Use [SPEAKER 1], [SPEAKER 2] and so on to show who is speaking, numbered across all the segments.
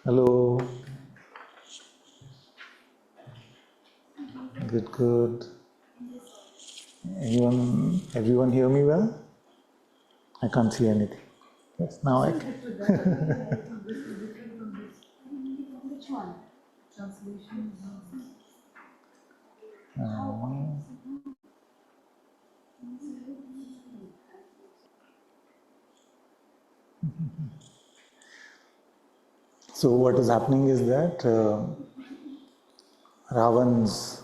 [SPEAKER 1] Hello. Good, good. Everyone hear me well? I can't see anything. Yes, now I can.
[SPEAKER 2] Which one? Translation.
[SPEAKER 1] So what is happening is that Ravan's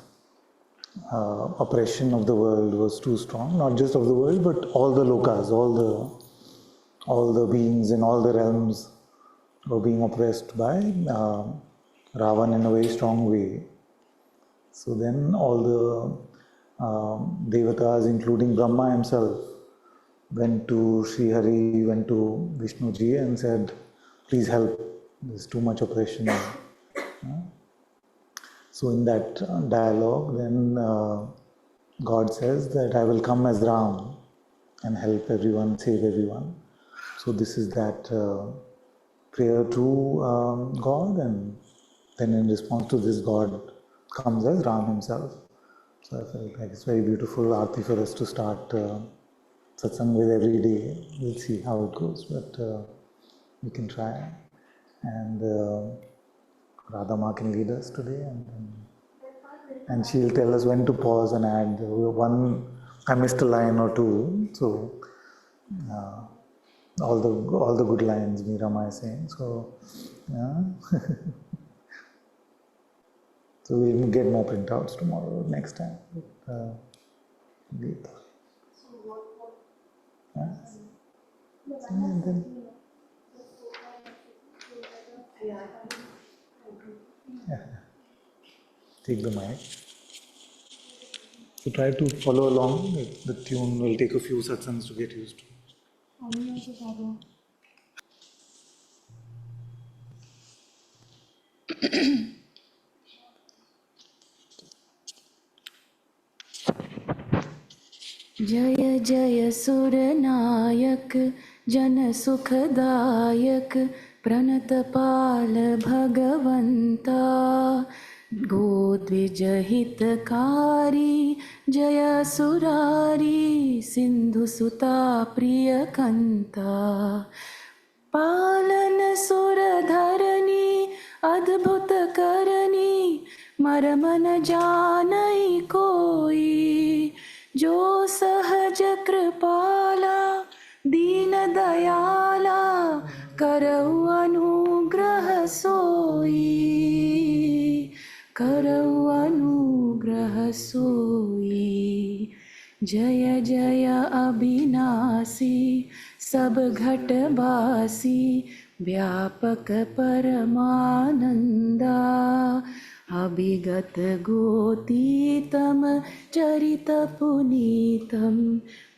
[SPEAKER 1] oppression of the world was too strong. Not just of the world, but all the lokas, all the beings in all the realms were being oppressed by Ravan in a very strong way. So then all the devatas, including Brahma himself, went to Sri Hari, went to Vishnu Ji and said, please help, there's too much oppression. So in that dialogue, then God says that I will come as Ram and help everyone, save everyone. So this is that prayer to God, and then in response to this, God comes as Ram himself. So I felt like it's very beautiful arti for us to start satsang with every day. We'll see how it goes, but we can try. And Radha Ma can lead us today, and she'll tell us when to pause and add. I missed a line or two, so all the good lines Meera Ma is saying. So yeah. So we'll get more printouts tomorrow, next time. Geeta. Yeah. And then, yeah. Take the mic. So try to follow along. The tune will take a few satsangs to get used to.
[SPEAKER 2] जय जय सुरनायक जन सुखदायक प्रणतपाल भगवंता गोद्विजहितकारी जय सुरारी सिंधुसुता प्रियकंता पालन सुरधरणी अद्भुत करनी मरमन जानई कोई जो सहज कृपाला दीन दयाला करऊ अनुग्रह सोई करऊ अनुग्रह सोई जय जय अविनाशी सब घटवासी व्यापक परमानंदा अभिगत गोतीतम चरित पुनीतम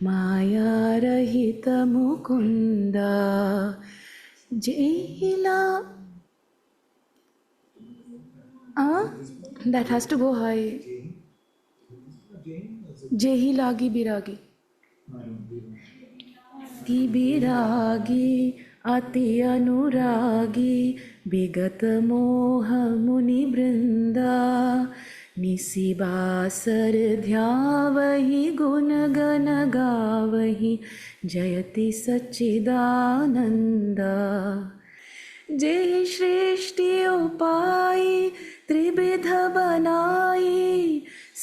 [SPEAKER 2] माया रहित Mukunda Jila that has to go high. Jehi lagi biragi. Ki biragi ati anuragi विगत मोह मुनि वृंदा निशिबासर ध्यावहि गुण गण गावहि जयति सच्चिदानंदा जेहि सृष्टि उपाई त्रिविध बनाई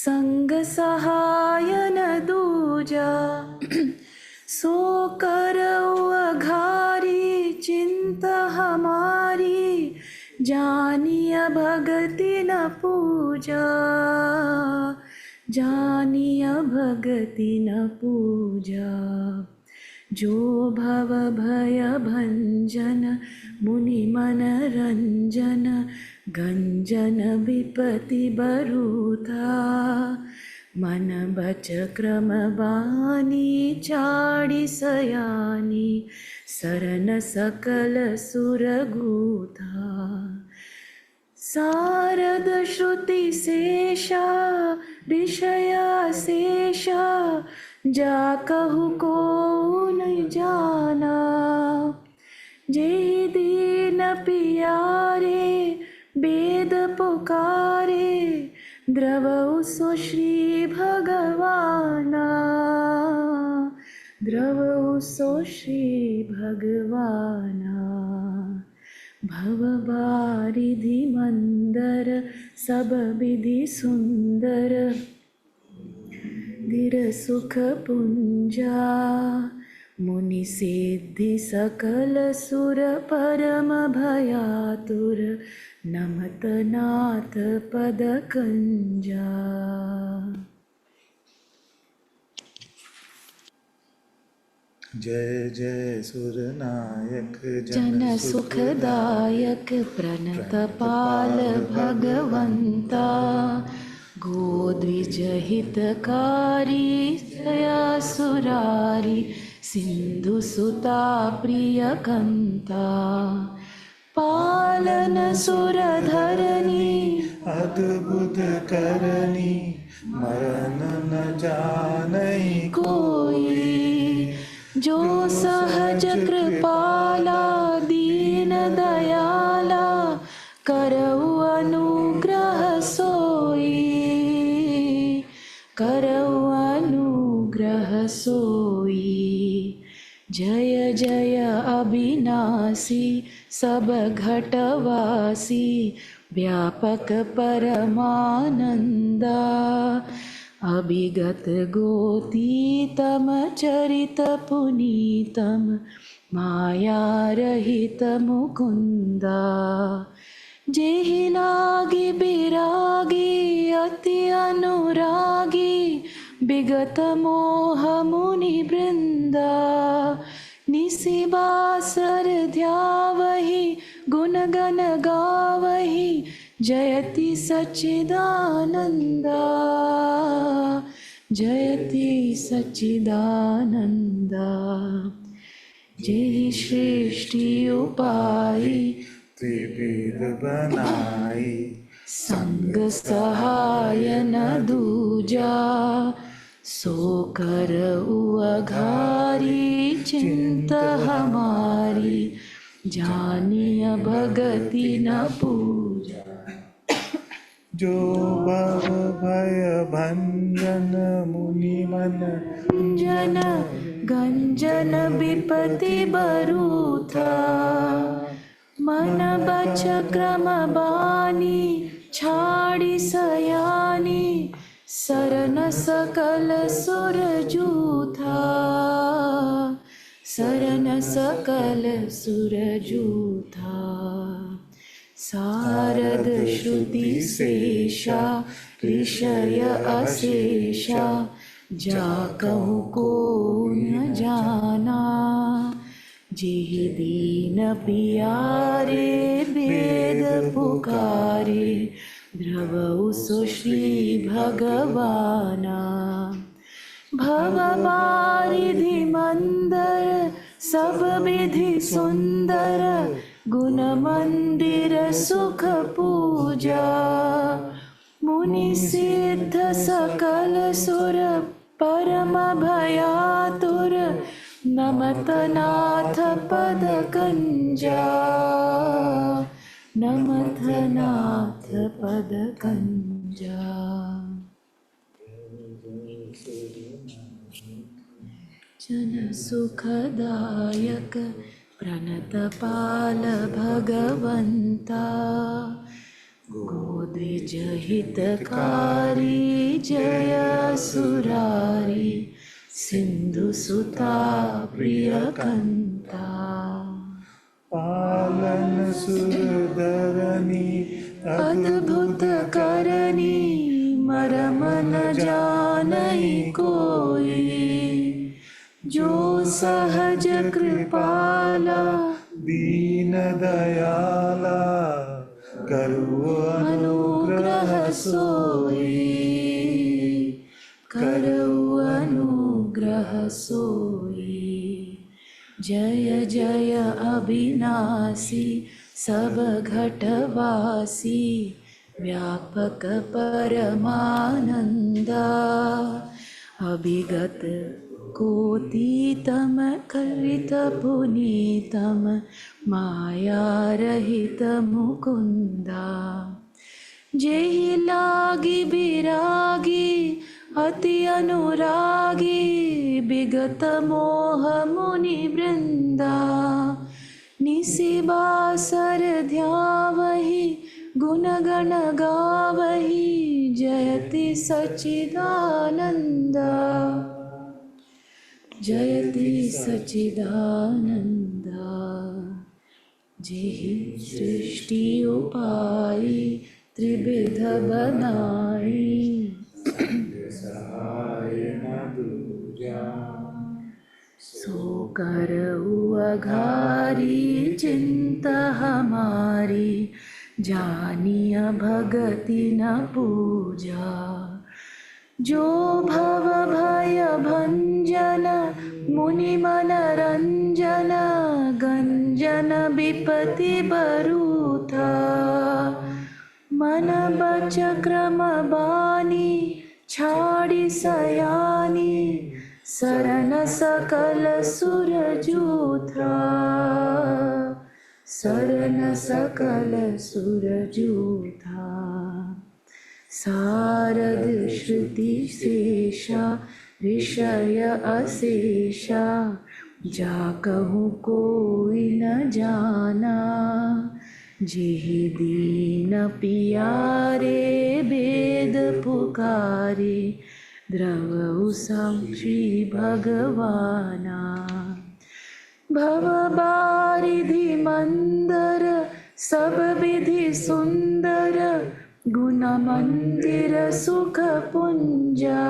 [SPEAKER 2] संग सहाय न दूजा सो करऊ अघारी चिंता हमारी जानिय भगति न पूजा जानिय भगति न पूजा जो भव भय भंजन मुनि मन रंजन गंजन विपति बरूथा मन बच क्रम बानी चाड़ी सयानी सरन सकल सुरगूथा सारद श्रुति शेषा ऋषया शेषा जा कहु को न जाना जे दीन पियारे पुकारे द्रवौ सो श्री भगवाना द्रवौ सो श्री भगवाना भवबारिधि मंदर सब विधि सुंदर धीर सुख पुंजा मुनि सिद्धि सकल सुर परम भयातुर नमत नाथ पद कंजा।
[SPEAKER 1] जय जय सुरनायक
[SPEAKER 2] जन सुखदायक प्रणत पाल भगवंता गोद्विज हितकारी जया सुरारी सिंधु सुता प्रिय कंता पालन सुरधरणी
[SPEAKER 1] अद्भुत करनी मरण न जानई
[SPEAKER 2] कोई जो सहज कृपाला दीन दयाला करऊ अनुग्रह सोई करऊ अनुग्रह सोई। जय जय अविनाशी सब घटवासी व्यापक परमानंदा अभिगत गोतीतम चरित पुनीतम माया रहित मुकुंदा जेहि लागी बिरागी अति अनुरागी विगत मोह मुनि वृंदा निसि बासर ध्यावहि गुण गण गावहि जयति सच्चिदानंदा जयति सच्चिदानंदा। जेहि सृष्टि उपाई
[SPEAKER 1] त्रिविध बनाई
[SPEAKER 2] संग सहाय न दूजा सो कर उअघारी चिंत हमारी जानिय भगति न पूजा।
[SPEAKER 1] जो भव भय भंजन मुनि मन
[SPEAKER 2] जन गंजन विपति बरूथा मन बच क्रम बानी छाड़ी सयानी सरन सकल सुर जूथा सरन सकल सुर जूथा। सारद श्रुति शेषा ऋषय अशेषा जा कहूँ को न जाना जेहि दीन पियारे वेद पुकारे द्रवौ सो श्री भगवाना भव बारिधि मंदर सब विधि सुंदर गुण मंदिर सुख पूजा मुनि सिद्ध सकल सुर परम भयातुर नमत नाथ पद कंजा नमत नाथ पद कंजा। जन सुखदायक प्रणत पाल भगवंता गोद्विज हितकारी जय सुरारी सिंधु सुता प्रिय कंता
[SPEAKER 1] पालन सुरधरनी
[SPEAKER 2] अद्भुत करनी मरम न जानई कोई जो सहज कृपाला
[SPEAKER 1] दीन दयाला करु
[SPEAKER 2] अनुग्रह सोई करु अनुग्रह सोई। जय जय अविनाशी सब घटवासी व्यापक परमानंदा अभिगत कोतीतम कलित पुनीतम माया रहित मुकुंदा जेहि लागी विरागी अति अनुरागी विगत मोह मुनि वृंदा निशिबासर ध्यावहि गुण गण गावहि जयति सच्चिदानंद जयति सच्चिदानंद जेहि सृष्टि उपाई त्रिविध बनाई सो करऊ अघारी चिंता हमारी जानिया भगति न पूजा जो भव भय भंजन मुनि मन रंजन गंजन विपति बरूथा मन बच क्रम बानी छाड़ी सयानी शरण सकल सुर जूथा शरण सकल सुर जूथा सारद श्रुति शेषा विषय अशेषा जा कहूँ कोई न जाना जेहि दीन पियारे वेद पुकारे द्रवउ श्री भगवाना भव बारिधि मंदर सब विधि सुंदर गुण मंदिर सुख पुंजा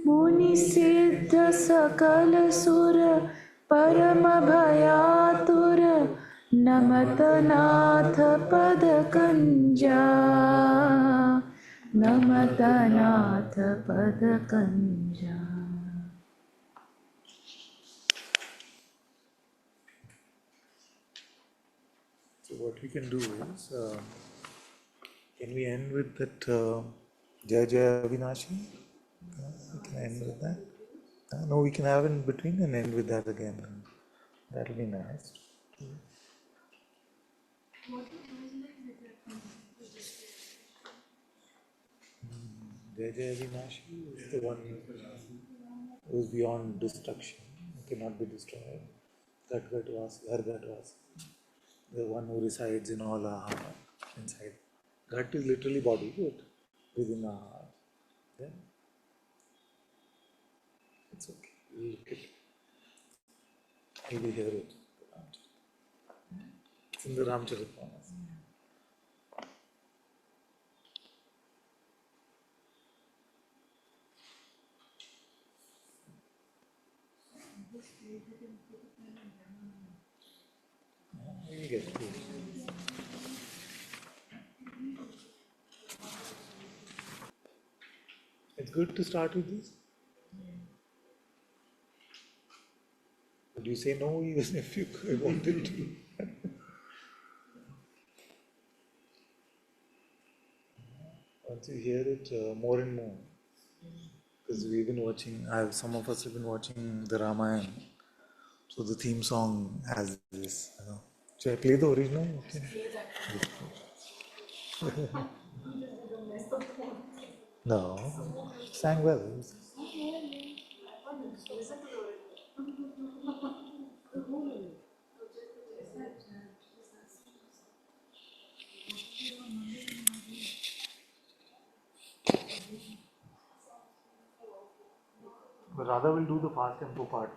[SPEAKER 2] मुनि सिद्ध सकल सुर परम भयातुर नमत नाथ पद कंजा नमत नाथ पद कंजा.
[SPEAKER 1] So what we can do is, can we end with that Jai Jai Avinashi? We can end with that. No, we can have in between and end with that again. That will be nice. Jai Jai Avinashi is the one who is beyond destruction, who cannot be destroyed. Gat Gat Vasi, Har Gat Vasi. The one who resides in all our heart, inside. Ghat is literally body, but within our heart. Then it's okay. We'll look at it. You will hear it. It's in the Ramcharitmanas. You get it. It's good to start with this. Would you say no even if you wanted to? Once you hear it more and more, because we've been watching, some of us have been watching the Ramayana, so the theme song has this. Should I play the original? Okay. No, sang well. But Radha will do the fast tempo part.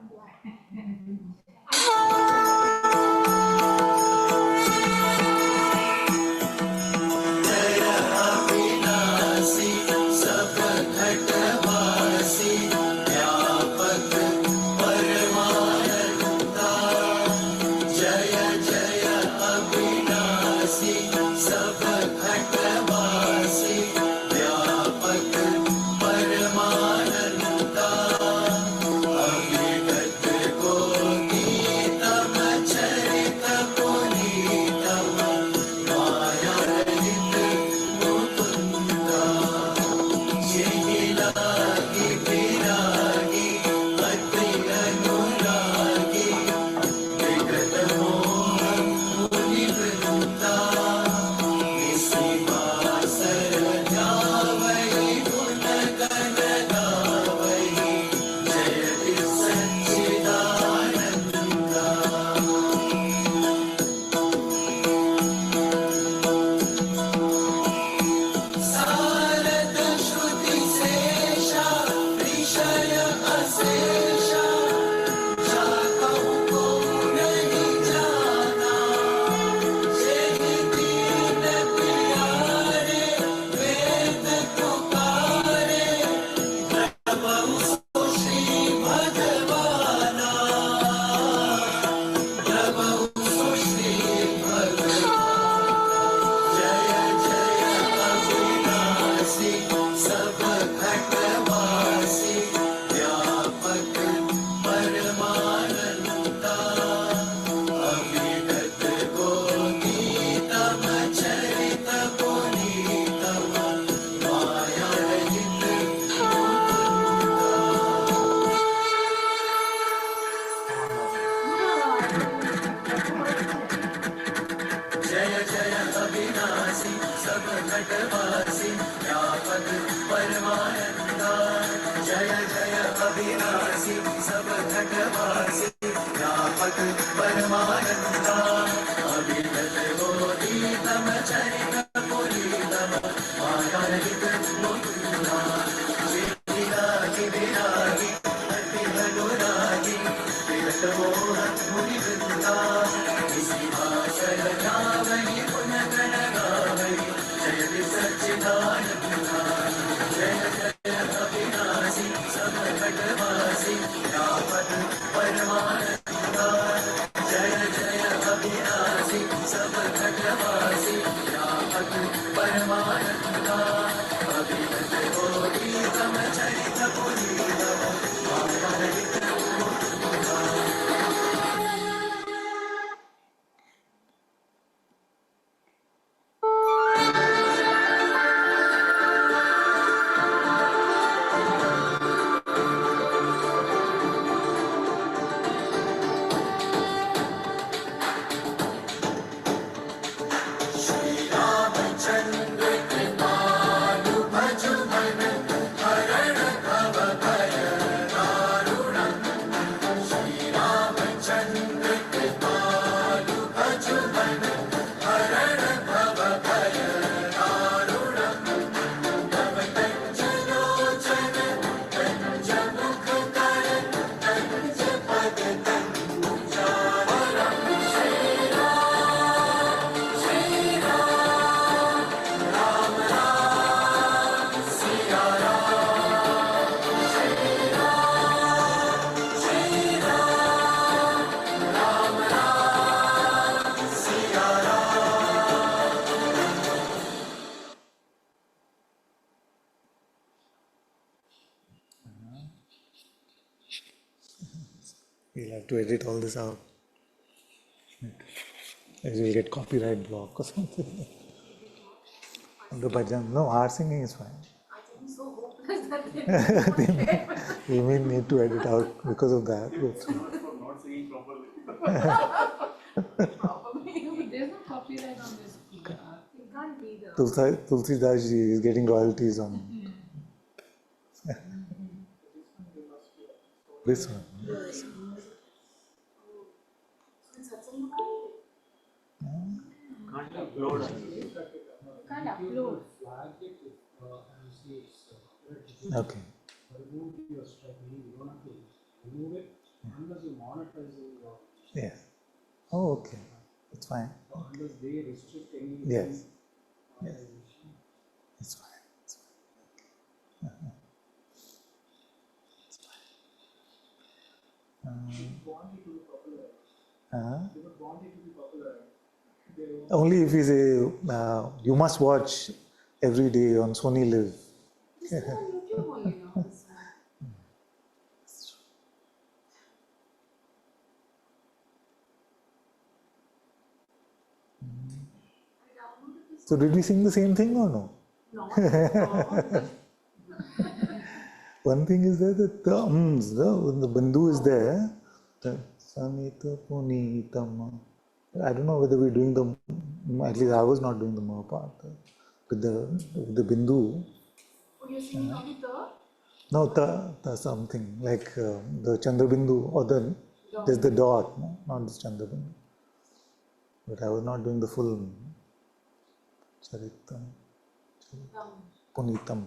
[SPEAKER 1] We'll have to edit all this out. We'll get copyright block or something. The bhajan. No, our singing is fine.
[SPEAKER 2] I think so hopeless that
[SPEAKER 1] We may need to edit out because of that.
[SPEAKER 3] Not singing properly.
[SPEAKER 2] There's no copyright on this. It can't be the.
[SPEAKER 1] Tulsi Das ji is getting royalties on this one.
[SPEAKER 3] Can't upload.
[SPEAKER 2] Can't upload.
[SPEAKER 1] Okay.
[SPEAKER 4] Remove your strike. You don't have to remove it unless you monetize your.
[SPEAKER 1] Yes. Oh, okay. It's fine.
[SPEAKER 4] Unless they restrict any.
[SPEAKER 1] Yes. Yes. It's fine. It's fine. It's fine.
[SPEAKER 4] Want it to be popular. They would want it to be popular.
[SPEAKER 1] Only if we say you must watch every day on Sony Live.
[SPEAKER 2] This is on YouTube only now.
[SPEAKER 1] So did we sing the same thing or no?
[SPEAKER 2] No.
[SPEAKER 1] One thing is there that when the Bindu is there, the Samita Punitam. I don't know whether we're doing the, at least I was not doing the Ma part. With the Bindu.
[SPEAKER 2] Oh, you're singing only the?
[SPEAKER 1] No, ta something like the Chandra Bindu or there's the dot, no? Not this Chandra Bindu. But I was not doing the full Charitam, Punitam.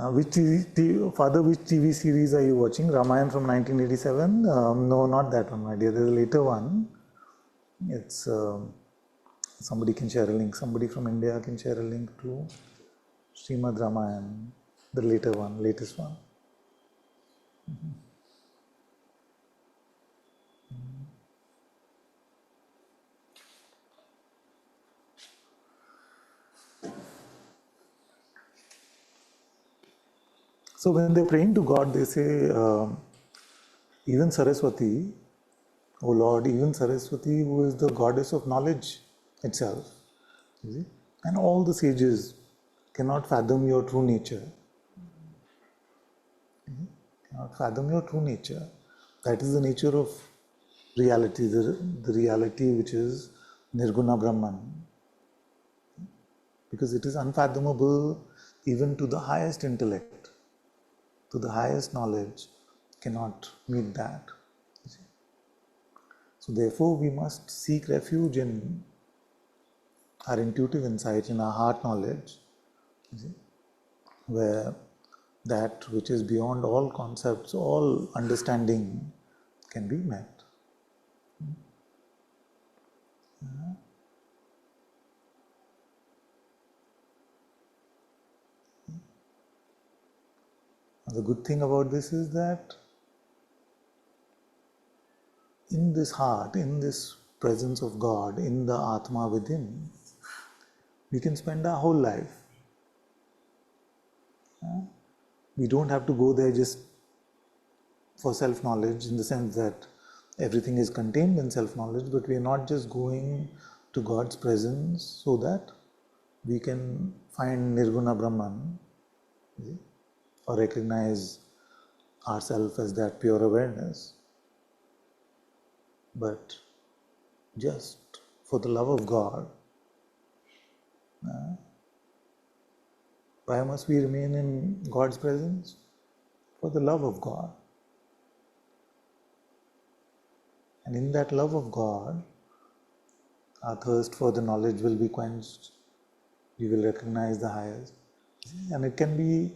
[SPEAKER 1] Which TV series are you watching? Ramayana from 1987? No, not that one, my dear. There's a later one. It's somebody can share a link. Somebody from India can share a link to Srimad Ramayana, the later one, latest one. So when they're praying to God, they say, even Saraswati, O Lord, even Saraswati, who is the goddess of knowledge itself, you see? And all the sages cannot fathom your true nature. cannot fathom your true nature. That is the nature of reality, the reality which is Nirguna Brahman. Because it is unfathomable even to the highest intellect, to the highest knowledge, cannot meet that. So therefore we must seek refuge in our intuitive insight, in our heart knowledge, where that which is beyond all concepts, all understanding can be met. The good thing about this is that in this heart, in this presence of God, in the Atma within, we can spend our whole life. We don't have to go there just for self-knowledge, in the sense that everything is contained in self-knowledge, but we are not just going to God's presence so that we can find Nirguna Brahman, or recognize ourselves as that pure awareness, but just for the love of God. Why must we remain in God's presence? For the love of God. And in that love of God, our thirst for the knowledge will be quenched. We will recognize the highest. And it can be,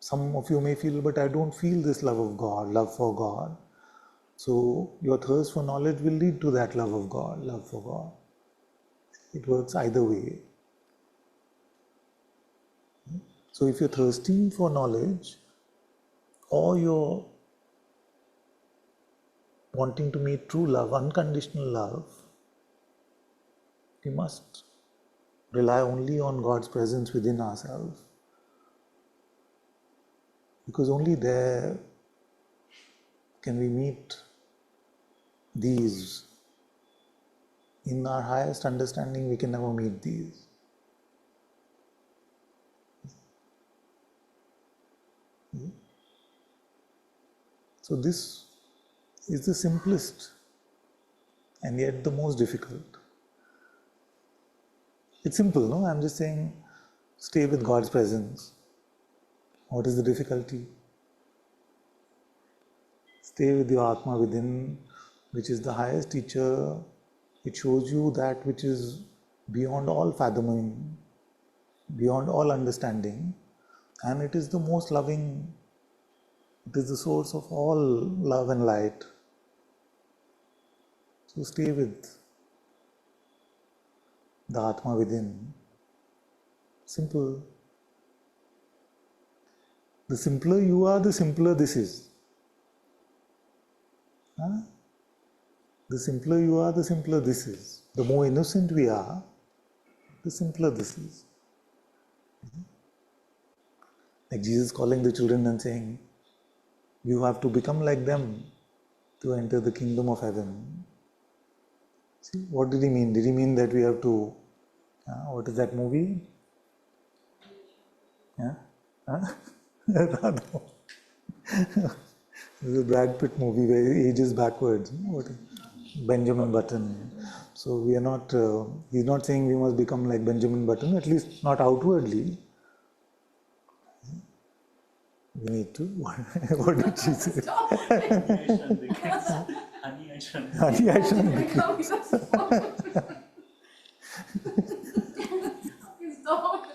[SPEAKER 1] some of you may feel, but I don't feel this love of God, love for God. So your thirst for knowledge will lead to that love of God, love for God. It works either way. So if you're thirsting for knowledge, or you're wanting to meet true love, unconditional love, we must rely only on God's presence within ourselves. Because only there can we meet these. In our highest understanding, we can never meet these. So this is the simplest and yet the most difficult. It's simple, no? I'm just saying, stay with God's presence. What is the difficulty? Stay with your Atma within, which is the highest teacher. It shows you that which is beyond all fathoming, beyond all understanding, and it is the most loving. It is the source of all love and light. So stay with the Atma within. Simple. The simpler you are, the simpler this is. Huh? The simpler you are, the simpler this is. The more innocent we are, the simpler this is. Like Jesus calling the children and saying, you have to become like them to enter the kingdom of heaven. See, what did he mean? Did he mean that we have to, what is that movie? Yeah? Huh? There's a Brad Pitt movie where he ages backwards. What is Benjamin Button. So we are not, he's not saying we must become like Benjamin Button, at least not outwardly. We need to, what did she say?
[SPEAKER 3] Honey, I shrunk.
[SPEAKER 1] Honey, I shrunk the kids.
[SPEAKER 2] Stop.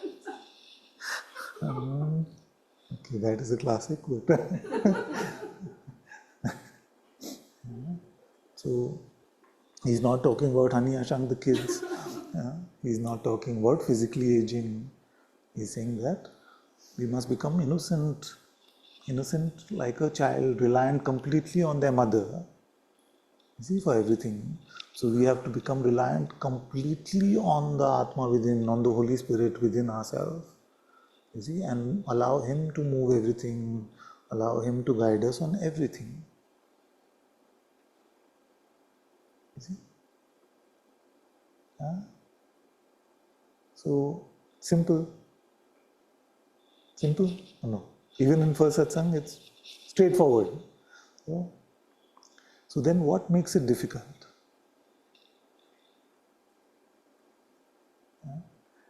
[SPEAKER 1] Okay, that is a classic. But so he's not talking about Honey, I Shrunk the Kids. He's not talking about physically aging. He's saying that we must become innocent like a child, reliant completely on their mother. You see, for everything. So we have to become reliant completely on the Atma within, on the Holy Spirit within ourselves. You see, and allow Him to move everything, allow Him to guide us on everything. You see? So, simple. Simple? No. Even in first satsang, it's straightforward. Yeah. So then what makes it difficult?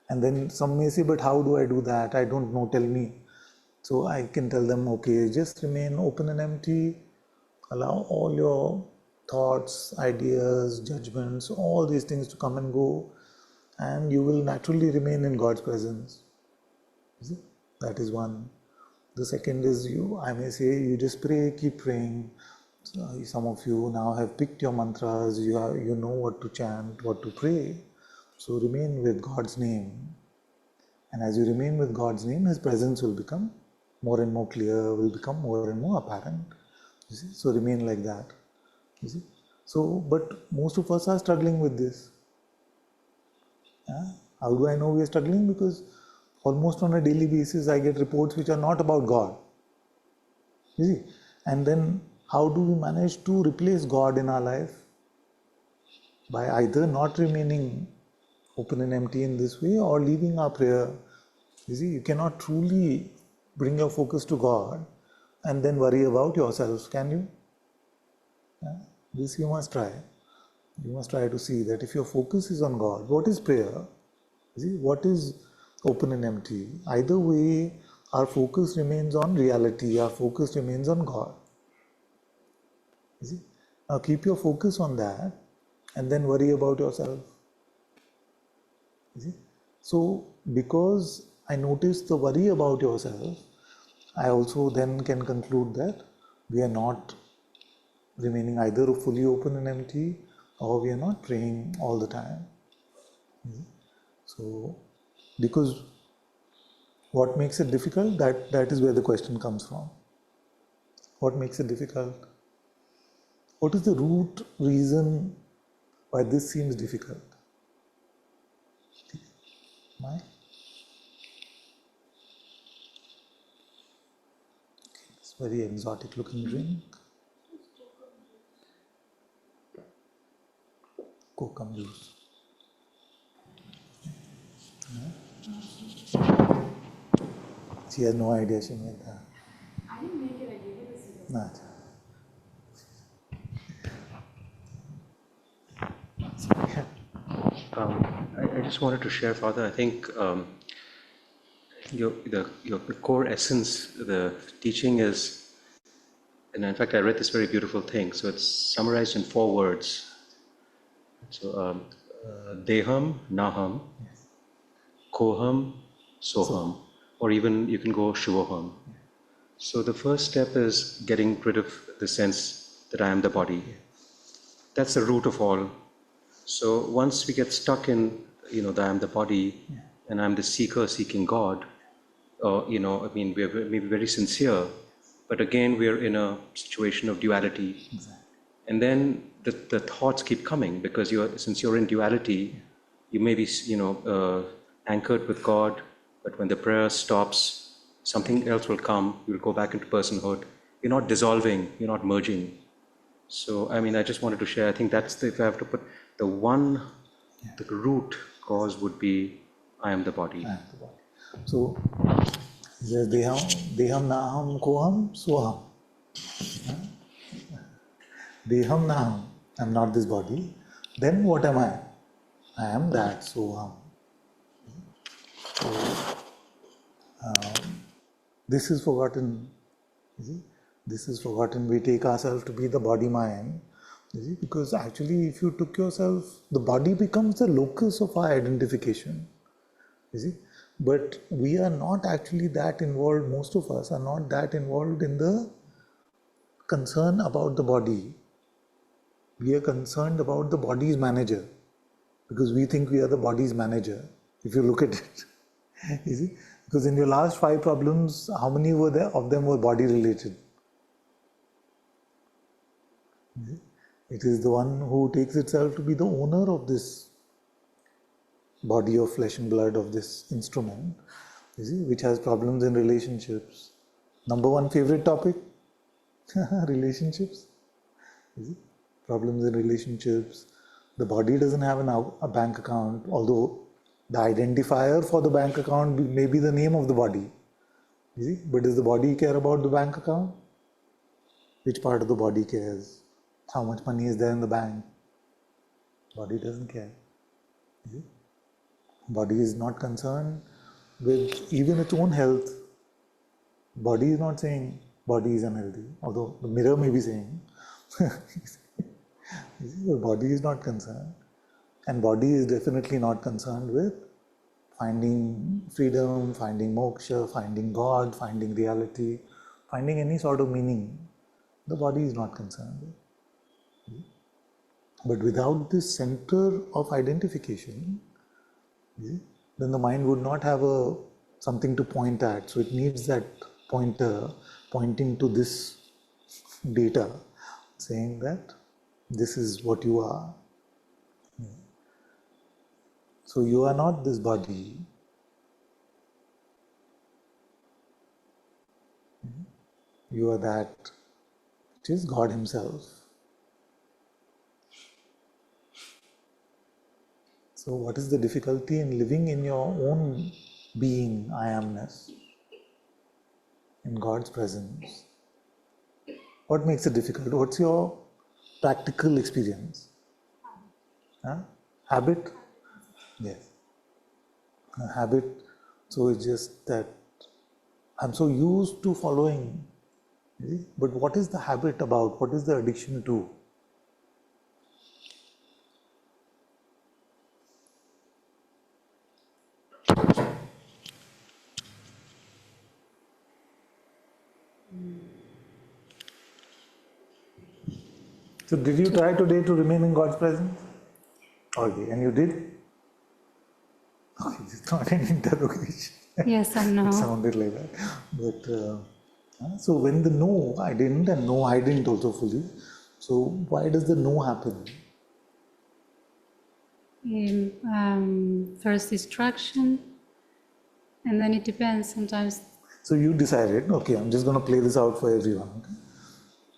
[SPEAKER 1] And then some may say, but how do I do that? I don't know, tell me. So I can tell them, okay, just remain open and empty. Allow all your thoughts, ideas, judgments, all these things to come and go. And you will naturally remain in God's presence. You see? That is one. The second is I may say, you just pray, keep praying. Some of you now have picked your mantras, you know what to chant, what to pray. So remain with God's name. And as you remain with God's name, His presence will become more and more clear, will become more and more apparent. You see? So remain like that. You see? So, but most of us are struggling with this. Yeah? How do I know we are struggling? Because almost on a daily basis, I get reports which are not about God. You see? And then how do we manage to replace God in our life? By either not remaining open and empty in this way or leaving our prayer. You see, you cannot truly bring your focus to God and then worry about yourself, can you? Yeah? This you must try. You must try to see that if your focus is on God, what is prayer? You see, what is open and empty? Either way, our focus remains on reality, our focus remains on God. You see? Now keep your focus on that and then worry about yourself. You see? So, because I notice the worry about yourself, I also then can conclude that we are not remaining either fully open and empty or we are not praying all the time. So, because what makes it difficult, that is where the question comes from. What makes it difficult? What is the root reason why this seems difficult? Why? It's very exotic looking drink. Kokum juice. She has no idea she made that.
[SPEAKER 2] I didn't make it, I gave it a cigarette.
[SPEAKER 1] Nah.
[SPEAKER 5] I just wanted to share, Father, I think your core essence, the teaching is, and in fact I read this very beautiful thing, so it's summarized in 4 words. So, Deham, Naham, Koham, Soham, or even you can go Shivoham. So the first step is getting rid of the sense that I am the body. That's the root of all. So once we get stuck in, that I am the body and I'm the seeker seeking God, we're maybe very sincere, but again, we're in a situation of duality.
[SPEAKER 1] Exactly.
[SPEAKER 5] And then the thoughts keep coming because since you're in duality, you may be, anchored with God, but when the prayer stops, something else will come. You'll go back into personhood. You're not dissolving. You're not merging. So, I just wanted to share. I think that's if I have to put the root cause would be I am the body.
[SPEAKER 1] I am the body. So, Deham Naham Koham Soham. Deham Naham. I am not this body. Then what am I? I am that Soham. This is forgotten. You see? This is forgotten. We take ourselves to be the body mind. You see? Because actually, if you took yourself, the body becomes the locus of our identification. You see? But we are not actually that involved, most of us are not that involved in the concern about the body. We are concerned about the body's manager because we think we are the body's manager. If you look at it, you see? Because in your last 5 problems, how many were there of them were body related? It is the one who takes itself to be the owner of this body of flesh and blood, of this instrument, you see, which has problems in relationships. Number 1 favorite topic, relationships. You see? Problems in relationships. The body doesn't have a bank account, although the identifier for the bank account may be the name of the body. You see? But does the body care about the bank account? Which part of the body cares? How much money is there in the bank? Body doesn't care. You see? Body is not concerned with even its own health. Body is not saying body is unhealthy, although the mirror may be saying. You see, the body is not concerned. And body is definitely not concerned with finding freedom, finding moksha, finding God, finding reality, finding any sort of meaning. The body is not concerned with. But without this center of identification, then the mind would not have something to point at. So it needs that pointer pointing to this data, saying that this is what you are. So you are not this body. You are that which is God Himself. So what is the difficulty in living in your own being, I amness, in God's presence? What makes it difficult? What's your practical experience? Habit? Yes. A habit. So it's just that I'm so used to following. But what is the habit about? What is the addiction to? So did you try today to remain in God's presence? Okay, and you did? Okay, it's not an interrogation.
[SPEAKER 6] Yes and no.
[SPEAKER 1] It sounded like that. But so when the no, I didn't, and no, I didn't also fully. So why does the no happen?
[SPEAKER 6] First distraction, and then it depends sometimes.
[SPEAKER 1] So you decided, okay, I'm just going to play this out for everyone. Okay?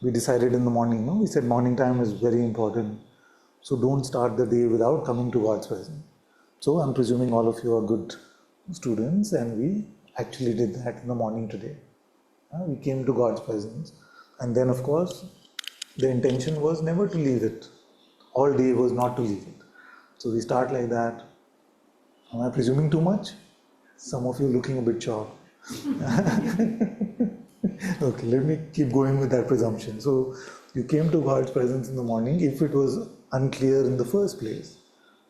[SPEAKER 1] We decided in the morning, no? We said morning time is very important. So don't start the day without coming to God's presence. So I'm presuming all of you are good students, and we actually did that in the morning today. We came to God's presence, and then of course the intention was never to leave it. All day was not to leave it. So we start like that. Am I presuming too much? Some of you looking a bit shocked. Okay, let me keep going with that presumption. So you came to God's presence in the morning if it was unclear in the first place.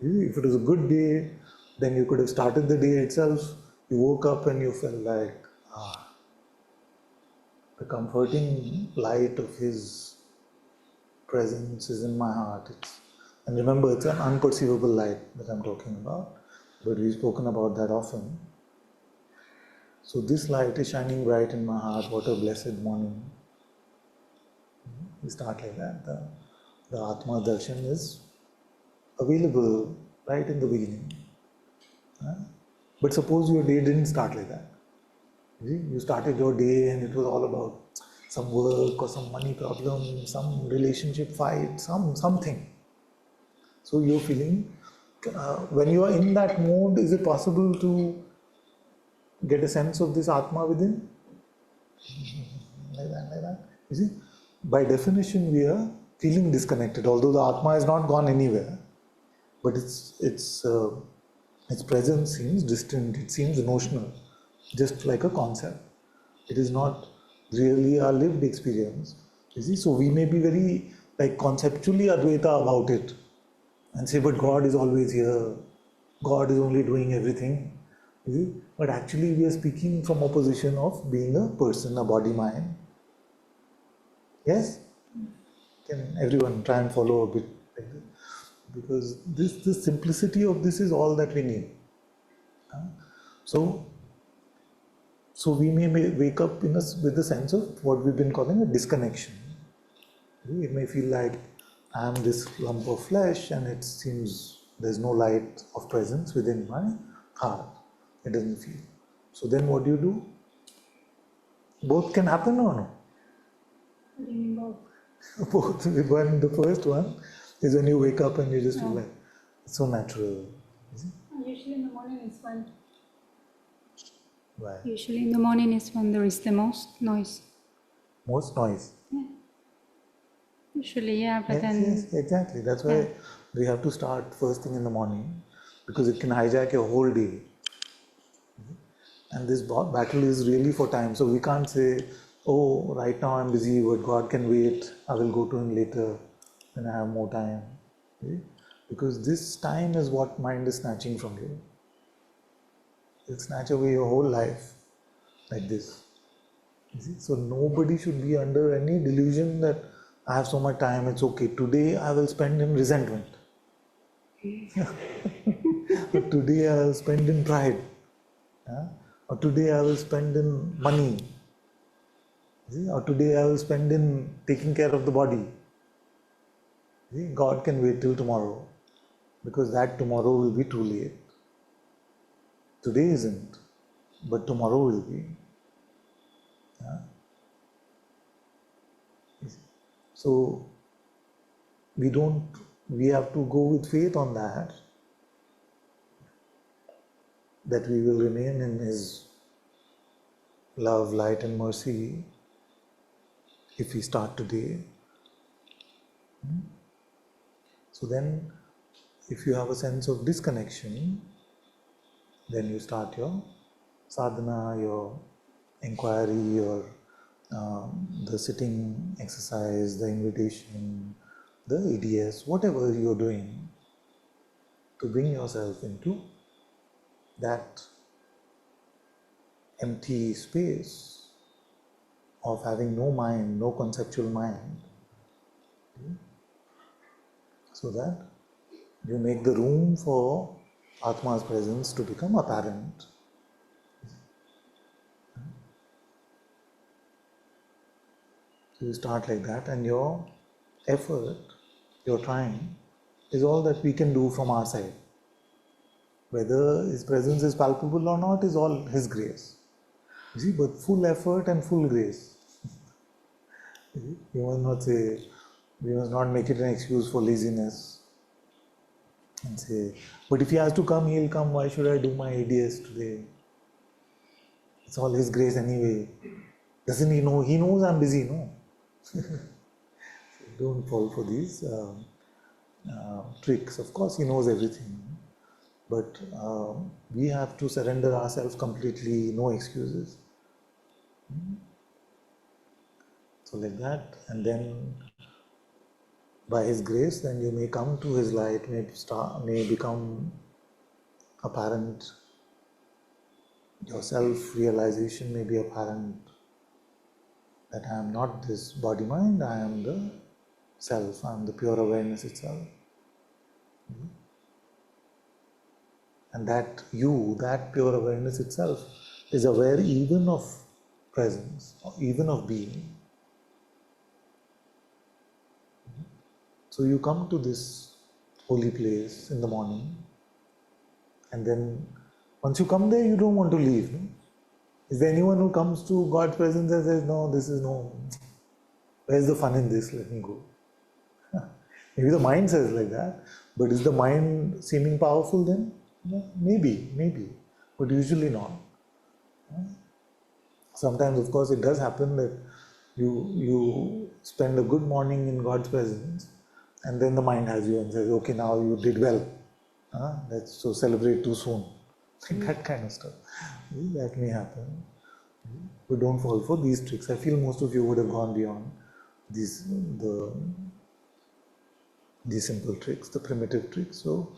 [SPEAKER 1] If it was a good day, then you could have started the day itself. You woke up and you felt like, the comforting light of His presence is in my heart. And remember, it's an unperceivable light that I'm talking about, but we've spoken about that often. So this light is shining bright in my heart. What a blessed morning. We start like that. The Atma Darshan is available right in the beginning. But suppose your day didn't start like that. You started your day and it was all about some work or some money problem, some relationship fight, something. So you're feeling, when you are in that mode, is it possible to get a sense of this Atma within? Like that. You see, by definition, we are feeling disconnected, although the Atma has not gone anywhere. But its presence seems distant, it seems notional, just like a concept. It is not really a lived experience. You see, so we may be very conceptually Advaita about it and say, but God is always here, God is only doing everything. You see? But actually we are speaking from a position of being a person, a body mind. Yes? Can everyone try and follow a bit like this? Because the simplicity of this is all that we need. So we may wake up with a sense of what we've been calling a disconnection. It may feel like I am this lump of flesh and it seems there's no light of presence within my heart. It doesn't feel. So then what do? Both can happen or no?
[SPEAKER 6] What do you mean both?
[SPEAKER 1] Both. When the first one is when you wake up and you just feel like it's so natural.
[SPEAKER 6] Usually in the morning is when.
[SPEAKER 1] Why?
[SPEAKER 6] Usually in the morning is when there is the most noise.
[SPEAKER 1] Most noise.
[SPEAKER 6] Yeah. Usually, yeah, but
[SPEAKER 1] Yes,
[SPEAKER 6] then,
[SPEAKER 1] yes, exactly. That's why
[SPEAKER 6] yeah.
[SPEAKER 1] we have to start first thing in the morning, because it can hijack your whole day. And this battle is really for time. So we can't say, oh, right now I'm busy, but God can wait. I will go to Him later when I have more time. Okay? Because this time is what mind is snatching from you. It'll snatch away your whole life like this. You see? So nobody should be under any delusion that I have so much time, it's okay. Today I will spend in resentment. Or today I will spend in pride. Yeah? Or today I will spend in money. See? Or today I will spend in taking care of the body. See? God can wait till tomorrow, because that tomorrow will be too late. Today isn't, but tomorrow will be. Yeah? So we have to go with faith on that we will remain in His love, light and mercy if we start today. So then, if you have a sense of disconnection, then you start your sadhana, your inquiry, your the sitting exercise, the invitation, the EDS, whatever you're doing to bring yourself into that empty space of having no mind, no conceptual mind, so that you make the room for Atma's presence to become apparent. So you start like that, and your effort, your trying, is all that we can do from our side. Whether His presence is palpable or not is all His grace. You see, but full effort and full grace. You must not say, we must not make it an excuse for laziness and say, but if He has to come, He'll come, why should I do my ADS today? It's all His grace anyway. Doesn't He know? He knows I'm busy, no? Don't fall for these tricks. Of course, He knows everything. But we have to surrender ourselves completely, no excuses. So like that, and then by His grace, then you may come to His light, may become apparent. Your self-realization may be apparent that I am not this body-mind, I am the self, I am the pure awareness itself. And that you, that pure awareness itself, is aware even of presence, or even of being. So you come to this holy place in the morning, and then once you come there, you don't want to leave. No? Is there anyone who comes to God's presence and says, no, this is no, where's the fun in this, let me go? Maybe the mind says like that, but is the mind seeming powerful then? No, maybe, but usually not. Sometimes, of course, it does happen that you spend a good morning in God's presence, and then the mind has you and says, okay, now you did well. Let's so celebrate too soon. That kind of stuff. That may happen. But don't fall for these tricks. I feel most of you would have gone beyond these simple tricks, the primitive tricks. So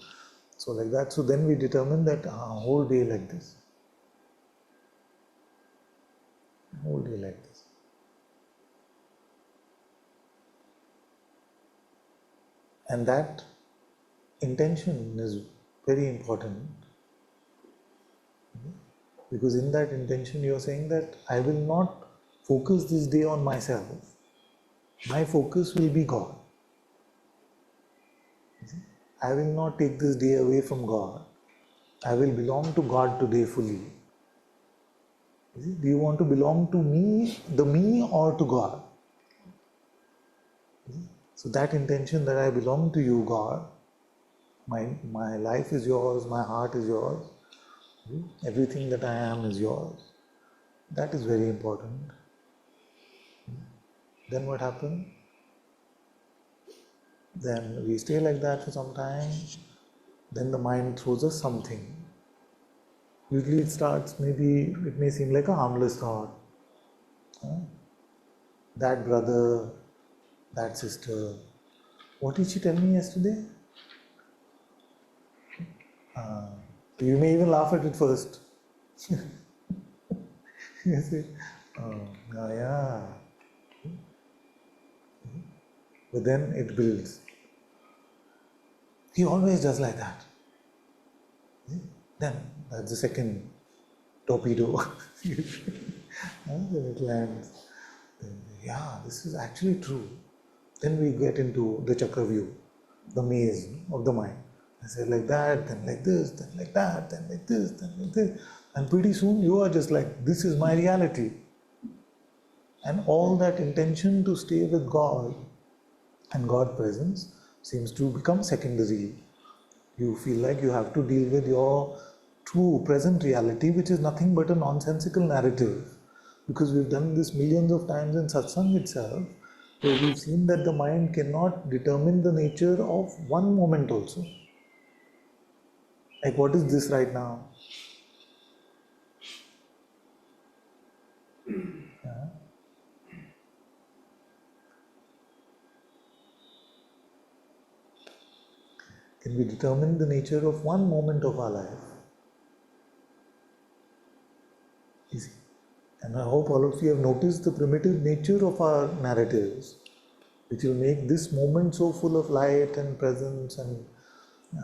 [SPEAKER 1] like that. So then we determine that a whole day like this. Whole day like this. And that intention is very important, because in that intention you are saying that I will not focus this day on myself. My focus will be God. I will not take this day away from God. I will belong to God today fully. Do you want to belong to me, the me, or to God? So that intention that I belong to you, God, my life is yours, my heart is yours, everything that I am is yours. That is very important. Then what happens? Then we stay like that for some time. Then the mind throws us something. Usually it starts, maybe it may seem like a harmless thought. Huh? That brother, that sister, what did she tell me yesterday? You may even laugh at it first. You say, oh, yeah. But then it builds. He always does like that. Then that's the second torpedo. Then it lands. Then, yeah, this is actually true. Then we get into the chakra view, the maze of the mind. I say like that, then like this, then like that, then like this, then like this. And pretty soon you are just like, this is my reality. And all that intention to stay with God and God presence seems to become secondary. You feel like you have to deal with your true present reality, which is nothing but a nonsensical narrative. Because we've done this millions of times in satsang itself, where we've seen that the mind cannot determine the nature of one moment also. Like, what is this right now? Yeah. Can we determine the nature of one moment of our life? Easy. And I hope all of you have noticed the primitive nature of our narratives, which will make this moment so full of light and presence and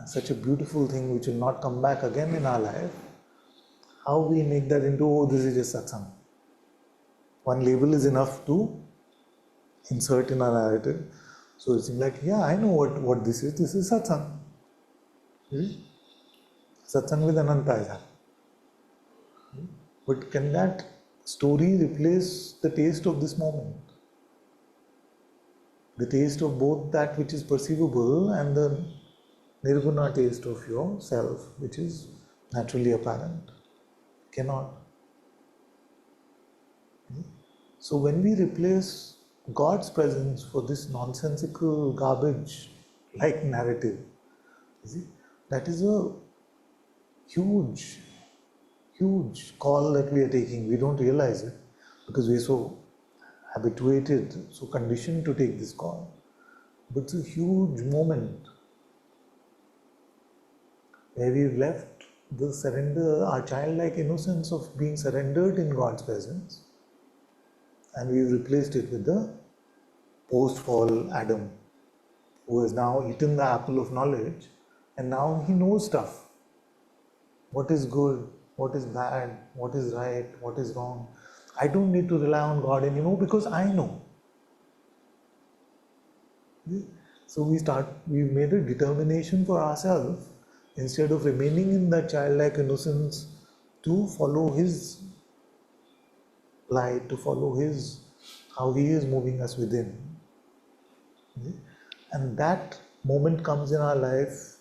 [SPEAKER 1] such a beautiful thing which will not come back again in our life. How we make that into, oh, this is just satsang. One label is enough to insert in our narrative. So it's like, yeah, I know what this is. This is satsang. Satsang with Ananta is happening. But can that story replace the taste of this moment? The taste of both that which is perceivable and the nirguna taste of yourself, which is naturally apparent. Cannot. So when we replace God's presence for this nonsensical garbage like narrative, you see, that is a huge, huge call that we are taking. We don't realize it because we are so habituated, so conditioned to take this call. But it's a huge moment where we've left the surrender, our childlike innocence of being surrendered in God's presence, and we've replaced it with the post-fall Adam, who has now eaten the apple of knowledge, and now he knows stuff. What is good, what is bad, what is right, what is wrong. I don't need to rely on God anymore because I know. So we've made a determination for ourselves, instead of remaining in that childlike innocence, to follow His light, to follow how He is moving us within. And that moment comes in our life,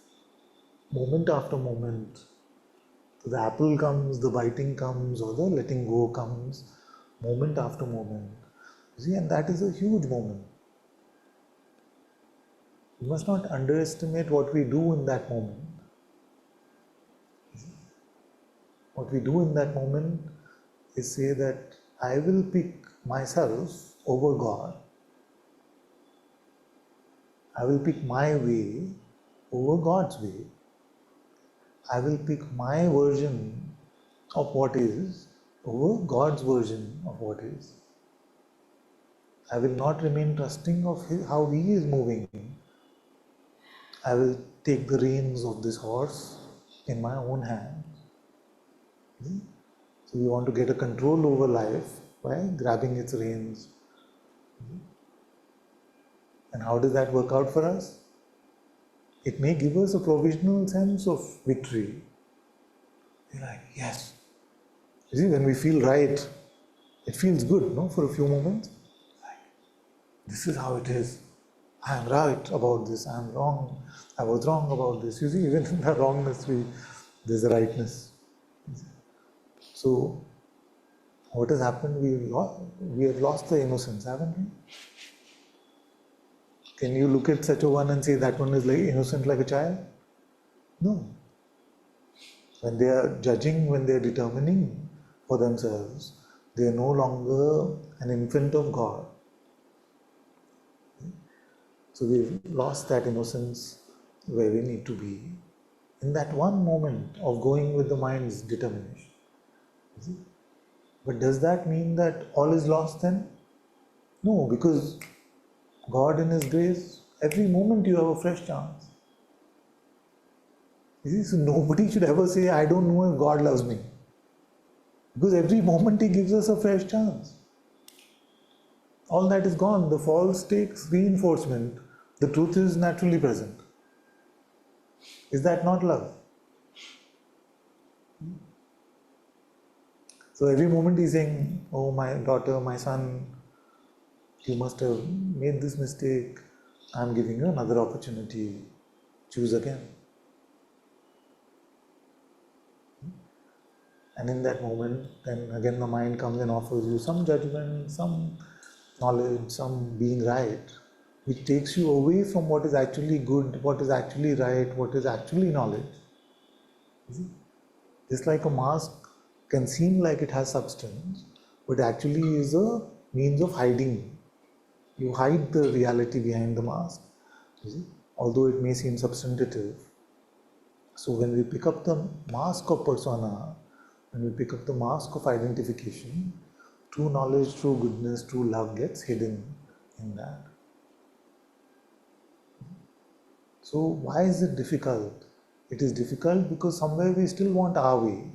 [SPEAKER 1] moment after moment. So the apple comes, the biting comes, or the letting go comes, moment after moment. You see, and that is a huge moment. We must not underestimate what we do in that moment. What we do in that moment is say that I will pick myself over God. I will pick my way over God's way. I will pick my version of what is over God's version of what is. I will not remain trusting of how He is moving. I will take the reins of this horse in my own hands. So we want to get a control over life by grabbing its reins. And how does that work out for us? It may give us a provisional sense of victory. You're like, yes. You see, when we feel right, it feels good, no, for a few moments. Like, this is how it is. I am right about this, I am wrong. I was wrong about this. You see, even in the wrongness, there's a rightness. So, what has happened? We have lost the innocence, haven't we? Can you look at such a one and say that one is like innocent like a child? No. When they are judging, when they are determining for themselves, they are no longer an infant of God. So we've lost that innocence where we need to be in that one moment of going with the mind's determination. But does that mean that all is lost then? No, because God in His grace, every moment you have a fresh chance. You see, so nobody should ever say, I don't know if God loves me. Because every moment He gives us a fresh chance. All that is gone. The false takes reinforcement. The truth is naturally present. Is that not love? So every moment He's saying, oh my daughter, my son, you must have made this mistake. I'm giving you another opportunity. Choose again. And in that moment, then again the mind comes and offers you some judgment, some knowledge, some being right, which takes you away from what is actually good, what is actually right, what is actually knowledge. You see? Just like a mask can seem like it has substance, but actually is a means of hiding. You hide the reality behind the mask, you see? Although it may seem substantive. So when we pick up the mask of persona, when we pick up the mask of identification, true knowledge, true goodness, true love gets hidden in that. So why is it difficult? It is difficult because somewhere we still want our way.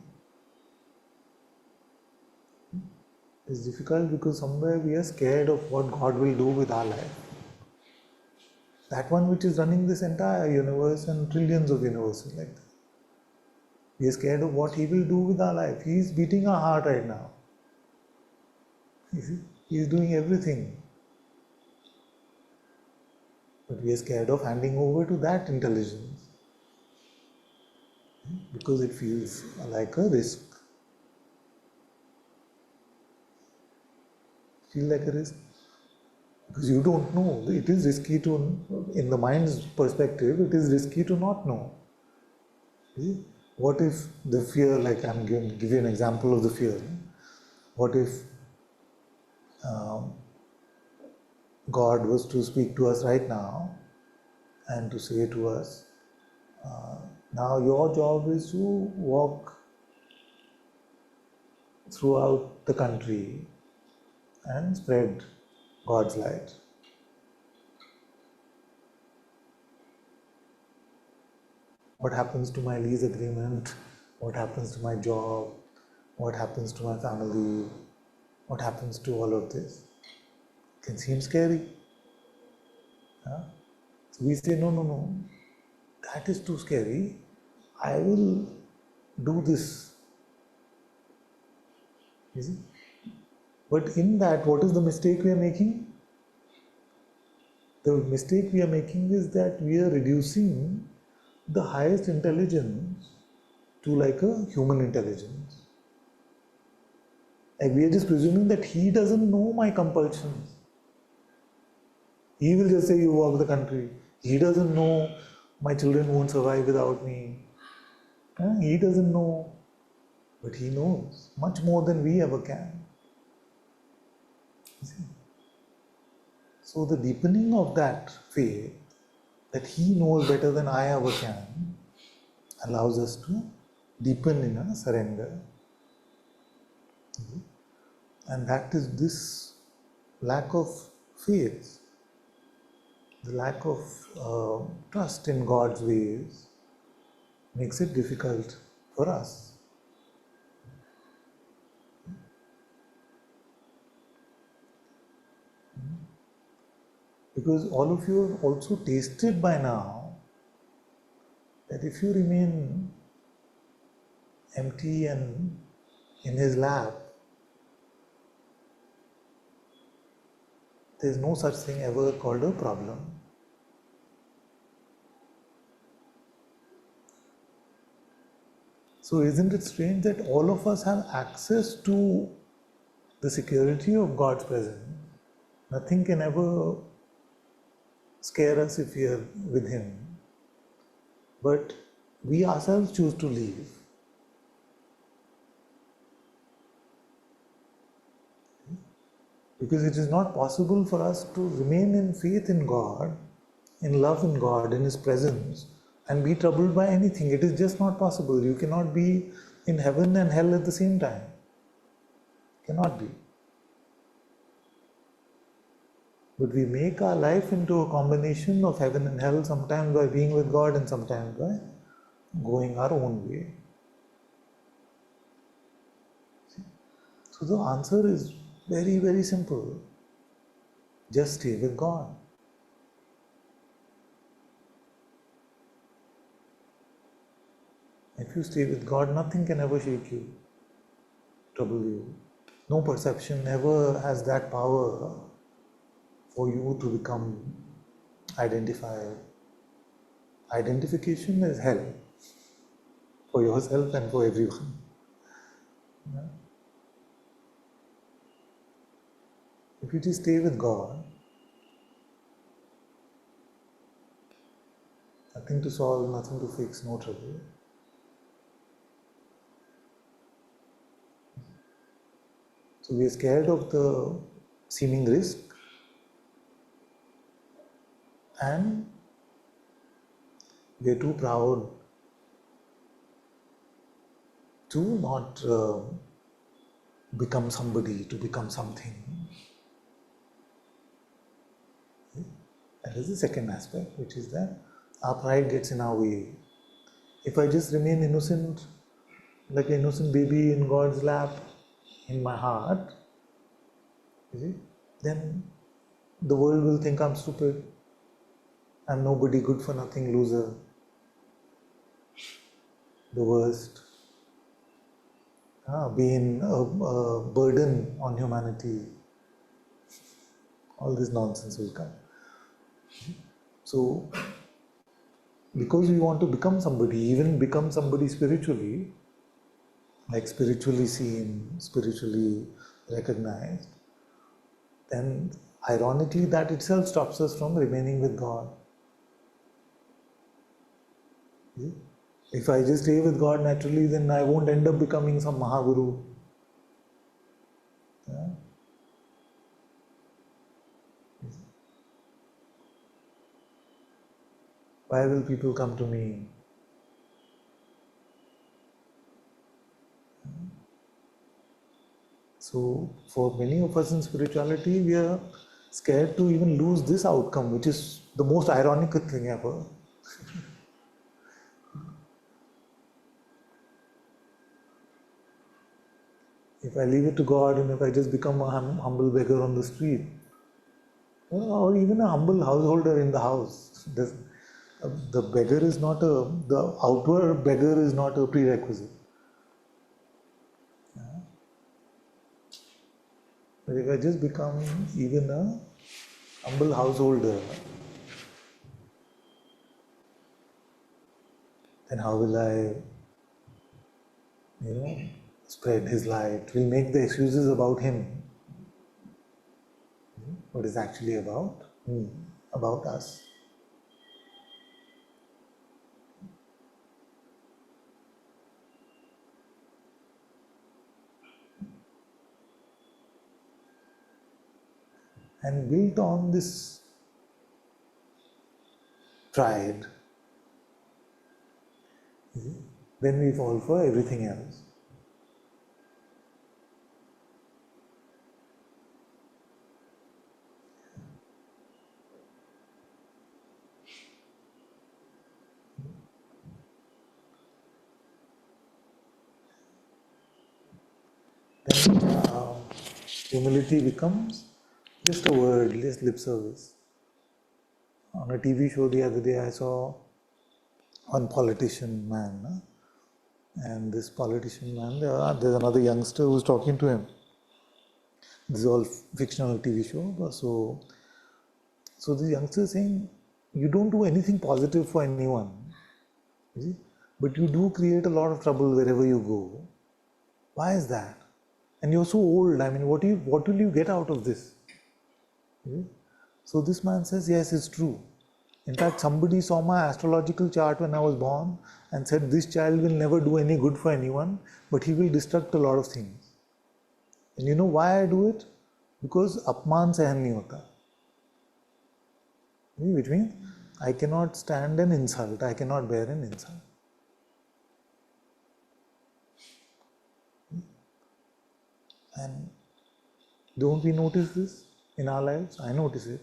[SPEAKER 1] It's difficult because somewhere we are scared of what God will do with our life. That one which is running this entire universe and trillions of universes like that. We are scared of what He will do with our life. He is beating our heart right now. You see? He is doing everything. But we are scared of handing over to that intelligence. Because it feels like a risk. Feel like a risk. Because you don't know. It is risky to, in the mind's perspective, it is risky to not know. See? What if the fear, like I'm going to give you an example of the fear. What if God was to speak to us right now and to say to us, now your job is to walk throughout the country and spread God's light. What happens to my lease agreement? What happens to my job? What happens to my family? What happens to all of this? It can seem scary. Huh? So we say, no, that is too scary. I will do this. You see? But in that, what is the mistake we are making? The mistake we are making is that we are reducing the highest intelligence to like a human intelligence. Like we are just presuming that He doesn't know my compulsions. He will just say, you walk the country. He doesn't know my children won't survive without me. He doesn't know. But He knows much more than we ever can. You see? So the deepening of that faith, that He knows better than I ever can, allows us to deepen in a surrender. And that is this lack of faith, the lack of trust in God's ways makes it difficult for us. Because all of you have also tasted by now that if you remain empty and in His lap, there is no such thing ever called a problem. So isn't it strange that all of us have access to the security of God's presence? Nothing can ever scare us if we are with him. But we ourselves choose to leave. Because it is not possible for us to remain in faith in God, in love in God, in His presence, and be troubled by anything. It is just not possible. You cannot be in heaven and hell at the same time. Cannot be. But we make our life into a combination of heaven and hell, sometimes by being with God and sometimes by going our own way. So the answer is very, very simple. Just stay with God. If you stay with God, nothing can ever shake you, trouble you. No perception ever has that power for you to become identified. Identification is hell for yourself and for everyone. Yeah. If you just stay with God, nothing to solve, nothing to fix, no trouble. So we are scared of the seeming risk, and we are too proud to not become somebody, to become something. That is the second aspect, which is that our pride gets in our way. If I just remain innocent, like an innocent baby in God's lap, in my heart, you see, then the world will think I'm stupid, I'm nobody, good for nothing, loser, the worst, being a burden on humanity. All this nonsense will come. So, because we want to become somebody, even become somebody spiritually, like spiritually seen, spiritually recognized, then ironically that itself stops us from remaining with God. If I just stay with God naturally, then I won't end up becoming some Mahaguru. Yeah? Why will people come to me? So, for many of us in spirituality, we are scared to even lose this outcome, which is the most ironical thing ever. If I leave it to God and if I just become a humble beggar on the street, or even a humble householder in the house, the beggar is not the outward beggar is not a prerequisite. But if I just become even a humble householder, then how will I, spread His light? We'll make the excuses about Him. What is actually about me, about us. And built on this pride, then we fall for everything else. Then humility becomes just a word, just lip service. On a TV show the other day, I saw one politician man, and this politician man, there's another youngster who's talking to him. This is all fictional TV show. So the youngster is saying, you don't do anything positive for anyone, you see? But you do create a lot of trouble wherever you go. Why is that? And you're so old. I mean, what will you get out of this? So this man says, yes, it's true. In fact, somebody saw my astrological chart when I was born and said, this child will never do any good for anyone, but he will destruct a lot of things. And you know why I do it? Because apman sahan nahi hota. Which means I cannot stand an insult, I cannot bear an insult. And don't we notice this in our lives? I notice it.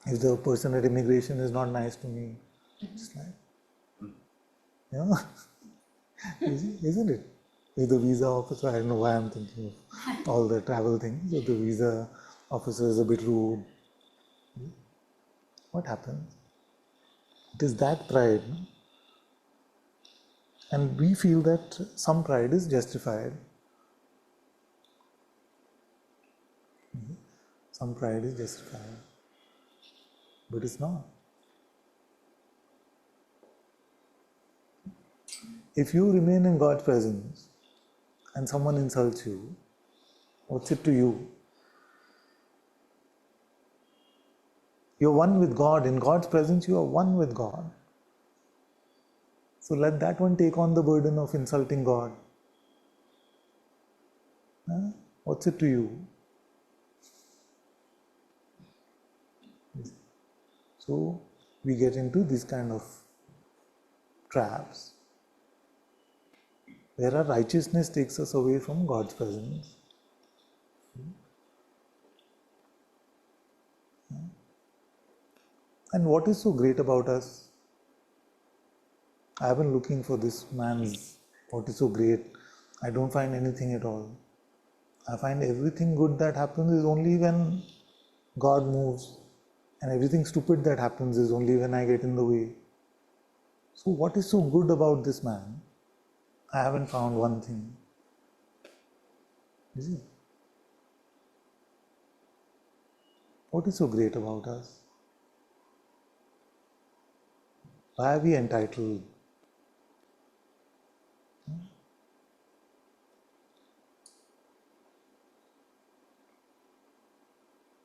[SPEAKER 1] If the person at immigration is not nice to me, it's like, you know, isn't it? If the visa officer, I don't know why I'm thinking of all the travel things, if the visa officer is a bit rude, what happens? It is that pride. No? And we feel that some pride is justified. Some pride is justified. But it's not. If you remain in God's presence and someone insults you, what's it to you? You're one with God. In God's presence, you are one with God. So let that one take on the burden of insulting God. Huh? What's it to you? So we get into this kind of traps where our righteousness takes us away from God's presence. And what is so great about us? I have been looking for this man's, what is so great? I don't find anything at all. I find everything good that happens is only when God moves, and everything stupid that happens is only when I get in the way. So what is so good about this man? I haven't found one thing. Is it? What is so great about us? Why are we entitled?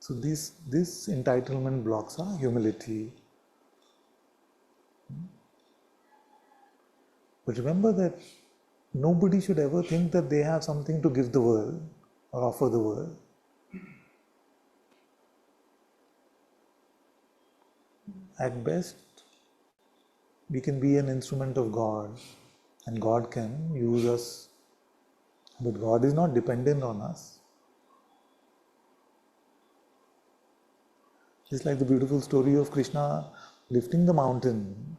[SPEAKER 1] So this entitlement blocks our humility. But remember that nobody should ever think that they have something to give the world or offer the world. At best, we can be an instrument of God and God can use us. But God is not dependent on us. It's like the beautiful story of Krishna lifting the mountain.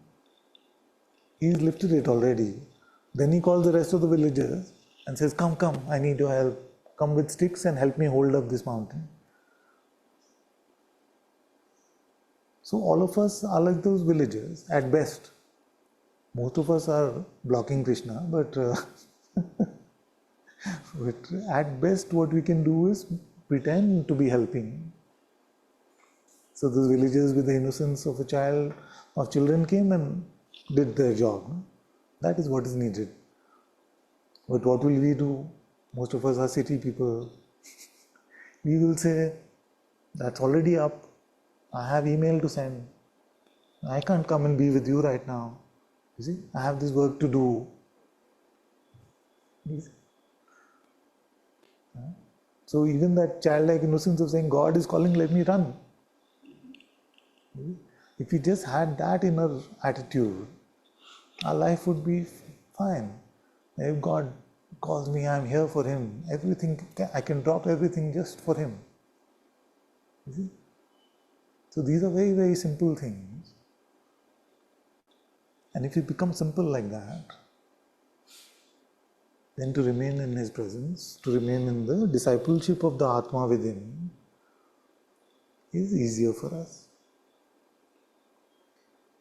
[SPEAKER 1] He's lifted it already. Then he calls the rest of the villagers and says, come, I need your help. Come with sticks and help me hold up this mountain. So all of us are like those villagers at best. Most of us are blocking Krishna, but at best what we can do is pretend to be helping. So those villagers with the innocence of a child, of children came and did their job. That is what is needed. But what will we do? Most of us are city people. We will say, that's already up. I have email to send. I can't come and be with you right now. You see, I have this work to do. So even that childlike innocence of saying, God is calling, let me run. If we just had that inner attitude, our life would be fine. If God calls me, I'm here for Him. Everything, I can drop everything just for Him. You see? So these are very, very simple things. And if you become simple like that, then to remain in His presence, to remain in the discipleship of the Atma within, is easier for us.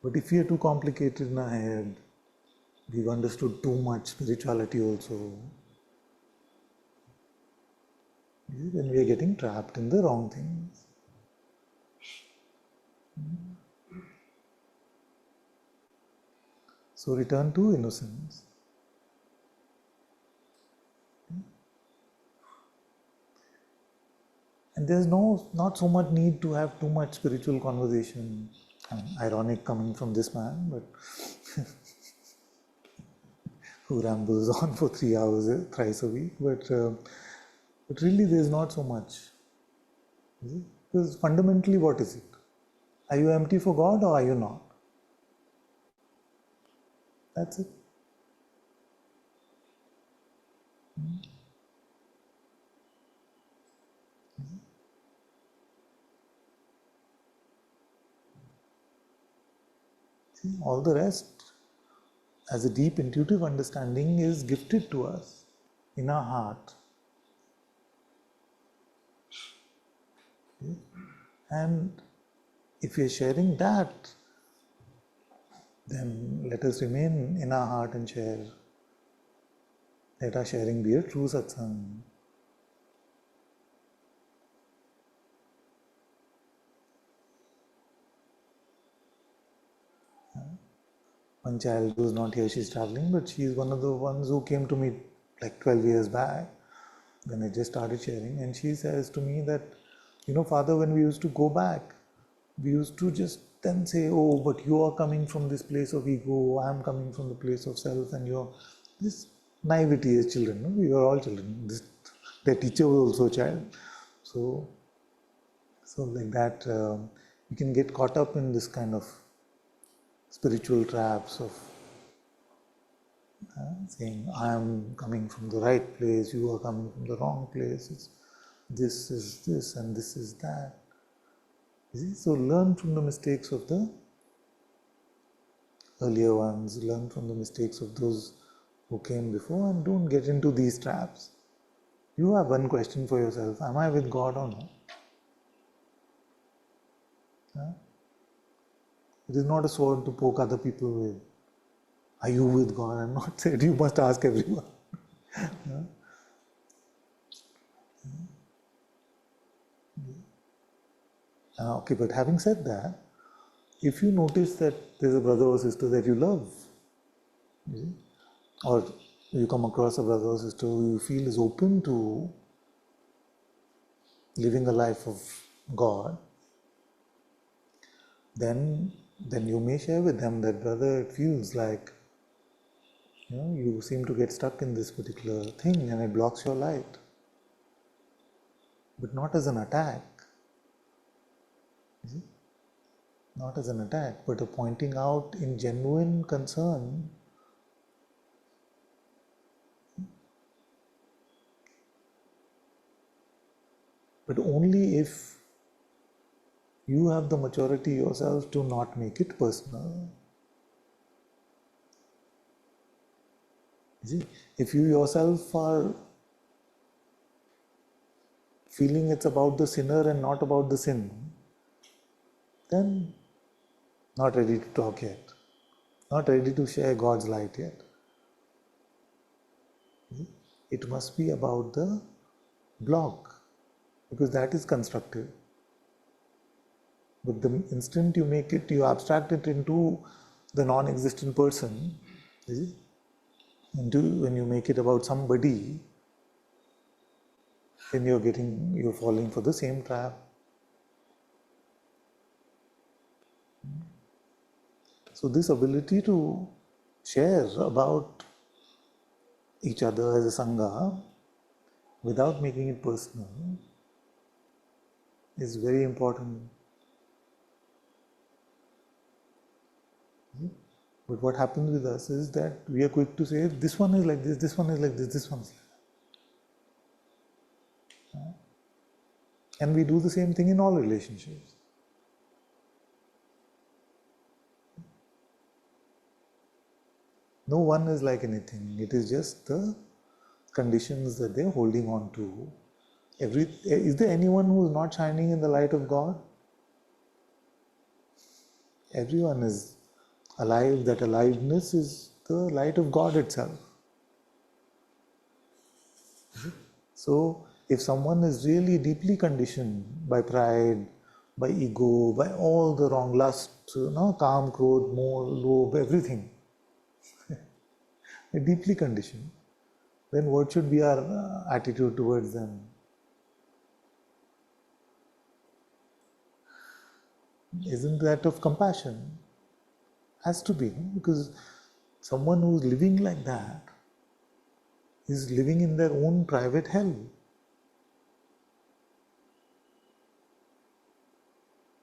[SPEAKER 1] But if we are too complicated in our head, we've understood too much spirituality also, then we are getting trapped in the wrong things. So return to innocence. And there's not so much need to have too much spiritual conversation. Ironic coming from this man, but who rambles on for 3 hours thrice a week. But really, there's not so much. Because fundamentally, what is it? Are you empty for God or are you not? That's it. See, all the rest, as a deep intuitive understanding, is gifted to us in our heart. Okay? And if we are sharing that, then let us remain in our heart and share. Let our sharing be a true satsang. One child who's not here, she's traveling, but she's one of the ones who came to me like 12 years back when I just started sharing. And she says to me that, Father, when we used to go back, we used to just then say, oh, but you are coming from this place of ego, I'm coming from the place of self, and you're this naivety as children. No? We were all children. Their teacher was also a child. So like that, you can get caught up in this kind of spiritual traps of saying, I am coming from the right place, you are coming from the wrong place, this is this and this is that. You see? So learn from the mistakes of the earlier ones, learn from the mistakes of those who came before, and don't get into these traps. You have one question for yourself, am I with God or not? It is not a sword to poke other people with. Are you with God? I'm not said you must ask everyone. Okay, but having said that, if you notice that there's a brother or sister that you love, or you come across a brother or sister who you feel is open to living a life of God, then you may share with them that, brother, it feels like you seem to get stuck in this particular thing and it blocks your light. But not as an attack. Not as an attack, but a pointing out in genuine concern. But only if you have the maturity yourself to not make it personal. You see, if you yourself are feeling it's about the sinner and not about the sin, then not ready to talk yet. Not ready to share God's light yet. It must be about the block, because that is constructive. But the instant you make it, you abstract it into the non-existent person, when you make it about somebody, then you're falling for the same trap. So this ability to share about each other as a Sangha without making it personal is very important. But what happens with us is that we are quick to say, this one is like this one is like this one is like that. And we do the same thing in all relationships. No one is like anything. It is just the conditions that they're holding on to. Is there anyone who is not shining in the light of God? Everyone is alive. That aliveness is the light of God itself. So, if someone is really deeply conditioned by pride, by ego, by all the wrong lust, calm, krodh, moh, lobh, everything, they're deeply conditioned, then what should be our attitude towards them? Isn't that of compassion? Has to be, no? Because someone who's living like that is living in their own private hell.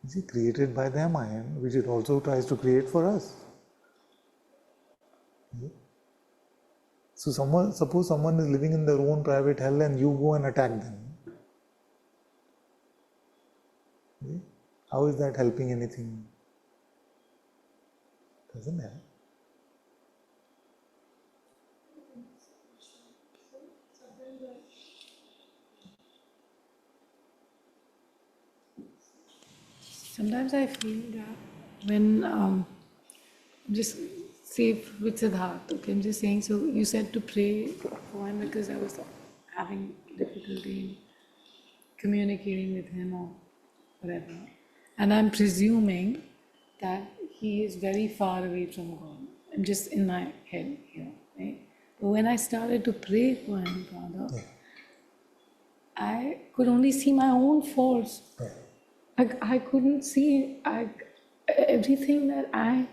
[SPEAKER 1] Is it created by their mind, which it also tries to create for us? So suppose someone is living in their own private hell and you go and attack them. How is that helping anything? Doesn't help.
[SPEAKER 2] Sometimes I feel that when just say with Siddharth, okay, I'm just saying, so you said to pray for him because I was having difficulty in communicating with him or whatever. And I'm presuming that he is very far away from God. I'm just in my head here, right? But when I started to pray for him, Father, I could only see my own faults. I couldn't see everything that I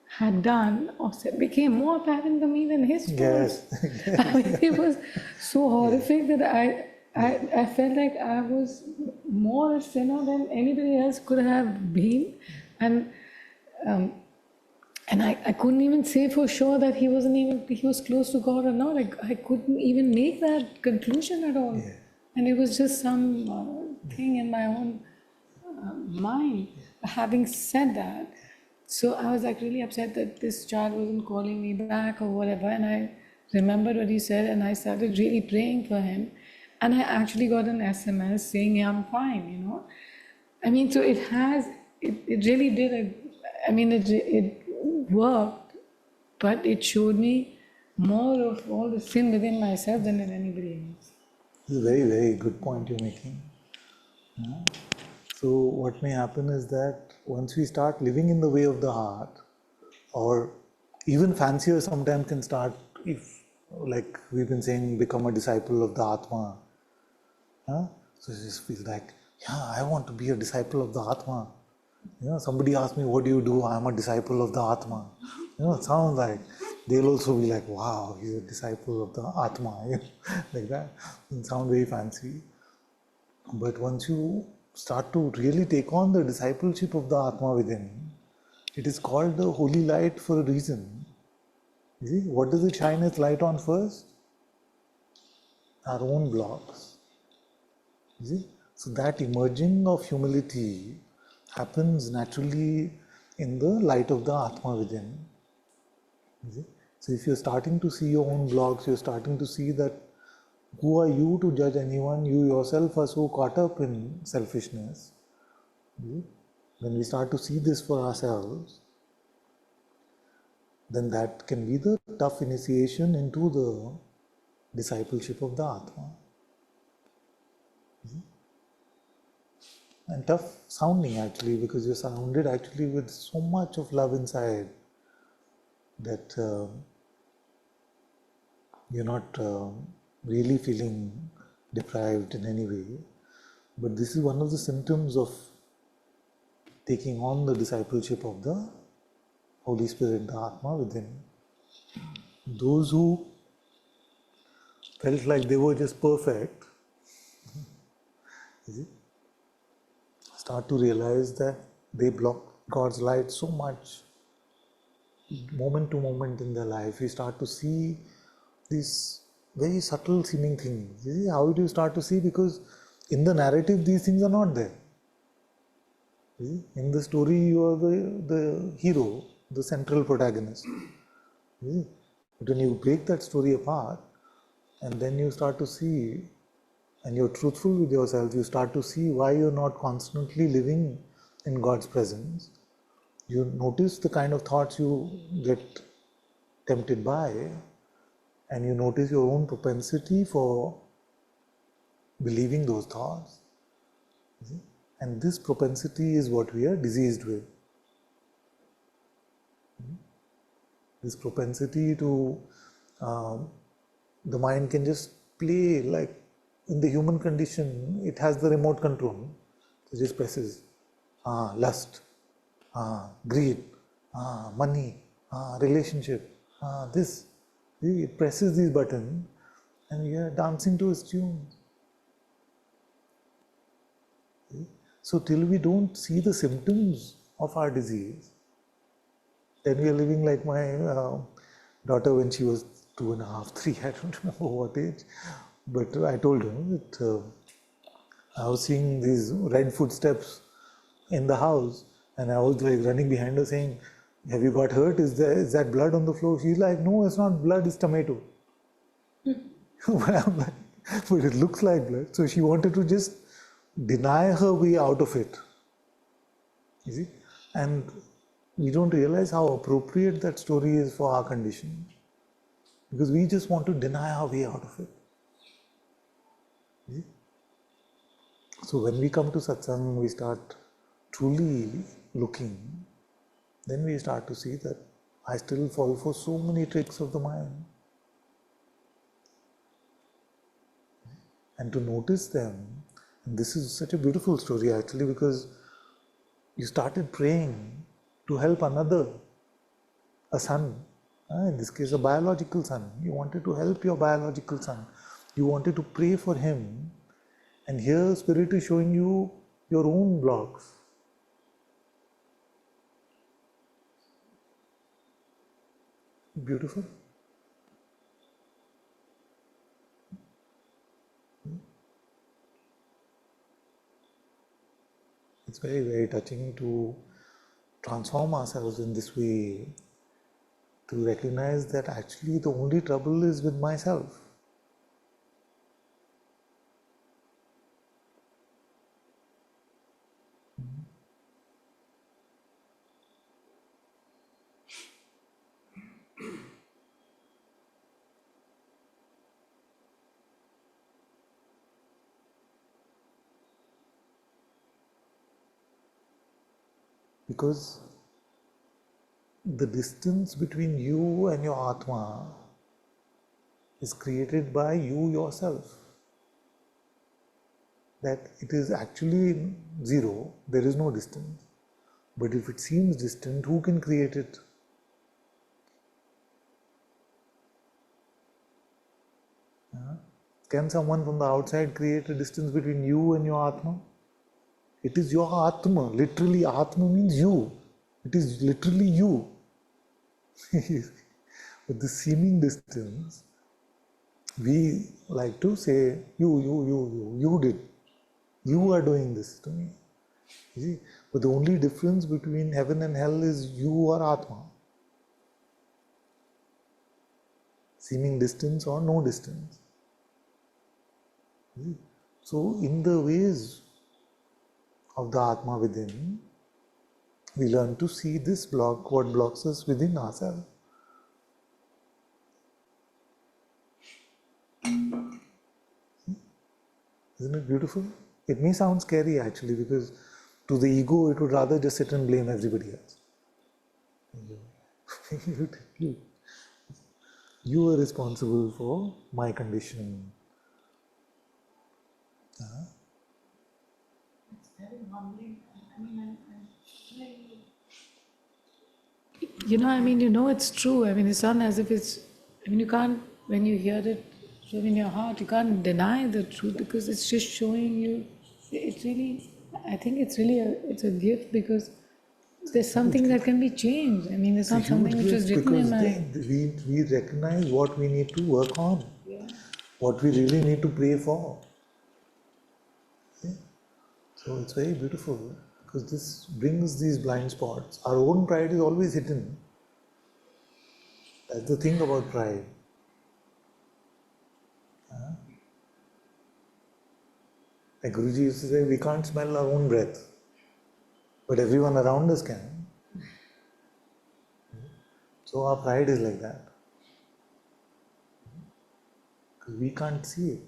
[SPEAKER 2] had done or said became more apparent to me than his faults.
[SPEAKER 1] Yes.
[SPEAKER 2] I mean, it was so horrific that I felt like I was more a sinner than anybody else could have been, and I couldn't even say for sure that he was close to God or not. I couldn't even make that conclusion at all, and it was just some thing in my own mind. Having said that, so I was like really upset that this child wasn't calling me back or whatever, and I remembered what he said and I started really praying for him, and I actually got an SMS saying, yeah, I'm fine, you know. I mean, so it really did, it worked, but it showed me more of all the sin within myself than in anybody else.
[SPEAKER 1] This is a very, very good point you're making. So what may happen is that once we start living in the way of the heart, or even fancier sometimes can start, if like we've been saying, become a disciple of the Atma. So you just feel like, yeah, I want to be a disciple of the Atma. You know, somebody asks me, what do you do? I'm a disciple of the Atma. You know, it sounds like they'll also be like, wow, he's a disciple of the Atma. You know, like that. It sounds very fancy. But once you start to really take on the discipleship of the Atma within, it is called the holy light for a reason. You see, what does it shine its light on first? Our own blocks. You see? So that emerging of humility happens naturally in the light of the Atma within. You see? So if you're starting to see your own blocks, you're starting to see that who are you to judge anyone? You yourself are so caught up in selfishness. When we start to see this for ourselves, then that can be the tough initiation into the discipleship of the Atma. And tough sounding actually, because you're surrounded actually with so much of love inside that you're not really feeling deprived in any way. But this is one of the symptoms of taking on the discipleship of the Holy Spirit, the Atma within. Those who felt like they were just perfect, start to realize that they block God's light so much, moment to moment in their life. You start to see these very subtle seeming things. You see, how do you start to see? Because in the narrative, these things are not there. In the story, you are the hero, the central protagonist. But when you break that story apart, and then you start to see, and you're truthful with yourself, you start to see why you're not constantly living in God's presence. You notice the kind of thoughts you get tempted by, and you notice your own propensity for believing those thoughts. And this propensity is what we are diseased with. This propensity to, the mind can just play like in the human condition, it has the remote control. It just presses, lust, greed, money, relationship, this. See, it presses these buttons and we are dancing to its tunes. See? So till we don't see the symptoms of our disease, then we are living like my daughter when she was 2.5, 3, I don't remember what age, but I told her that I was seeing these red footsteps in the house and I was like running behind her saying, have you got hurt? Is that blood on the floor? She's like, no, it's not blood, it's tomato. But I'm like, but it looks like blood. So she wanted to just deny her way out of it. You see? And we don't realize how appropriate that story is for our condition. Because we just want to deny our way out of it. You see? So when we come to satsang, we start truly looking, then we start to see that I still fall for so many tricks of the mind. And to notice them, and this is such a beautiful story actually, because you started praying to help another, a son, in this case a biological son. You wanted to help your biological son. You wanted to pray for him, and here Spirit is showing you your own blocks. Beautiful. It's very, very touching to transform ourselves in this way, to recognize that actually the only trouble is with myself. Because the distance between you and your Atma is created by you yourself. That it is actually zero, there is no distance. But if it seems distant, who can create it? Can someone from the outside create a distance between you and your Atma? It is your Atma. Literally, Atma means you. It is literally you. But the seeming distance, we like to say, you did. You are doing this to me. You see? But the only difference between heaven and hell is you are Atma. Seeming distance or no distance. You see? So, in the ways of the Atma within, we learn to see this block, what blocks us within ourselves. Isn't it beautiful? It may sound scary actually, because to the ego it would rather just sit and blame everybody else. You are responsible for my condition.
[SPEAKER 2] It's very humbling. It's true. It's not as if it's, you can't, when you hear it from in your heart, you can't deny the truth because it's just showing you, it's really, I think it's really it's a gift because there's something that can be changed. There's not something which is written in my...
[SPEAKER 1] We recognize what we need to work on, what we really need to pray for. See? So it's very beautiful because this brings these blind spots. Our own pride is always hidden. That's the thing about pride. Like Guruji used to say, we can't smell our own breath, but everyone around us can. So our pride is like that. Because we can't see it.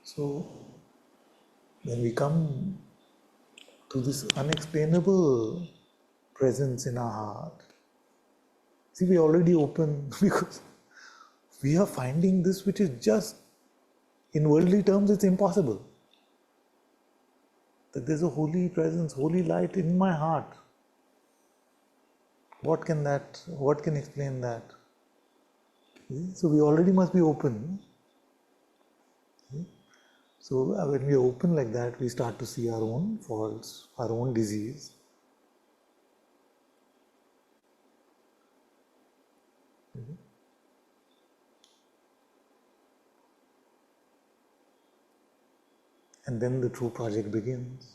[SPEAKER 1] So when we come to this unexplainable presence in our heart, see, we already open because we are finding this which is just, in worldly terms, it's impossible. that there's a holy presence, holy light in my heart. What can explain that? So we already must be open. So when we are open like that, we start to see our own faults, our own disease. And then the true project begins.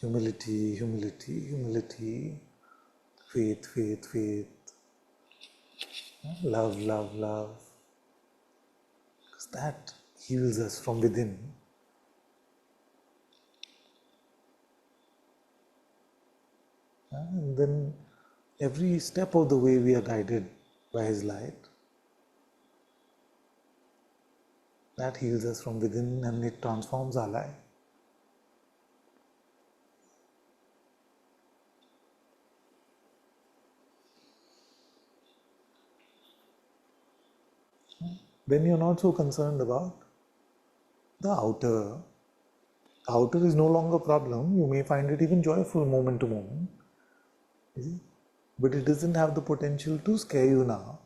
[SPEAKER 1] Humility, humility, humility, faith, faith, faith, love, love, love. Because that heals us from within. And then every step of the way we are guided by His light. That heals us from within and it transforms our life. Then you're not so concerned about the outer. The outer is no longer a problem. You may find it even joyful moment to moment. You see? But it doesn't have the potential to scare you now.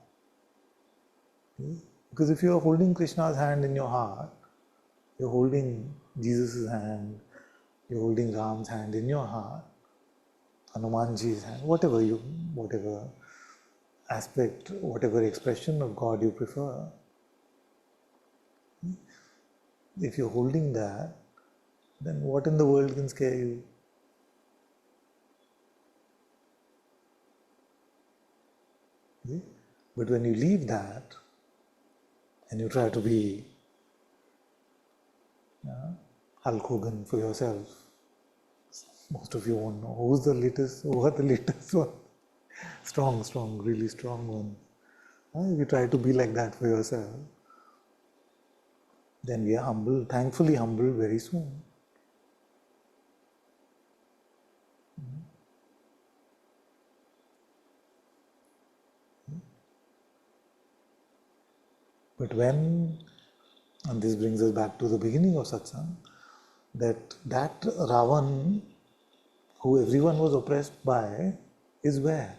[SPEAKER 1] You see? Because if you are holding Krishna's hand in your heart, you're holding Jesus' hand, you're holding Ram's hand in your heart, Hanumanji's hand, whatever aspect, whatever expression of God you prefer. If you're holding that, then what in the world can scare you? See? But when you leave that and you try to be Hulk Hogan for yourself, most of you won't know who are the latest one. Strong, really strong one. If you try to be like that for yourself, then we are humble, thankfully humble very soon. But when, and this brings us back to the beginning of Satsang, that Ravan, who everyone was oppressed by, is where?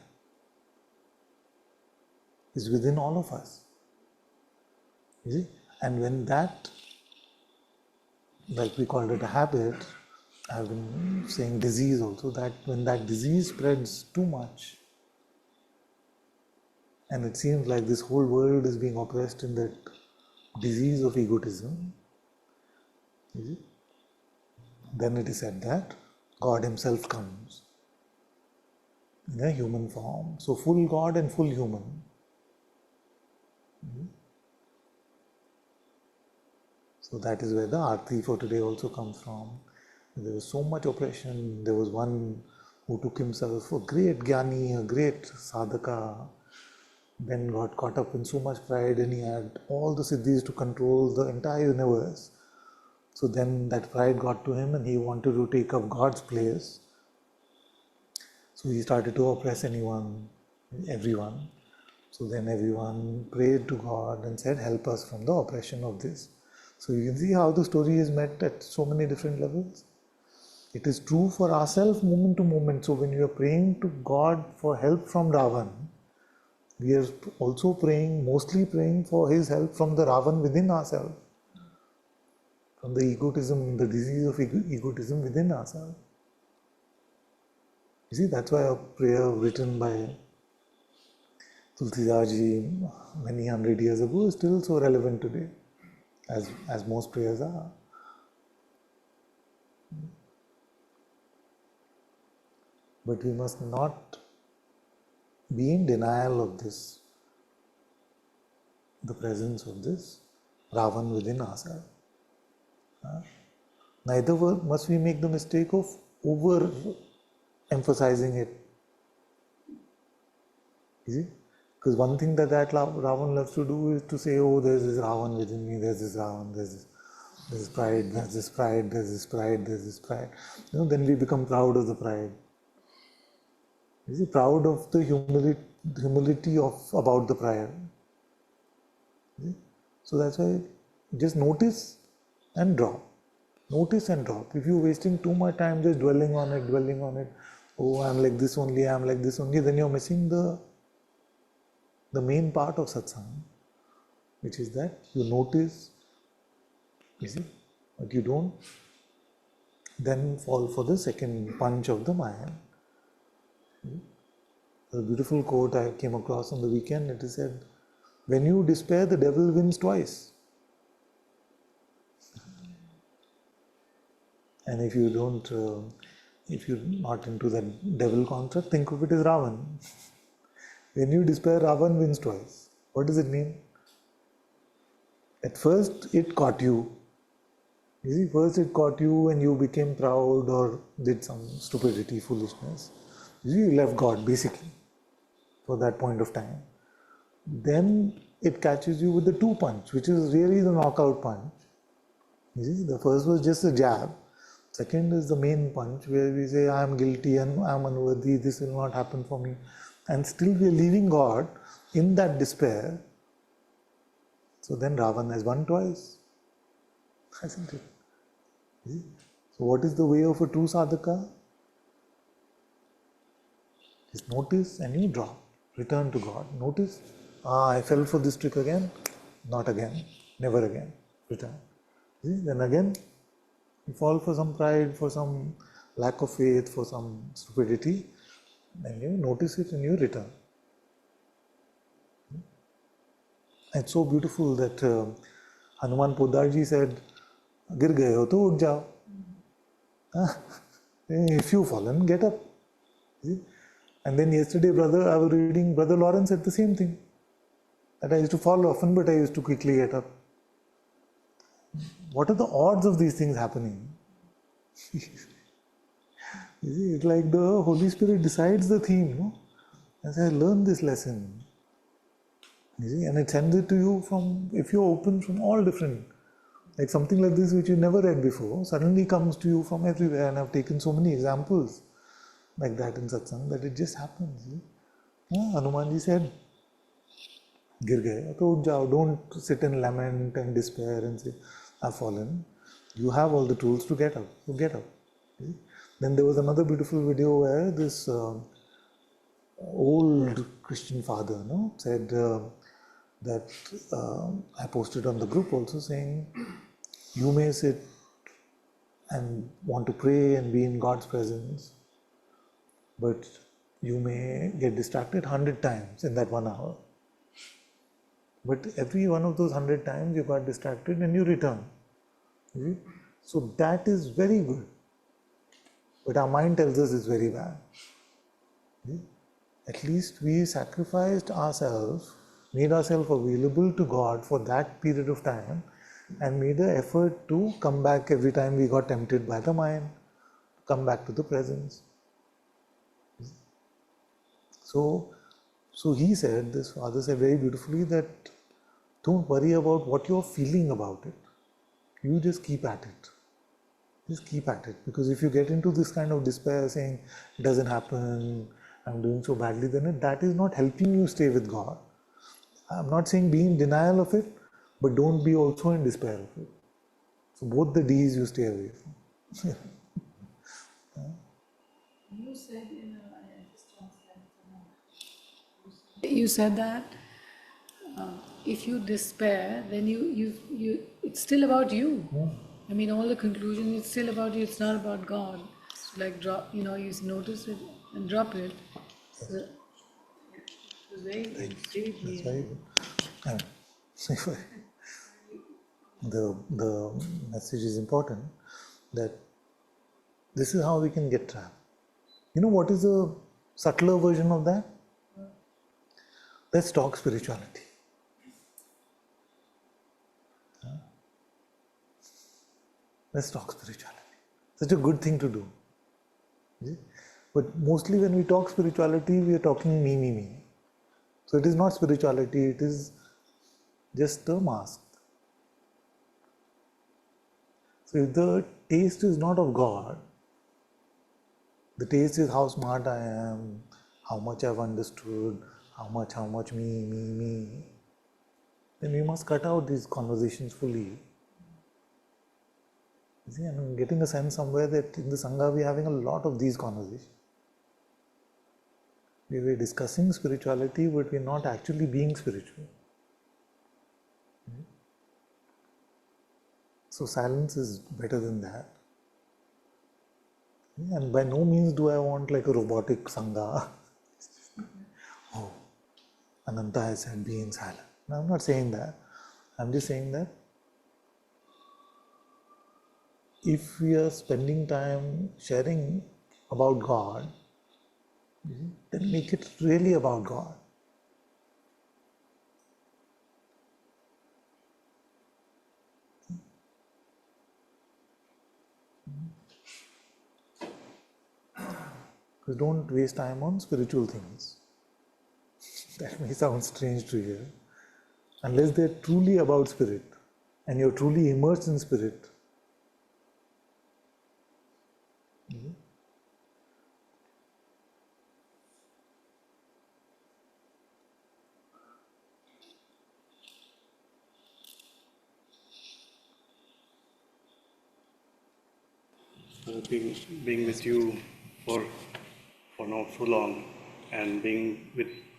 [SPEAKER 1] Is within all of us. You see? And when that, like we called it a habit, I've been saying disease also, that when that disease spreads too much, and it seems like this whole world is being oppressed in that disease of egotism, you see? Then it is said that God Himself comes in a human form. So full God and full human. So that is where the Aarti for today also comes from. There was so much oppression. There was one who took himself a great Jnani, a great Sadhaka, then got caught up in so much pride and he had all the siddhis to control the entire universe. So then that pride got to him and he wanted to take up God's place. So he started to oppress everyone. So then everyone prayed to God and said, help us from the oppression of this. So you can see how the story is met at so many different levels. It is true for ourselves moment to moment. So when we are praying to God for help from Ravan, we are also mostly praying for his help from the Ravan within ourselves, from the egotism, the disease of egotism within ourselves. You see, that's why a prayer written by Tulsidaji many hundred years ago is still so relevant today, as most prayers are. But we must not be in denial of this, the presence of this Ravan within ourselves. Neither must we make the mistake of over-emphasizing it. You see? Because one thing that Ravan loves to do is to say, oh, there's this Ravan within me, there's this Ravan, there's this pride, there's this pride, there's this pride, there's this pride. Then we become proud of the pride. You see, proud of the humility about the pride. See? So that's why just notice and drop. Notice and drop. If you're wasting too much time just dwelling on it, oh, I'm like this only, then you're missing the main part of satsang, which is that you notice, you see, but you don't then fall for the second punch of the mind. A beautiful quote I came across on the weekend. It is said, when you despair, the devil wins twice. And if you don't, if you're not into that devil concept, think of it as Ravan. When you despair, Ravan wins twice. What does it mean? At first, it caught you. You see, first it caught you and you became proud or did some stupidity, foolishness. You see, you left God basically for that point of time. Then it catches you with the two punch, which is really the knockout punch. You see, the first was just a jab. Second is the main punch where we say, I am guilty and I am unworthy, this will not happen for me. And still we are leaving God in that despair. So then Ravan has won twice, hasn't it? You see? So what is the way of a true sadhaka? Just notice and you drop. Return to God. Notice, I fell for this trick again. Not again. Never again. Return. See? Then again, you fall for some pride, for some lack of faith, for some stupidity. Then you notice it and you return. It's so beautiful that Hanuman Podarji said, Gir gaye ho to ut jao. If you've fallen, get up. See? And then yesterday, I was reading, Brother Lawrence said the same thing. That I used to fall often, but I used to quickly get up. What are the odds of these things happening? You see, it's like the Holy Spirit decides the theme, no? As I learn this lesson, you see, and it sends it to you from, if you're open, from all different, like something like this which you never read before, suddenly comes to you from everywhere. And I've taken so many examples like that in satsang that it just happens. Hanumanji said, Gir gaye, to ut jao. Don't sit and lament and despair and say, I've fallen. You have all the tools to get up. So get up. See? Then there was another beautiful video where this old Christian father said that I posted on the group also saying, you may sit and want to pray and be in God's presence, but you may get distracted 100 times in that 1 hour. But every one of those 100 times you got distracted and you return. See? So that is very good. But our mind tells us it's very bad. See? At least we sacrificed ourselves, made ourselves available to God for that period of time and made an effort to come back every time we got tempted by the mind, come back to the presence. So he said, this father said very beautifully that don't worry about what you're feeling about it. You just keep at it. Just keep at it. Because if you get into this kind of despair saying, it doesn't happen, I'm doing so badly, then that is not helping you stay with God. I'm not saying be in denial of it, but don't be also in despair of it. So both the D's you stay away from.
[SPEAKER 2] You said you said that if you despair, then you it's still about you. I mean, all the conclusion is still about you. It's not about God. It's like drop. You notice it and drop it. So it was very deep.
[SPEAKER 1] That's very good. The message is important that this is how we can get trapped. You know what is a subtler version of that? Let's talk spirituality. Let's talk spirituality. Such a good thing to do. See? But mostly when we talk spirituality, we are talking me. So it is not spirituality, it is just a mask. So if the taste is not of God, the taste is how smart I am, how much I've understood, how much me, then we must cut out these conversations fully. You see, I'm getting a sense somewhere that in the Sangha we're having a lot of these conversations. We were discussing spirituality, but we're not actually being spiritual. So silence is better than that. And by no means do I want like a robotic Sangha. Oh, Ananta has said be in silence. No, I'm not saying that. I'm just saying that if we are spending time sharing about God, then make it really about God. Because don't waste time on spiritual things. That may sound strange to hear. Unless they're truly about spirit and you're truly immersed in spirit.
[SPEAKER 3] Being with you for not so long, and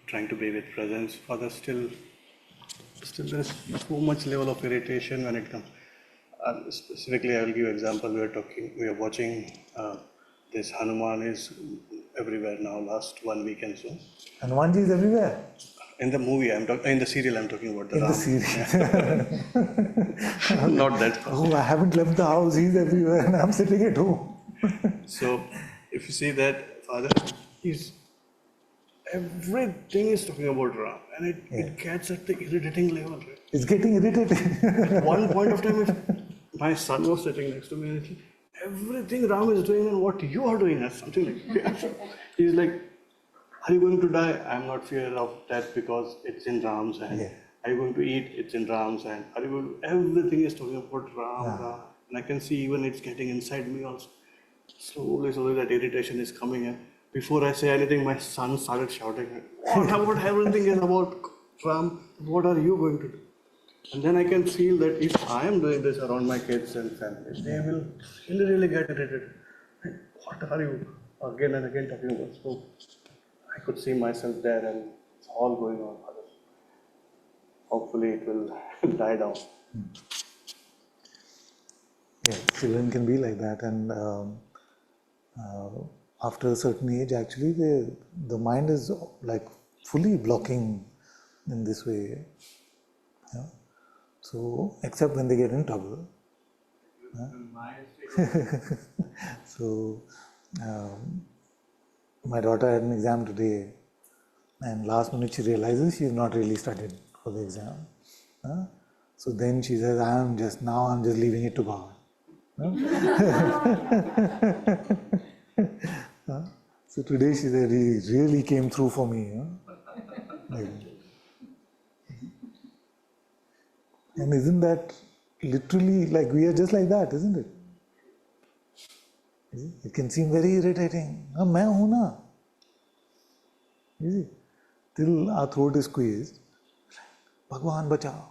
[SPEAKER 3] trying to be with presence, Father, still there's so much level of irritation when it comes. Specifically, I will give example. We are watching this Hanuman is everywhere now. Last 1 week and so.
[SPEAKER 1] Hanumanji is everywhere.
[SPEAKER 3] In the movie, in the serial, I'm talking about the
[SPEAKER 1] In
[SPEAKER 3] Ram.
[SPEAKER 1] the series.
[SPEAKER 3] Not that.
[SPEAKER 1] Oh, I haven't left the house. He's everywhere and I'm sitting at home.
[SPEAKER 3] So, if you see that, Father, everything is talking about Ram, and it gets at the irritating level. Right?
[SPEAKER 1] It's getting irritating.
[SPEAKER 3] At one point of time, if my son was sitting next to me, and he, everything Ram is doing and what you are doing, or something like that. He's like, are you going to die? I'm not fear of death because it's in Ram's hand.
[SPEAKER 1] Yeah.
[SPEAKER 3] Are you going to eat? It's in Ram's hand. Are you going to, everything is talking about Ram. And I can see even it's getting inside me also. Slowly that irritation is coming in. Before I say anything, my son started shouting, what about everything is about Ram? What are you going to do? And then I can feel that if I am doing this around my kids and family, they will really get irritated. Like, what are you again and again talking about? So I could see myself there, and it's all going on. Hopefully it will die down.
[SPEAKER 1] Yeah, children can be like that, and after a certain age, actually, the mind is like fully blocking in this way. Yeah? So, except when they get in trouble. So, my daughter had an exam today, and last minute she realizes she's not really studied for the exam. So then she says, I'm just leaving it to God. So today she said, he really came through for me. Like, and isn't that literally like we are just like that, isn't it? It can seem very irritating. मैं हूँ ना. You see, till our throat is squeezed. भगवान बचाओ.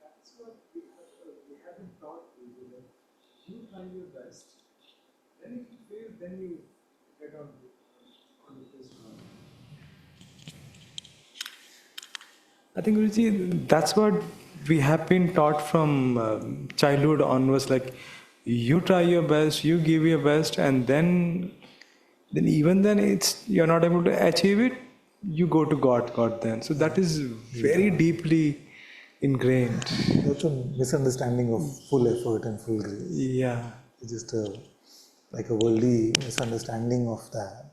[SPEAKER 4] That's what we have been taught to do. That you try your best. Then if you fail, then you get on with this one.
[SPEAKER 7] I think, Guruji, that's what we have been taught from childhood onwards. Like, you try your best, you give your best, and then even then you're not able to achieve it. You go to God then. So that is very deeply ingrained.
[SPEAKER 1] That's a misunderstanding of full effort and full grace.
[SPEAKER 7] Yeah.
[SPEAKER 1] It's just like a worldly misunderstanding of that.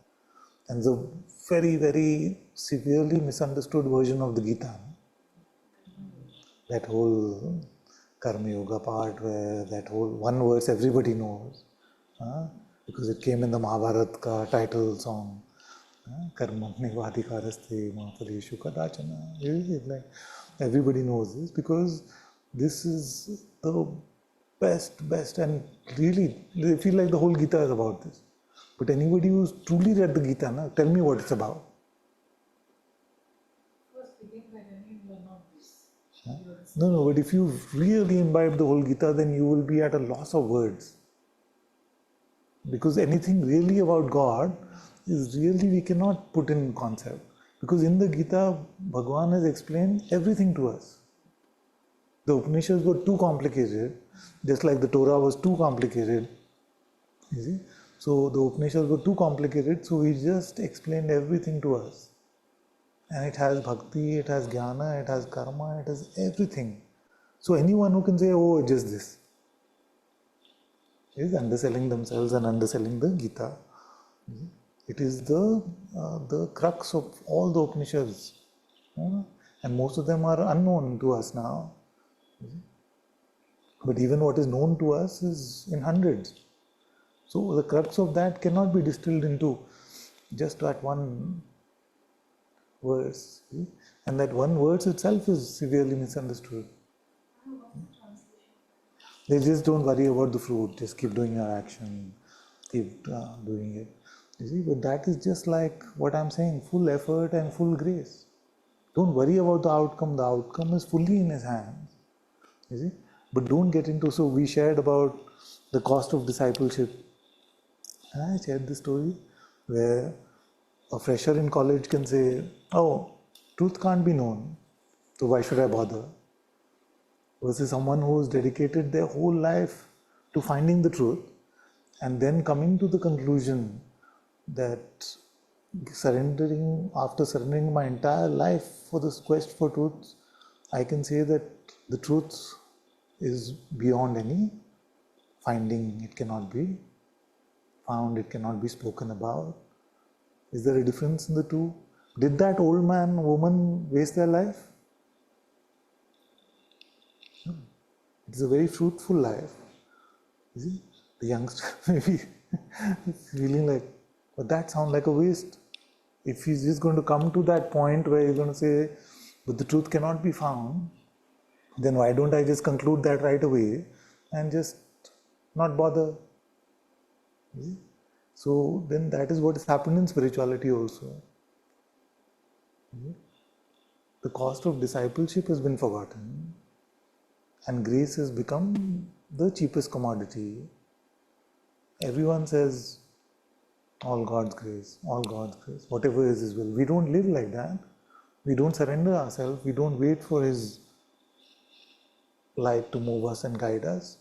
[SPEAKER 1] And the very, very severely misunderstood version of the Gita. That whole Karma Yoga part where that whole one verse everybody knows. Because it came in the Mahabharata title song. Karmamne vadikaraste mahapadeshu kadachana. Like everybody knows this because this is the best, and really they feel like the whole Gita is about this. But anybody who's truly read the Gita, tell me what it's about.
[SPEAKER 2] First begin by telling you are not this.
[SPEAKER 1] No, but if you really imbibe the whole Gita, then you will be at a loss of words. Because anything really about God is really we cannot put in concept. Because in the Gita, Bhagavan has explained everything to us. The Upanishads were too complicated, just like the Torah was too complicated. You see? So the Upanishads were too complicated, so he just explained everything to us. And it has bhakti, it has jnana, it has karma, it has everything. So anyone who can say, oh, just this, is underselling themselves and underselling the Gita. It is the crux of all the Upanishads. And most of them are unknown to us now. But even what is known to us is in hundreds. So the crux of that cannot be distilled into just that one verse. And that one verse itself is severely misunderstood. They just don't worry about the fruit, just keep doing your action, keep doing it. You see, but that is just like what I'm saying, full effort and full grace. Don't worry about the outcome is fully in his hands. You see, but don't get into, so we shared about the cost of discipleship. And I shared this story where a fresher in college can say, oh, truth can't be known, so why should I bother? Versus someone who's dedicated their whole life to finding the truth and then coming to the conclusion that after surrendering my entire life for this quest for truth, I can say that the truth is beyond any finding. It cannot be found, it cannot be spoken about. Is there a difference in the two? Did that old man, woman waste their life? It is a very fruitful life. You see, the youngster maybe feeling like, but that sounds like a waste. If he's just going to come to that point where he's going to say, but the truth cannot be found, then why don't I just conclude that right away and just not bother? You see? So then that is what has happened in spirituality also. You see? The cost of discipleship has been forgotten. And grace has become the cheapest commodity. Everyone says, all God's grace, whatever is His will. We don't live like that. We don't surrender ourselves. We don't wait for His light to move us and guide us.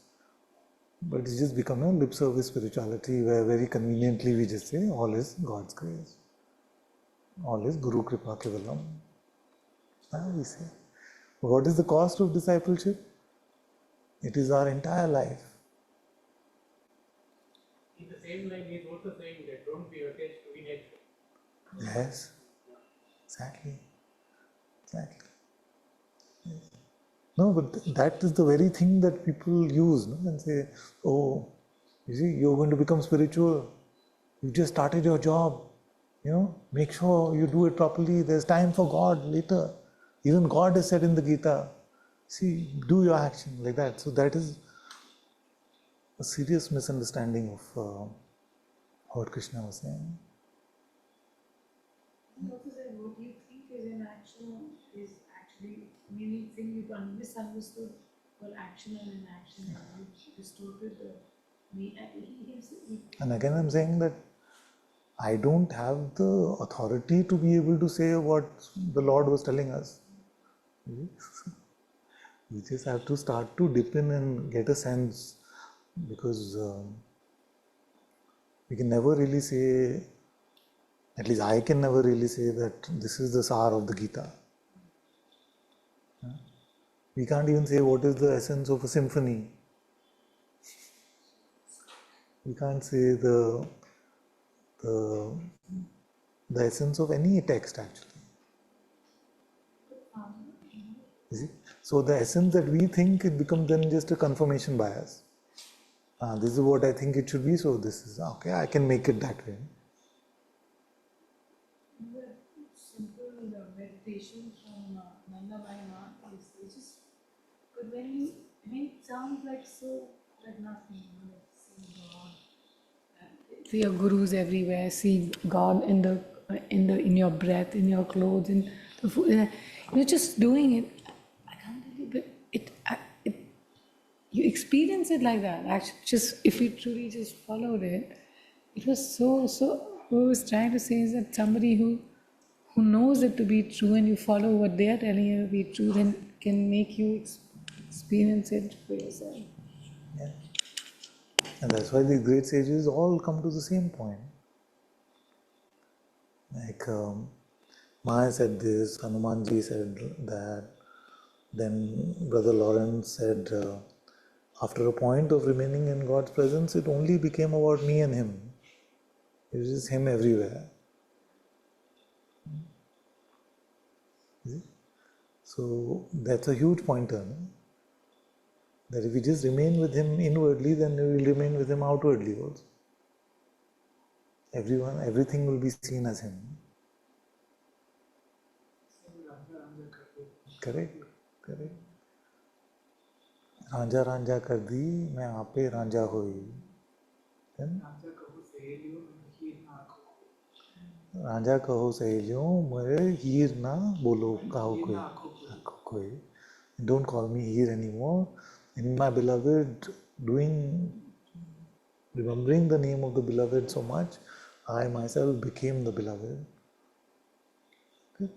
[SPEAKER 1] But it's just become a lip service spirituality where very conveniently we just say, all is God's grace. All is Guru Kripa Kevalam. We say. What is the cost of discipleship? It is our entire life.
[SPEAKER 4] In the same line, he is also saying that don't be attached to inaction.
[SPEAKER 1] Yes, exactly. Yes. No, but that is the very thing that people use, no? And say, oh, you see, you're going to become spiritual. You just started your job. Make sure you do it properly. There's time for God later. Even God has said in the Gita, see, do your action like that. So that is a serious misunderstanding of what Krishna was saying.
[SPEAKER 2] What you think is inaction is actually meaning thing you misunderstood for action and inaction. You distorted the me.
[SPEAKER 1] And again, I'm saying that I don't have the authority to be able to say what the Lord was telling us. We just have to start to dip in and get a sense, because we can never really say, at least I can never really say that this is the sar of the Gita. We can't even say what is the essence of a symphony. We can't say the essence of any text actually. You see? So the essence that we think, it becomes then just a confirmation bias. This is what I think it should be, so this is okay, I can make it that way.
[SPEAKER 2] The simple meditation from Ananta-Part is just good when it sounds like so, like nothing, like seeing God. See your gurus everywhere, see God in your breath, in your clothes, in the food. You're just doing it. I can't tell it you experience it like that. Actually, just if you truly just followed it, it was so. What I was trying to say is that somebody who knows it to be true and you follow what they are telling you to be true, then can make you experience it for yourself.
[SPEAKER 1] Yeah. And that's why the great sages all come to the same point. Like Maya said this, Hanumanji said that, then Brother Lawrence said, after a point of remaining in God's presence, it only became about me and Him. It was just Him everywhere. So that's a huge pointer. No? That if we just remain with Him inwardly, then we will remain with Him outwardly also. Everything will be seen as Him. Correct? Correct. Ranjha Ranjha कर दी मैं आपे रांझा होई. Then Ranjha कहो सहेलियों मेरे हीर ना बोलो कहो कोई आँखों कोई. Don't call me here anymore. In my beloved, remembering the name of the beloved so much, I myself became the beloved. Okay?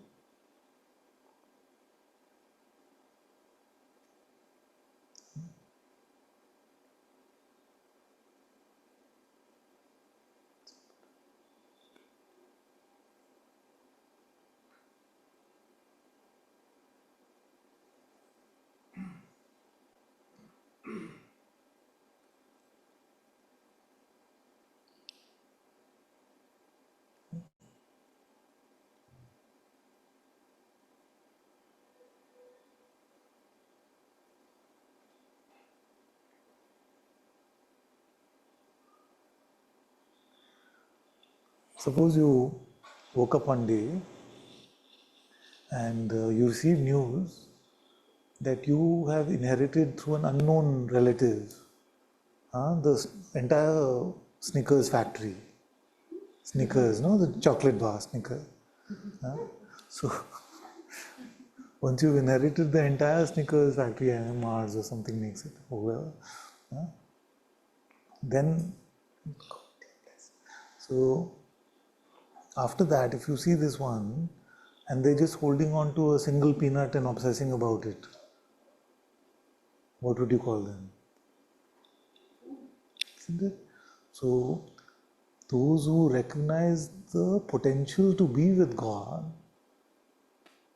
[SPEAKER 1] Suppose you woke up one day and you receive news that you have inherited through an unknown relative the entire Snickers factory. Snickers, no, the chocolate bar Snickers. So once you've inherited the entire Snickers factory, Mars or something makes it, or well, then so after that, if you see this one and they're just holding on to a single peanut and obsessing about it, what would you call them? Isn't it? So those who recognize the potential to be with God,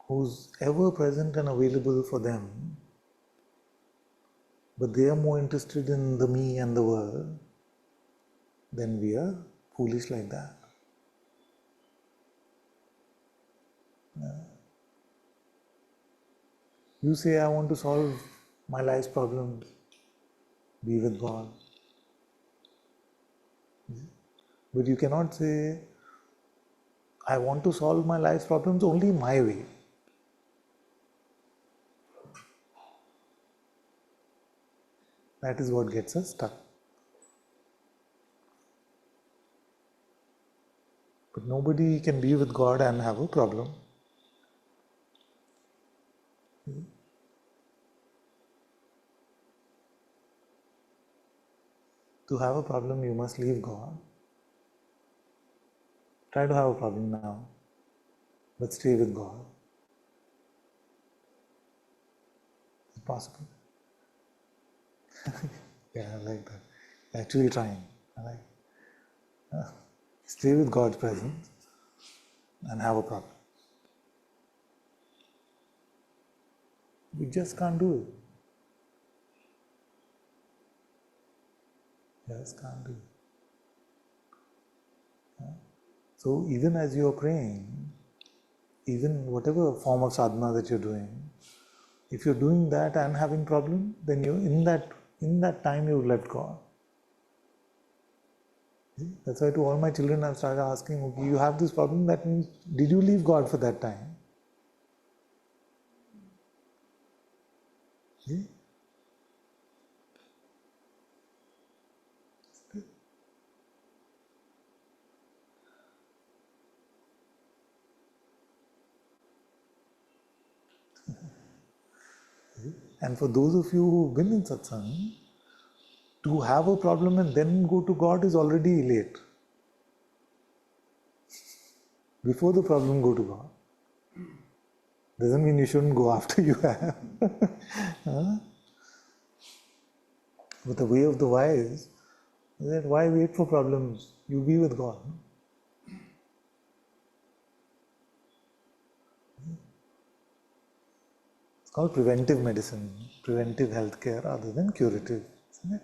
[SPEAKER 1] who's ever present and available for them, but they are more interested in the me and the world, then we are foolish like that. You say, I want to solve my life's problems, be with God. But you cannot say, I want to solve my life's problems only my way. That is what gets us stuck. But nobody can be with God and have a problem. To have a problem, you must leave God. Try to have a problem now, but stay with God. Is it possible? Yeah, I like that. Actually trying. I like stay with God's presence and have a problem. We just can't do it. Just can't do it. So even as you're praying, even whatever form of sadhana that you're doing, if you're doing that and having problem, then you in that time you've left God. See? That's why to all my children I've started asking, okay, you have this problem, that means did you leave God for that time? See? And for those of you who've been in satsang, to have a problem and then go to God is already late. Before the problem, go to God. Doesn't mean you shouldn't go after you have. Huh? But the way of the wise is that why wait for problems? You be with God. It's called preventive medicine, preventive healthcare rather than curative, isn't it?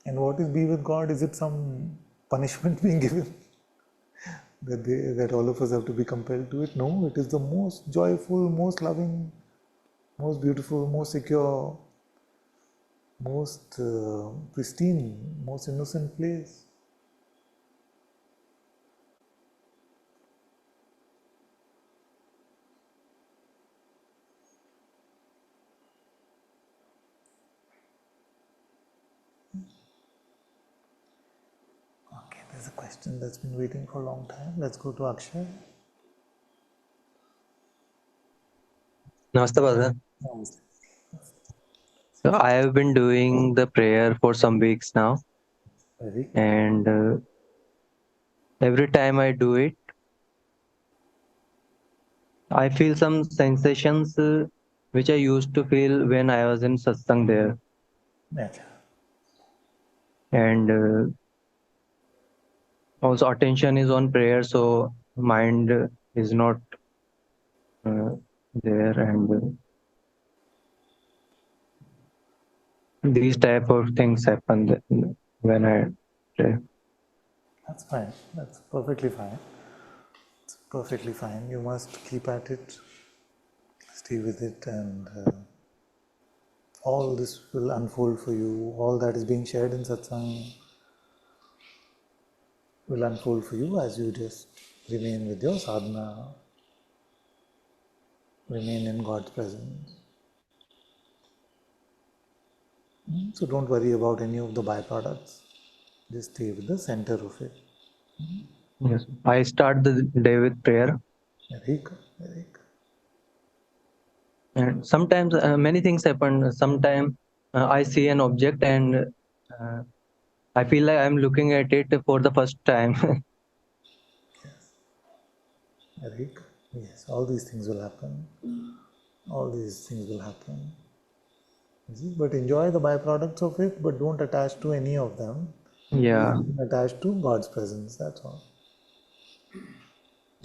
[SPEAKER 1] And what is be with God? Is it some punishment being given that all of us have to be compelled to it? No, it is the most joyful, most loving, most beautiful, most secure, most pristine, most innocent place. Okay, there's a question that's been waiting for a long time. Let's go to Akshay.
[SPEAKER 8] Namaste, Bhajan. So I have been doing the prayer for some weeks now,
[SPEAKER 1] Very good.
[SPEAKER 8] and every time I do it, I feel some sensations which I used to feel when I was in satsang there,
[SPEAKER 1] Acha.
[SPEAKER 8] and also attention is on prayer, so mind is not uh, there, and these type of things happen when I pray.
[SPEAKER 1] That's fine. That's perfectly fine. It's perfectly fine. You must keep at it, stay with it, and all this will unfold for you. All that is being shared in satsang will unfold for you as you just remain with your sadhana, remain in God's presence. So don't worry about any of the byproducts. Just stay with the center of it.
[SPEAKER 8] Yes, I start the day with prayer.
[SPEAKER 1] Very good, very good.
[SPEAKER 8] And sometimes many things happen. Sometimes I see an object and I feel like I'm looking at it for the first time.
[SPEAKER 1] Very good. Yes, all these things will happen. All these things will happen. You see? But enjoy the byproducts of it, but don't attach to any of them.
[SPEAKER 8] Yeah,
[SPEAKER 1] Attach to God's presence, that's all.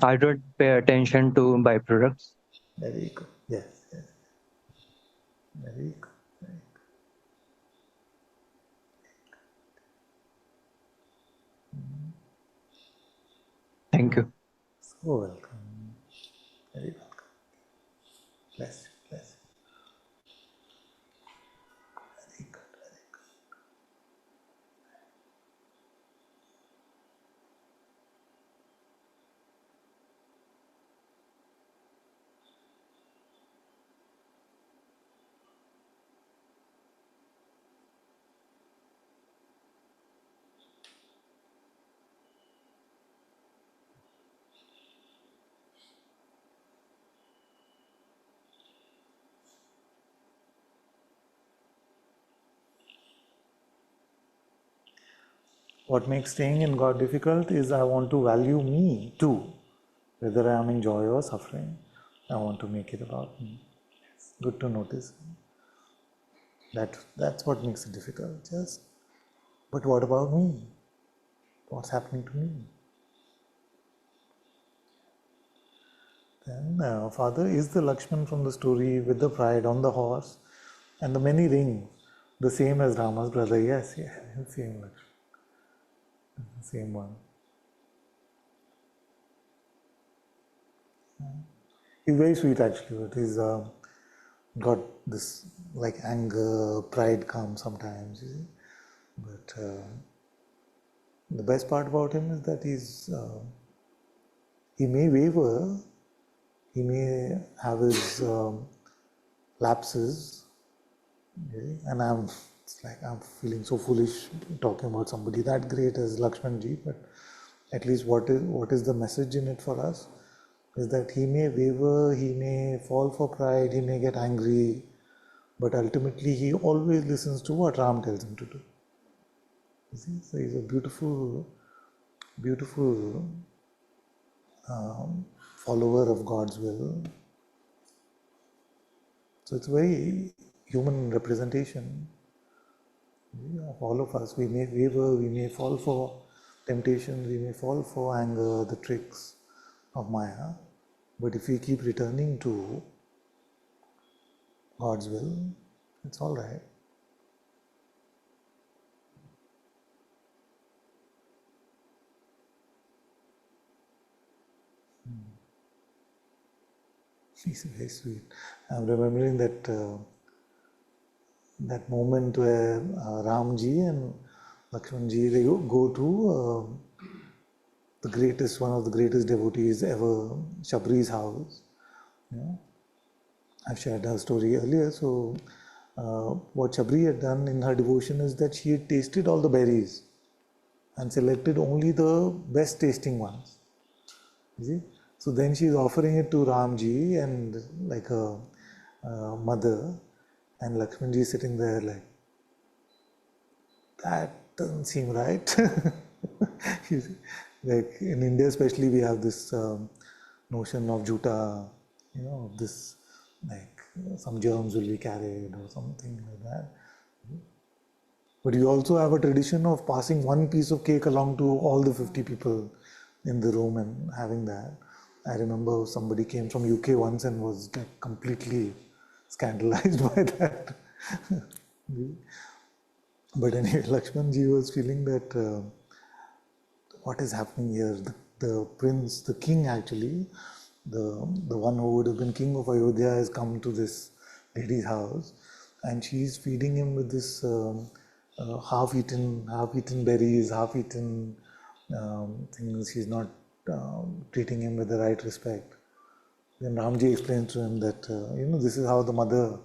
[SPEAKER 8] I don't pay attention to byproducts.
[SPEAKER 1] Very good. Yes, yes. Very good. Very good.
[SPEAKER 8] Thank you.
[SPEAKER 1] So welcome. Very welcome. Bless you. Bless you. Very good. Very good. What makes staying in God difficult is I want to value me too. Whether I am in joy or suffering, I want to make it about me. It's good to notice. That's what makes it difficult. Just, but what about me? What's happening to me? Then Father is the Lakshman from the story with the pride on the horse and the many rings, the same as Rama's brother. Yes, yes, same Lakshman, same one. He's very sweet actually, but he's got this like anger, pride comes sometimes, you see. But the best part about him is that he may waver, he may have his lapses, okay? And I'm It's like I'm feeling so foolish talking about somebody that great as Lakshmanji, but at least what is the message in it for us is that he may waver, he may fall for pride, he may get angry, but ultimately he always listens to what Ram tells him to do. You see, so he's a beautiful, beautiful follower of God's will. So it's very human representation of all of us. We may waver, we may fall for temptation, we may fall for anger, the tricks of Maya, but if we keep returning to God's will, it's all right. It's very sweet. I'm remembering that moment where Ramji and Lakshmanji, they go to the greatest, one of the greatest devotees ever, Shabri's house. Yeah. I've shared her story earlier. So what Shabri had done in her devotion is that she had tasted all the berries and selected only the best tasting ones. You see? So then she is offering it to Ramji and like a mother, and Lakshmanji is sitting there like, that doesn't seem right. You see? Like in India especially, we have this notion of juta, of this, like some germs will be carried or something like that. But you also have a tradition of passing one piece of cake along to all the 50 people in the room and having that. I remember somebody came from UK once and was like completely scandalized by that. But anyway, Lakshmanji was feeling that what is happening here? The prince, the king actually, the one who would have been king of Ayodhya has come to this lady's house, and she's feeding him with this half-eaten berries, half-eaten things. She's not treating him with the right respect. Then Ramji explains to him that this is how the mother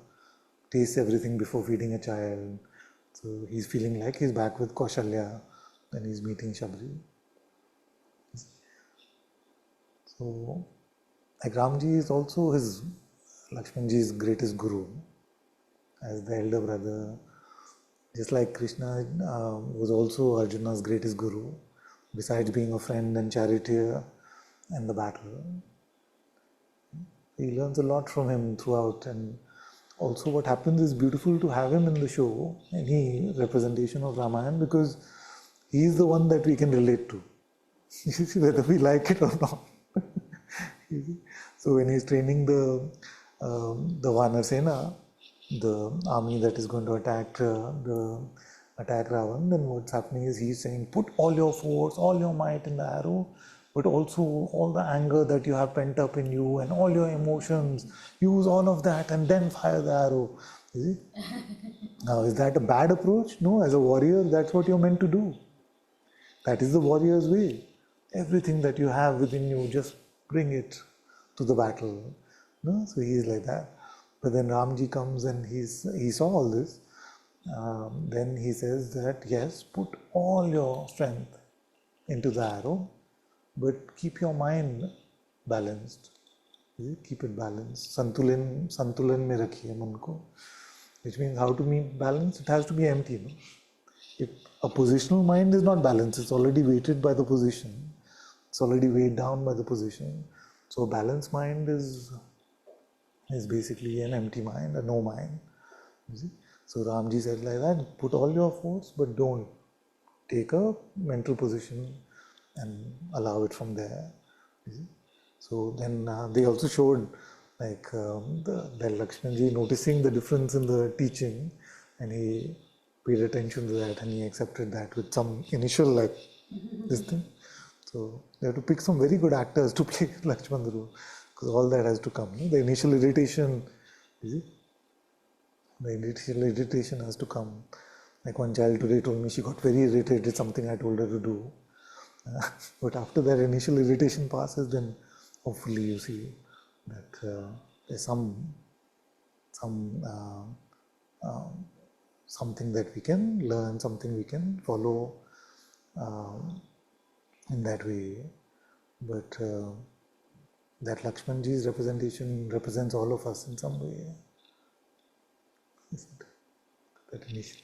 [SPEAKER 1] tastes everything before feeding a child. So he's feeling like he's back with Kaushalya when he's meeting Shabri. So, like Ramji is also Lakshmanji's greatest guru, as the elder brother. Just like Krishna was also Arjuna's greatest guru, besides being a friend and charioteer in the battle. He learns a lot from him throughout, and also what happens is beautiful to have him in the show, any representation of Ramayana, because he is the one that we can relate to, whether we like it or not. So when he's training the Vanar Sena, the army that is going to attack Ravan, then what's happening is he's saying, put all your force, all your might in the arrow, but also all the anger that you have pent up in you and all your emotions, use all of that and then fire the arrow. You see? Now, is that a bad approach? No, as a warrior, that's what you're meant to do. That is the warrior's way. Everything that you have within you, just bring it to the battle. No? So he is like that. But then Ramji comes and he saw all this. Then he says that yes, put all your strength into the arrow, but keep your mind balanced. Keep it balanced. Santulan mein rakhiye man ko. Which means how to mean balance? It has to be empty. No? If a positional mind is not balanced, it's already weighted by the position. It's already weighed down by the position. So a balanced mind is basically an empty mind, a no mind. You see? So Ramji said like that, put all your force, but don't take a mental position and allow it from there. You see? So then they also showed like the Lakshmanji noticing the difference in the teaching, and he paid attention to that and he accepted that with some initial like this thing. So they have to pick some very good actors to play Lakshman, because all that has to come. The initial irritation, you see? The initial irritation has to come. Like one child today told me she got very irritated, something I told her to do. But after that initial irritation passes, then hopefully you see that there's some something that we can learn, something we can follow in that way. But that Lakshmanji's representation represents all of us in some way. Isn't it? That initial.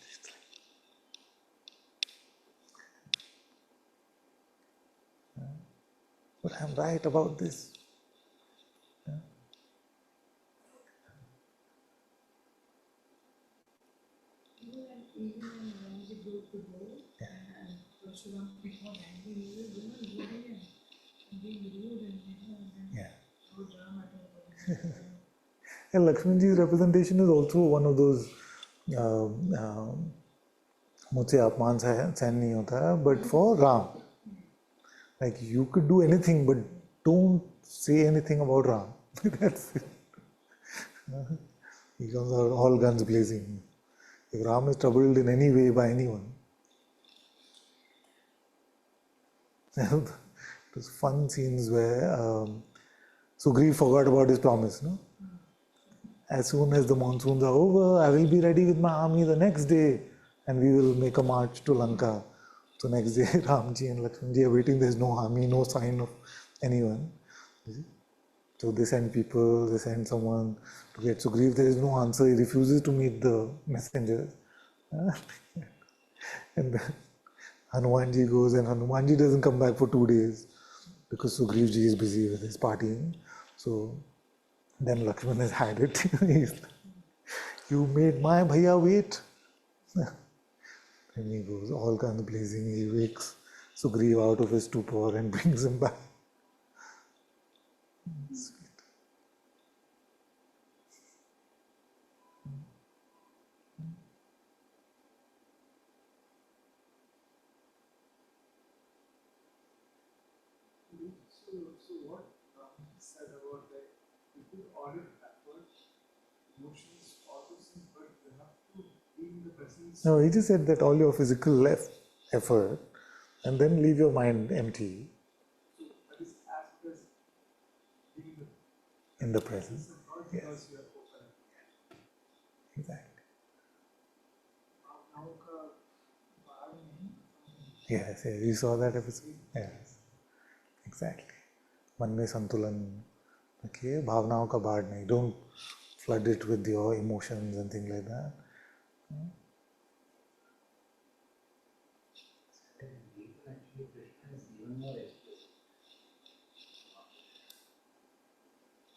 [SPEAKER 1] But I'm right about this. Yeah. And Lakshmanji's representation is also one of those मुझसे अपमान सहन नहीं होता है, but for Ram. Like you could do anything, but don't say anything about Ram. That's it. He comes out all guns blazing. If Ram is troubled in any way by anyone, those fun scenes where Sugriv forgot about his promise. No? As soon as the monsoons are over, I will be ready with my army the next day and we will make a march to Lanka. So next day, Ramji and Lakshmanji are waiting. There's no army, no sign of anyone. So they send people, they send someone to get Sugriv. There is no answer. He refuses to meet the messengers. And then Hanumanji goes and Hanumanji doesn't come back for 2 days because Sugrivji is busy with his partying. So then Lakshman has had it. He's like, you made my bhaiya wait. And he goes all guns blazing. He wakes Sugriv out of his stupor and brings him back. Sweet.
[SPEAKER 4] So what Ram said about that you could order effort, emotions, all those things, but you have to be in the presence.
[SPEAKER 1] No, he just said that all your physical effort and then leave your mind empty.
[SPEAKER 4] So that is as good as being
[SPEAKER 1] in the presence.
[SPEAKER 4] God
[SPEAKER 1] Yes.
[SPEAKER 4] because you are open.
[SPEAKER 1] Exactly.
[SPEAKER 4] भावनाओं का बाहर नहीं,
[SPEAKER 1] Yes, yes, you saw that episode? Yes, exactly. मन में संतुलन रखिए, भावनाओं का बाढ़ नहीं. Don't flood it with your emotions and things like that.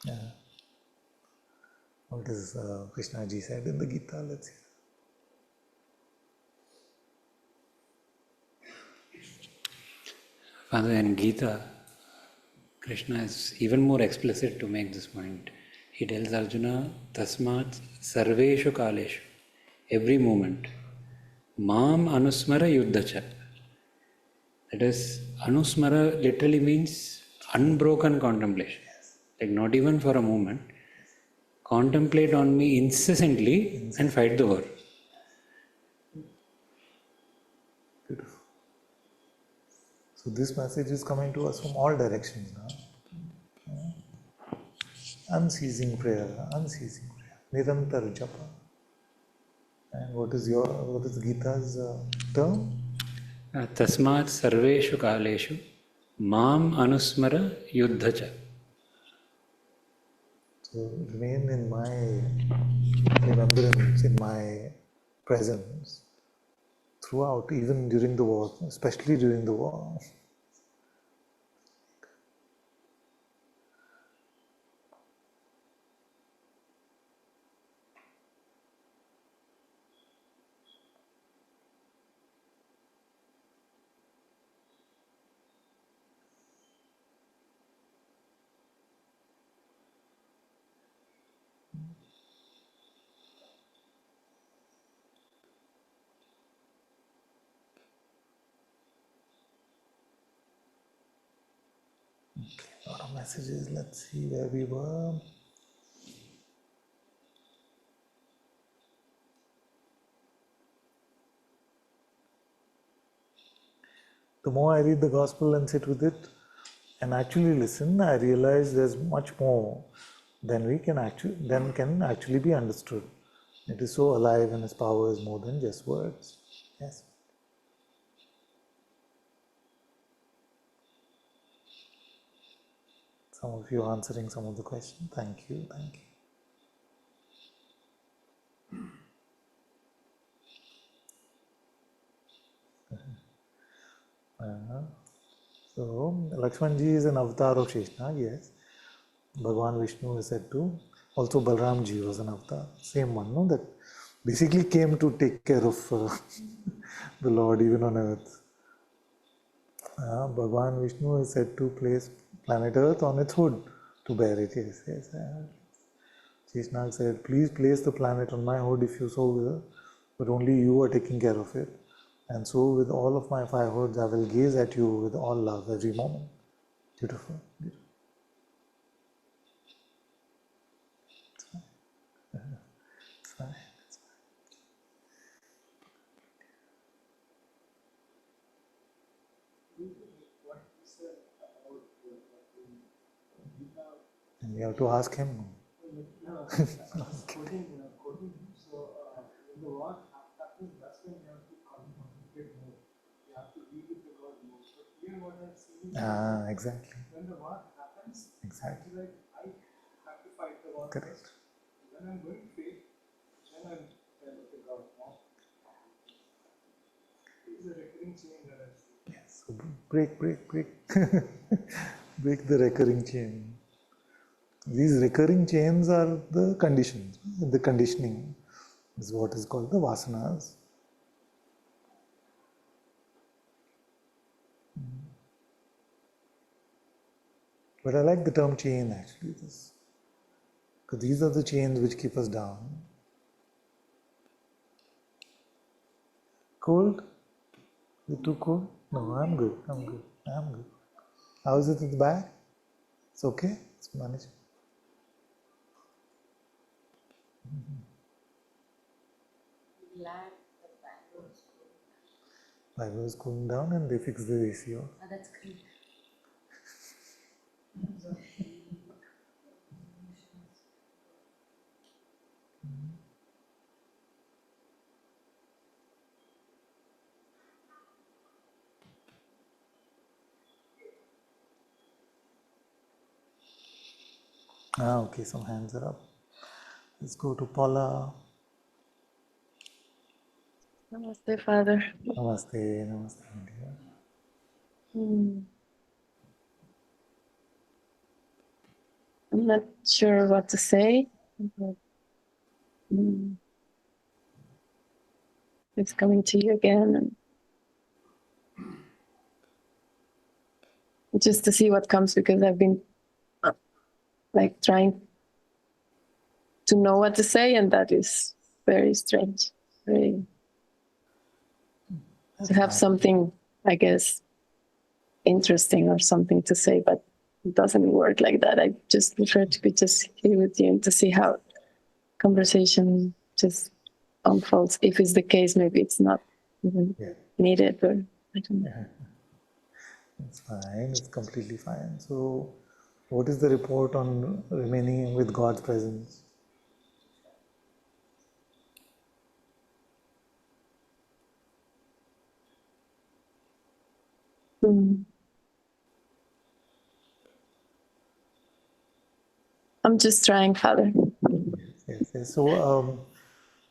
[SPEAKER 1] Yeah. What is Krishna ji said in the Gita? Let's hear.
[SPEAKER 9] Father, in Gita, Krishna is even more explicit to make this point. He tells Arjuna, Tasmat Sarveshu Kaleshu, every moment, Mam Anusmara Yuddhacha. That is, Anusmara literally means unbroken contemplation. Like not even for a moment. Contemplate on me incessantly and fight the war.
[SPEAKER 1] Beautiful. So this message is coming to us from all directions now. Unceasing prayer, Nirantar japa. And what is Gita's term?
[SPEAKER 9] Tasmat Sarveshu Kaleshu, Mam Anusmara Yuddhacha.
[SPEAKER 1] So remain in my remembrance, in my presence throughout, even during the war, especially during the war. Okay, a lot of messages. Let's see where we were. The more I read the gospel and sit with it and actually listen, I realize there's much more than can actually be understood. It is so alive and its power is more than just words. Yes. Some of you answering some of the questions. Thank you. Thank you. So, Lakshmanji is an avatar of Sheshnag, yes. Bhagavan Vishnu is said to. Also, Balramji was an avatar. Same one, no? That basically came to take care of the Lord even on earth. Bhagavan Vishnu is said to place planet Earth on its hood to bear it. Yes, yes. Sheshnag said, please place the planet on my hood if you so will, but only you are taking care of it. And so with all of my 5 hoods, I will gaze at you with all love every moment. Beautiful. Beautiful. It's fine. It's fine.
[SPEAKER 4] What he said about Gita,
[SPEAKER 1] And you have to ask him.
[SPEAKER 4] no, quoting him. So when the war happens, that's when you have to contemplate more. You have to be with the God more. But here, what I'm seeing is
[SPEAKER 1] Exactly.
[SPEAKER 4] when the war happens,
[SPEAKER 1] Exactly.
[SPEAKER 4] it's like I have to fight the war
[SPEAKER 1] Correct.
[SPEAKER 4] first. When I'm going faith, then I'm kind of the God now. It's a recurring chain that I see.
[SPEAKER 1] Yes. So break. Break the recurring chain. These recurring chains are the conditions. The conditioning is what is called the vasanas. But I like the term chain actually, because these are the chains which keep us down. Cold? You too cold? No, I'm good. I'm good. I'm good. How is it at the back? It's okay? It's manageable.
[SPEAKER 10] Glad the Bangalore is
[SPEAKER 1] Bangalore is cooling down and they fix the AC.
[SPEAKER 10] Oh, that's great.
[SPEAKER 1] Okay, some hands are up. Let's go to Paula.
[SPEAKER 11] Namaste, Father.
[SPEAKER 1] Namaste, namaste, India.
[SPEAKER 11] I'm not sure what to say, but it's coming to you again, and just to see what comes, because I've been like trying to know what to say, and that is very strange. Very to have something, I guess, interesting or something to say, but it doesn't work like that. I just prefer to be just here with you and to see how conversation just unfolds. If it's the case, maybe it's not even needed, or I don't know.
[SPEAKER 1] It's fine, it's completely fine. So, what is the report on remaining with God's presence?
[SPEAKER 11] I'm just trying, Father.
[SPEAKER 1] Yes. So,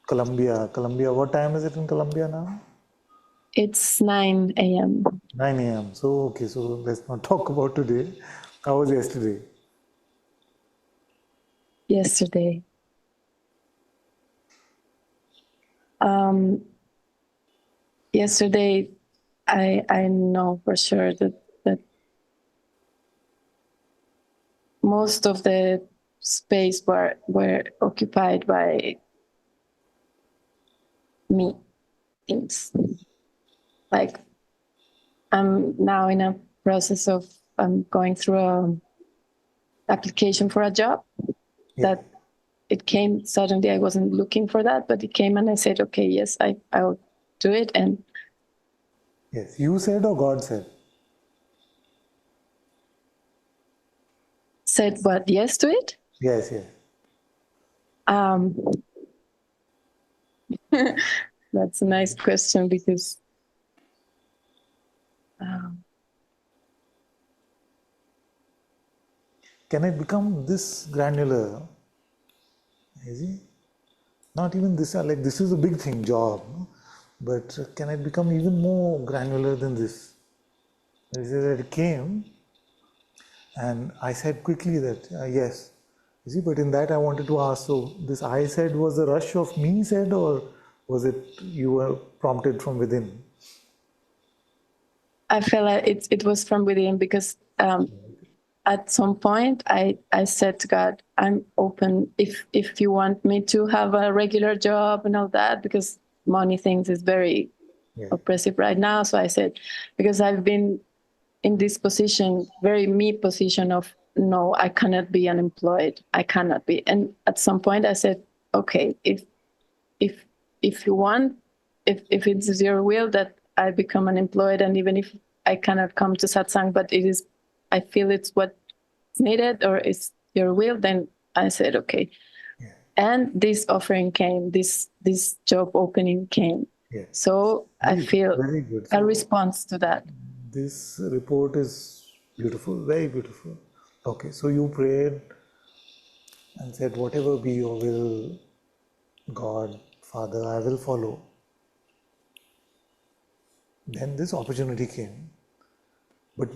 [SPEAKER 1] Colombia, what time is it in Colombia now?
[SPEAKER 11] It's 9 a.m.
[SPEAKER 1] 9 a.m. So, okay, so let's not talk about today. How was yesterday?
[SPEAKER 11] Yesterday. Yesterday, I know for sure that most of the space were occupied by me things. Like I'm now in a process of going through a application for a job that it came suddenly. I wasn't looking for that, but it came and I said, okay, yes, I'll do it. And
[SPEAKER 1] yes, you said or God said?
[SPEAKER 11] Said what? Yes to it?
[SPEAKER 1] Yes.
[SPEAKER 11] That's a nice question because
[SPEAKER 1] Can it become this granular? Is it? Not even this, like this is a big thing, job, no? But can it become even more granular than this? Is it that it came and I said quickly that yes. You see, but in that I wanted to ask, so this I said was a rush of me said, or was it you were prompted from within?
[SPEAKER 11] I felt like it was from within because at some point I said to God, I'm open if you want me to have a regular job and all that, because money things is very oppressive right now. So I said, because I've been in this position, very me position of no, I cannot be unemployed. I cannot be. And at some point I said, okay, if you want, if it's your will that I become unemployed, and even if I cannot come to satsang, but it is, I feel it's what's needed or it's your will, then I said, okay. Yeah. And this offering came, this job opening came. Yeah. So I feel very good. A response to that.
[SPEAKER 1] This report is beautiful, very beautiful. Okay, so you prayed and said, whatever be your will, God, Father, I will follow. Then this opportunity came. But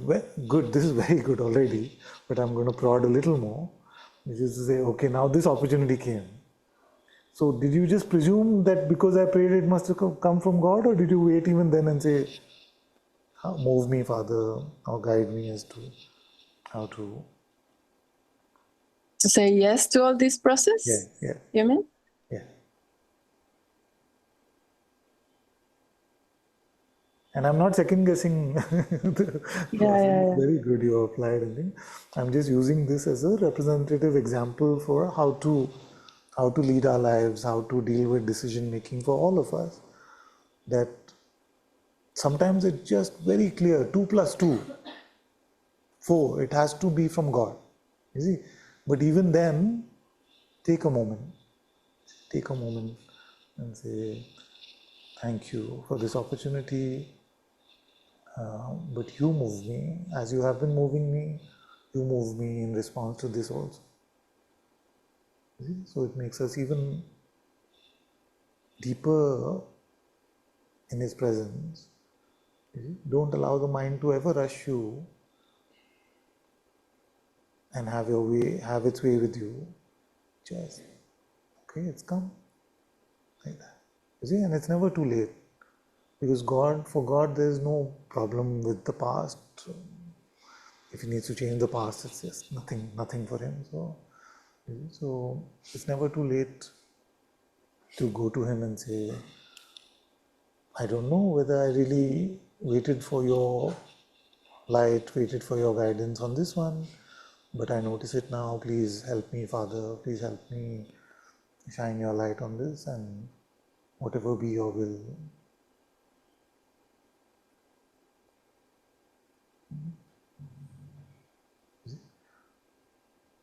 [SPEAKER 1] good, this is very good already, but I'm going to prod a little more, which is to say, okay, now this opportunity came. So did you just presume that because I prayed it must have come from God, or did you wait even then and say, move me, Father, or guide me as to how to...
[SPEAKER 11] To say yes to all this process?
[SPEAKER 1] Yeah.
[SPEAKER 11] You mean?
[SPEAKER 1] Yeah. And I'm not second guessing the process.
[SPEAKER 11] Yeah.
[SPEAKER 1] Very good you applied, I think. I'm just using this as a representative example for how to lead our lives, how to deal with decision making for all of us. That sometimes it's just very clear, 2 plus 2, 4, it has to be from God. You see? But even then, take a moment and say, thank you for this opportunity. But you move me, as you have been moving me, you move me in response to this also. So it makes us even deeper in His presence. Don't allow the mind to ever rush you and have its way with you. Just, okay, it's come. Like that. You see, and it's never too late. Because for God, there is no problem with the past. If He needs to change the past, it's just nothing for Him. So it's never too late to go to Him and say, I don't know whether I really waited for your light, waited for your guidance on this one, but I notice it now. Please help me, Father. Please help me shine your light on this, and whatever be your will.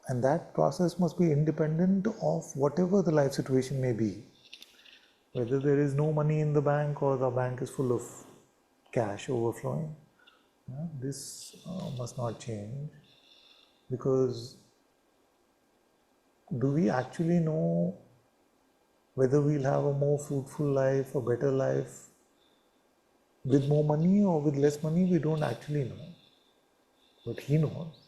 [SPEAKER 1] And that process must be independent of whatever the life situation may be. Whether there is no money in the bank or the bank is full of cash overflowing, this must not change. Because do we actually know whether we'll have a more fruitful life, a better life with more money or with less money? We don't actually know. But He knows.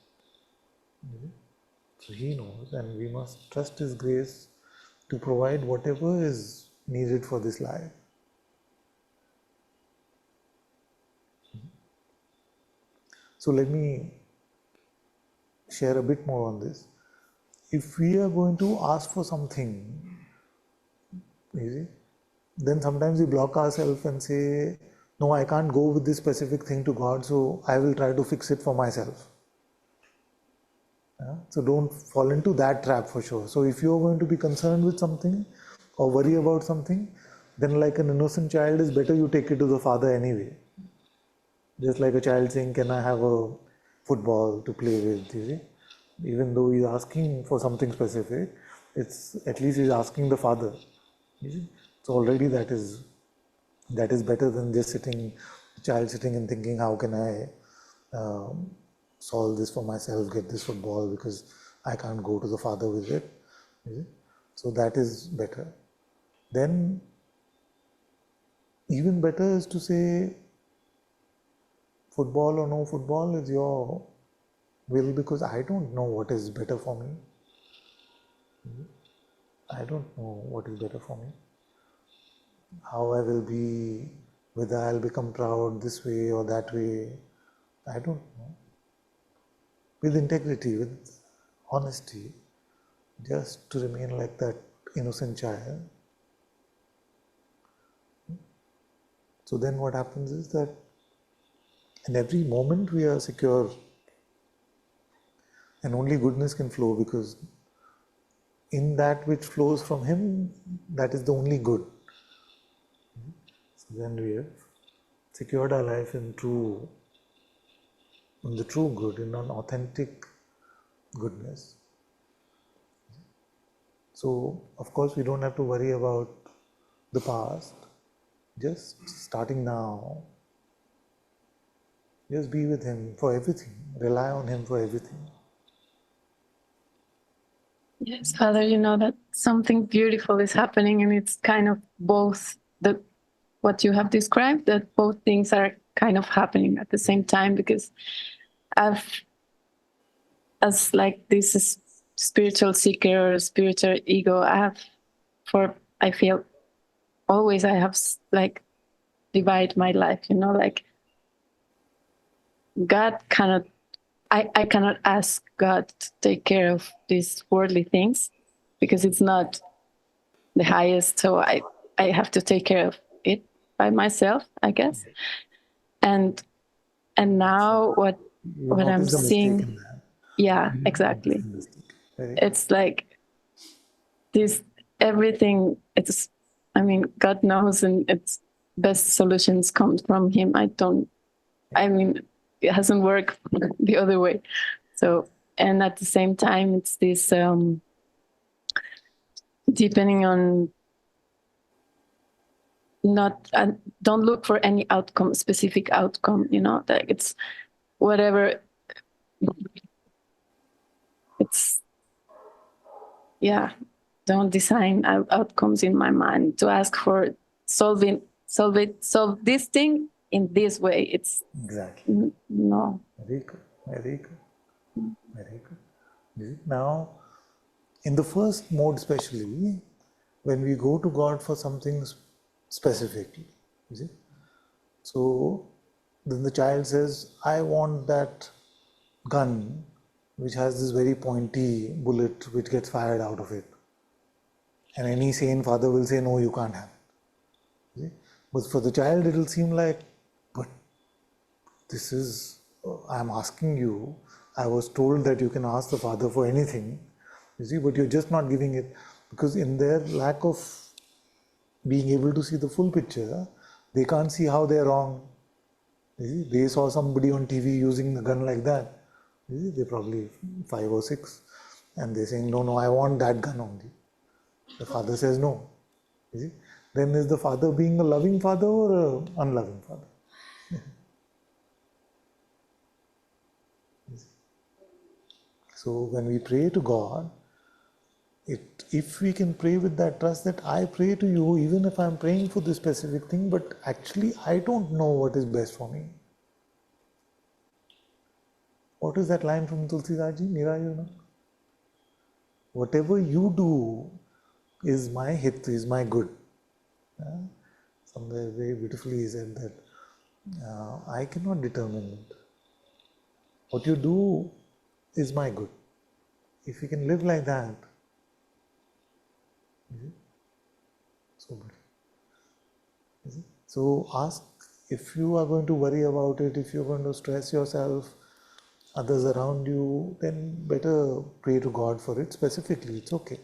[SPEAKER 1] So He knows, and we must trust His grace to provide whatever is needed for this life. So let me share a bit more on this. If we are going to ask for something, then sometimes we block ourselves and say, no, I can't go with this specific thing to God, so I will try to fix it for myself. So don't fall into that trap for sure. So if you're going to be concerned with something or worry about something, then like an innocent child, is better you take it to the Father anyway. Just like a child saying, can I have a football to play with? You see? Even though he's asking for something specific, it's at least he's asking the Father. You see? So already that is better than just child sitting and thinking, how can I solve this for myself, get this football, because I can't go to the father with it. So that is better. Then even better is to say, football or no football is your will, because I don't know what is better for me. I don't know what is better for me. How I will be, whether I'll become proud this way or that way, I don't know. With integrity, with honesty, just to remain like that innocent child. So then what happens is that in every moment we are secure, and only goodness can flow, because in that which flows from Him, that is the only good. So then we have secured our life in the true good, in an authentic goodness. So, of course, we don't have to worry about the past. Just starting now, just be with Him for everything. Rely on Him for everything.
[SPEAKER 11] Yes, Father, you know that something beautiful is happening, and it's kind of both what you have described, that both things are kind of happening at the same time, because as like this spiritual seeker or spiritual ego, I feel always I have like divide my life, like God cannot, I cannot ask God to take care of these worldly things because it's not the highest. So I have to take care of it by myself, I guess. And now what I'm seeing, yeah, exactly. It's like this, everything, God knows, and it's best solutions come from Him. It hasn't worked the other way. So, and at the same time, it's this deepening on don't look for any specific outcome, that it's whatever. It's, yeah, don't design outcomes in my mind to ask for solve this thing in this way. It's
[SPEAKER 1] exactly.
[SPEAKER 11] No.
[SPEAKER 1] Very good, very good, very good. Now, in the first mode, especially when we go to God for something specifically, you see, so then the child says, I want that gun which has this very pointy bullet which gets fired out of it. And any sane father will say, no, you can't have it. See? But for the child, it will seem like, but this is, I'm asking you, I was told that you can ask the father for anything, you see, but you're just not giving it, because in their lack of being able to see the full picture, they can't see how they're wrong. You see? They saw somebody on TV using the gun like that. You see? They're probably 5 or 6, and they're saying, no, I want that gun only. The father says no. You see? Then is the father being a loving father or an unloving father? So when we pray to God, if we can pray with that trust that I pray to you, even if I'm praying for this specific thing, but actually I don't know what is best for me. What is that line from Tulsidaji? Mira, you know? Whatever you do is my hit, is my good. Somewhere very beautifully he said that I cannot determine it. What you do is my good. If you can live like that, so good. So ask, if you are going to worry about it, if you're going to stress yourself, others around you, then better pray to God for it specifically. It's okay.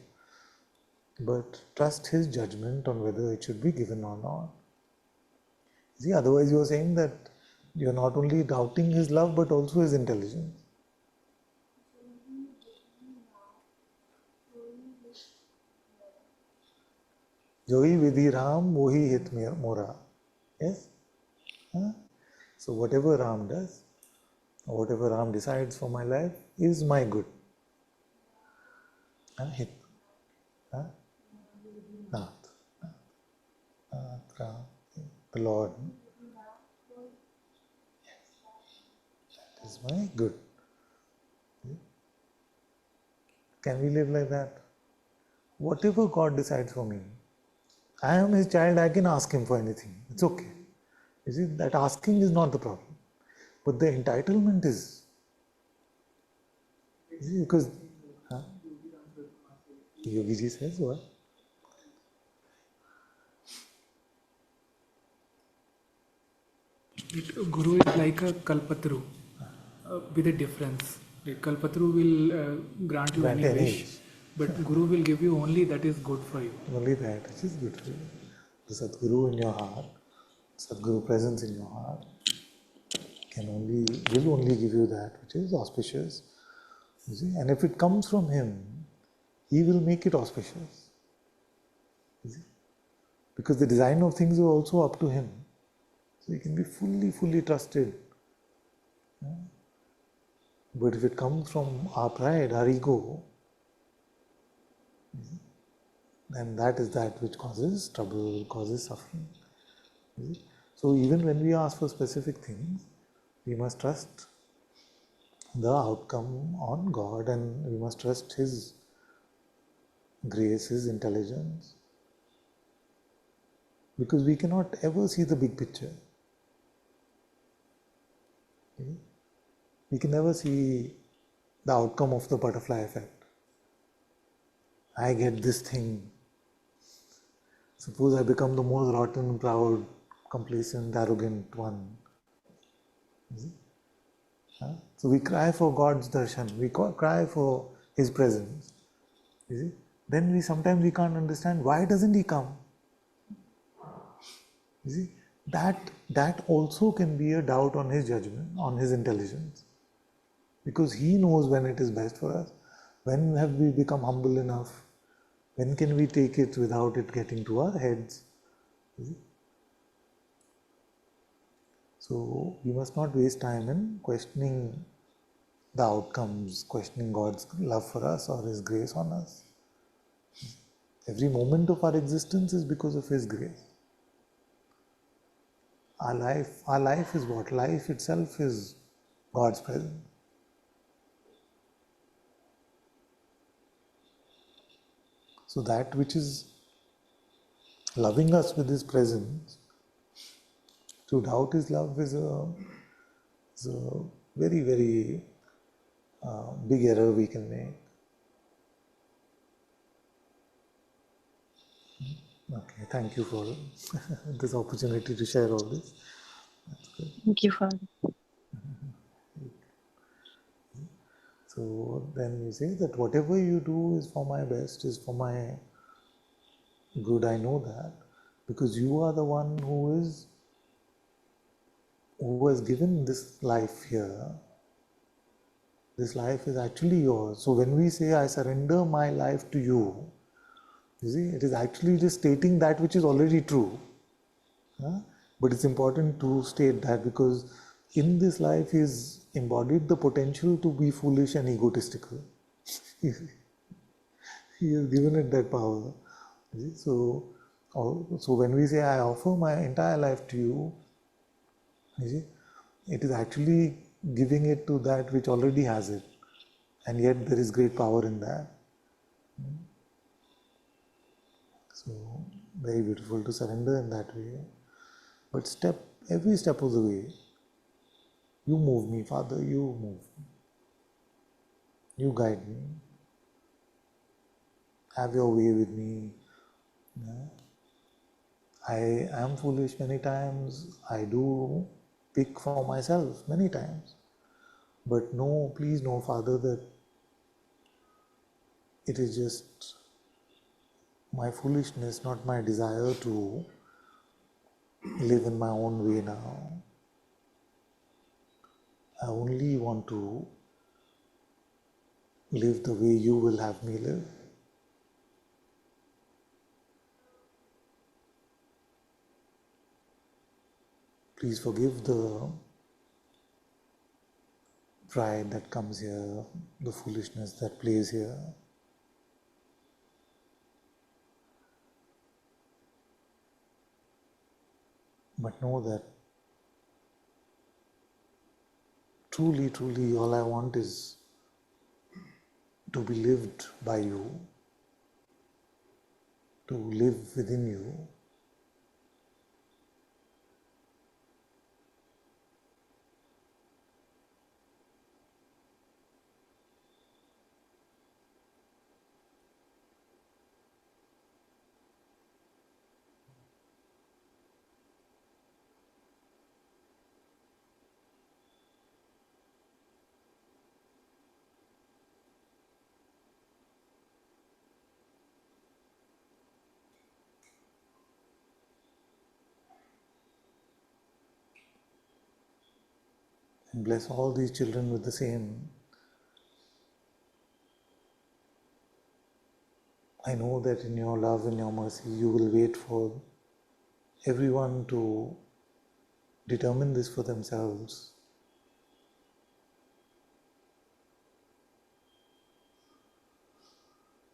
[SPEAKER 1] But trust His judgment on whether it should be given or not. See, otherwise you are saying that you're not only doubting His love but also His intelligence. Joi Vidhi Ram, Mohi Hit Mora. Yes? Huh? So whatever Ram does, or whatever Ram decides for my life is my good. Hit. Nath. Nath, Ram. The Lord. That is my good. Can we live like that? Whatever God decides for me, I am His child, I can ask Him for anything. It's okay. You see, that asking is not the problem. But the entitlement is. You see, because Yogi ji says what?
[SPEAKER 4] Guru is like a Kalpatru with a difference. Like Kalpatru will grant you any wish, but Guru will give you only that is good for you.
[SPEAKER 1] Only that which is good for you. The Sadguru in your heart, Sadguru presence in your heart will only give you that which is auspicious. You see? And if it comes from Him, He will make it auspicious. You see? Because the design of things is also up to Him. So He can be fully trusted. But if it comes from our pride, our ego, then that is that which causes trouble, causes suffering. You see? So even when we ask for specific things, we must trust the outcome on God, and we must trust His grace, His intelligence. Because we cannot ever see the big picture. Okay? We can never see the outcome of the butterfly effect. I get this thing. Suppose I become the most rotten, proud, complacent, arrogant one. So we cry for God's darshan, we cry for His presence. You see? Then sometimes we can't understand why doesn't He come. You see, that also can be a doubt on His judgment, on His intelligence. Because He knows when it is best for us. When have we become humble enough? When can we take it without it getting to our heads? You see? So we must not waste time in questioning the outcomes, questioning God's love for us or His grace on us. Every moment of our existence is because of His grace. Our life is what? Life itself is God's presence. So that which is loving us with His presence, to doubt His love is a very big error we can make. Okay, thank you for this opportunity to share all this.
[SPEAKER 11] Thank you, Father.
[SPEAKER 1] So then you say that whatever you do is for my best, is for my good. I know that because you are the one who has given this life here. This life is actually yours. So when we say, I surrender my life to you, you see, it is actually just stating that which is already true. But it's important to state that because in this life is embodied the potential to be foolish and egotistical. He has given it that power. You see? So when we say, I offer my entire life to you, you see, it is actually giving it to that which already has it. And yet there is great power in that. So very beautiful to surrender in that way. But every step of the way, you move me, Father, you move me. You guide me. Have your way with me. I am foolish many times. I do pick for myself many times. But no, please know, Father, that it is just my foolishness, not my desire to live in my own way now. I only want to live the way you will have me live. Please forgive the pride that comes here, the foolishness that plays here. But know that truly, truly all I want is to be lived by you, to live within you. And bless all these children with the same. I know that in your love and your mercy, you will wait for everyone to determine this for themselves.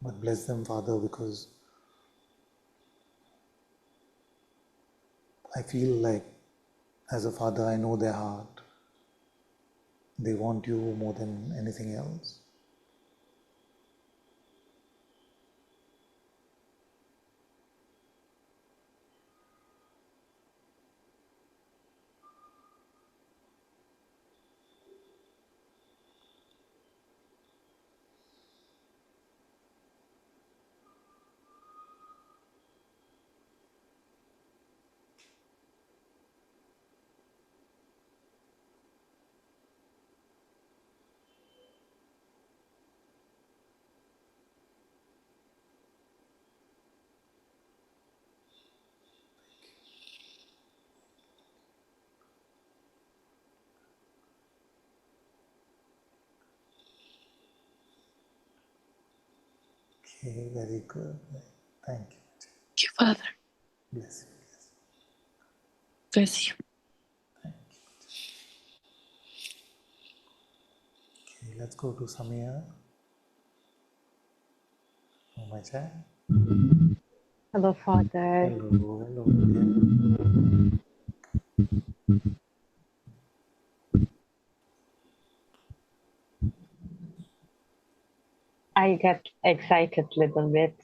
[SPEAKER 1] But bless them, Father, because I feel like as a father, I know their heart. They want you more than anything else. Okay, very good. Thank you.
[SPEAKER 11] Thank you, Father.
[SPEAKER 1] Bless you.
[SPEAKER 11] Bless you.
[SPEAKER 1] Okay, let's go to Samia. Oh, my child.
[SPEAKER 12] Hello, Father.
[SPEAKER 1] Hello, hello. Yeah.
[SPEAKER 12] I got excited a little bit.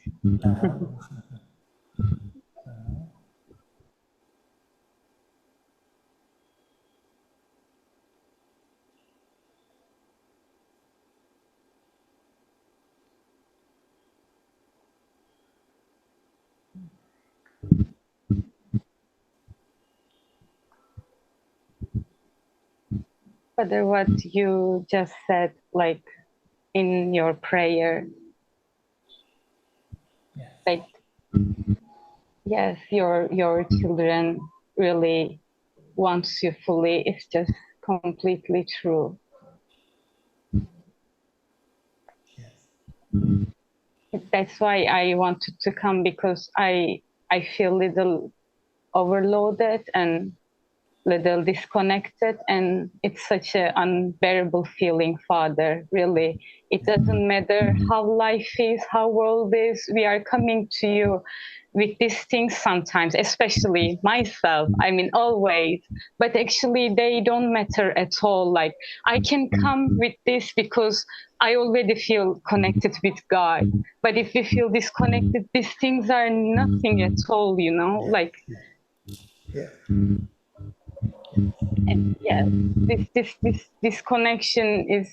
[SPEAKER 12] Father, what you just said, like in your prayer, like yes, your children really wants you fully. It's just completely true. That's why I wanted to come, because I feel little overloaded and little disconnected, and it's such an unbearable feeling, Father. Really, it doesn't matter how life is, how world is, we are coming to you with these things sometimes, especially myself, I mean always, but actually they don't matter at all. Like I can come with this because I already feel connected with God, but if we feel disconnected, these things are nothing at all, you know. Like and yes, this connection is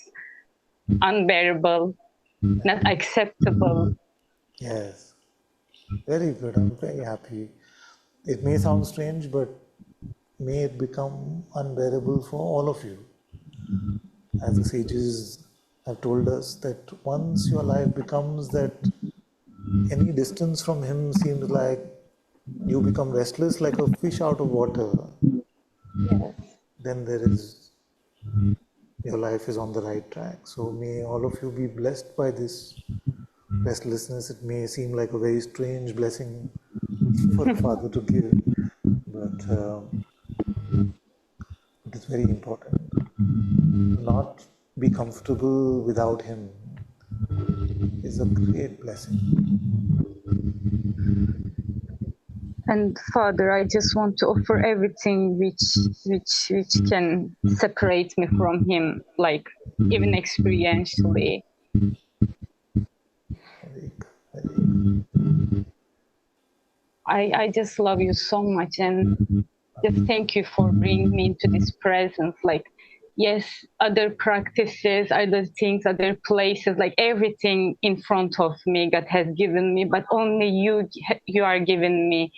[SPEAKER 12] unbearable, not acceptable.
[SPEAKER 1] Yes, very good. I'm very happy. It may sound strange, but may it become unbearable for all of you. As the sages have told us, that once your life becomes that any distance from Him seems like you become restless like a fish out of water, then there is, your life is on the right track. So may all of you be blessed by this restlessness. It may seem like a very strange blessing for a father to give, but It is very important. Not be comfortable without him is a great blessing.
[SPEAKER 12] And Father, I just want to offer everything which can separate me from him, like even experientially. I just love you so much, and just thank you for bringing me into this presence. Like, yes, other practices, other things, other places, like everything in front of me God has given me, but only you are giving me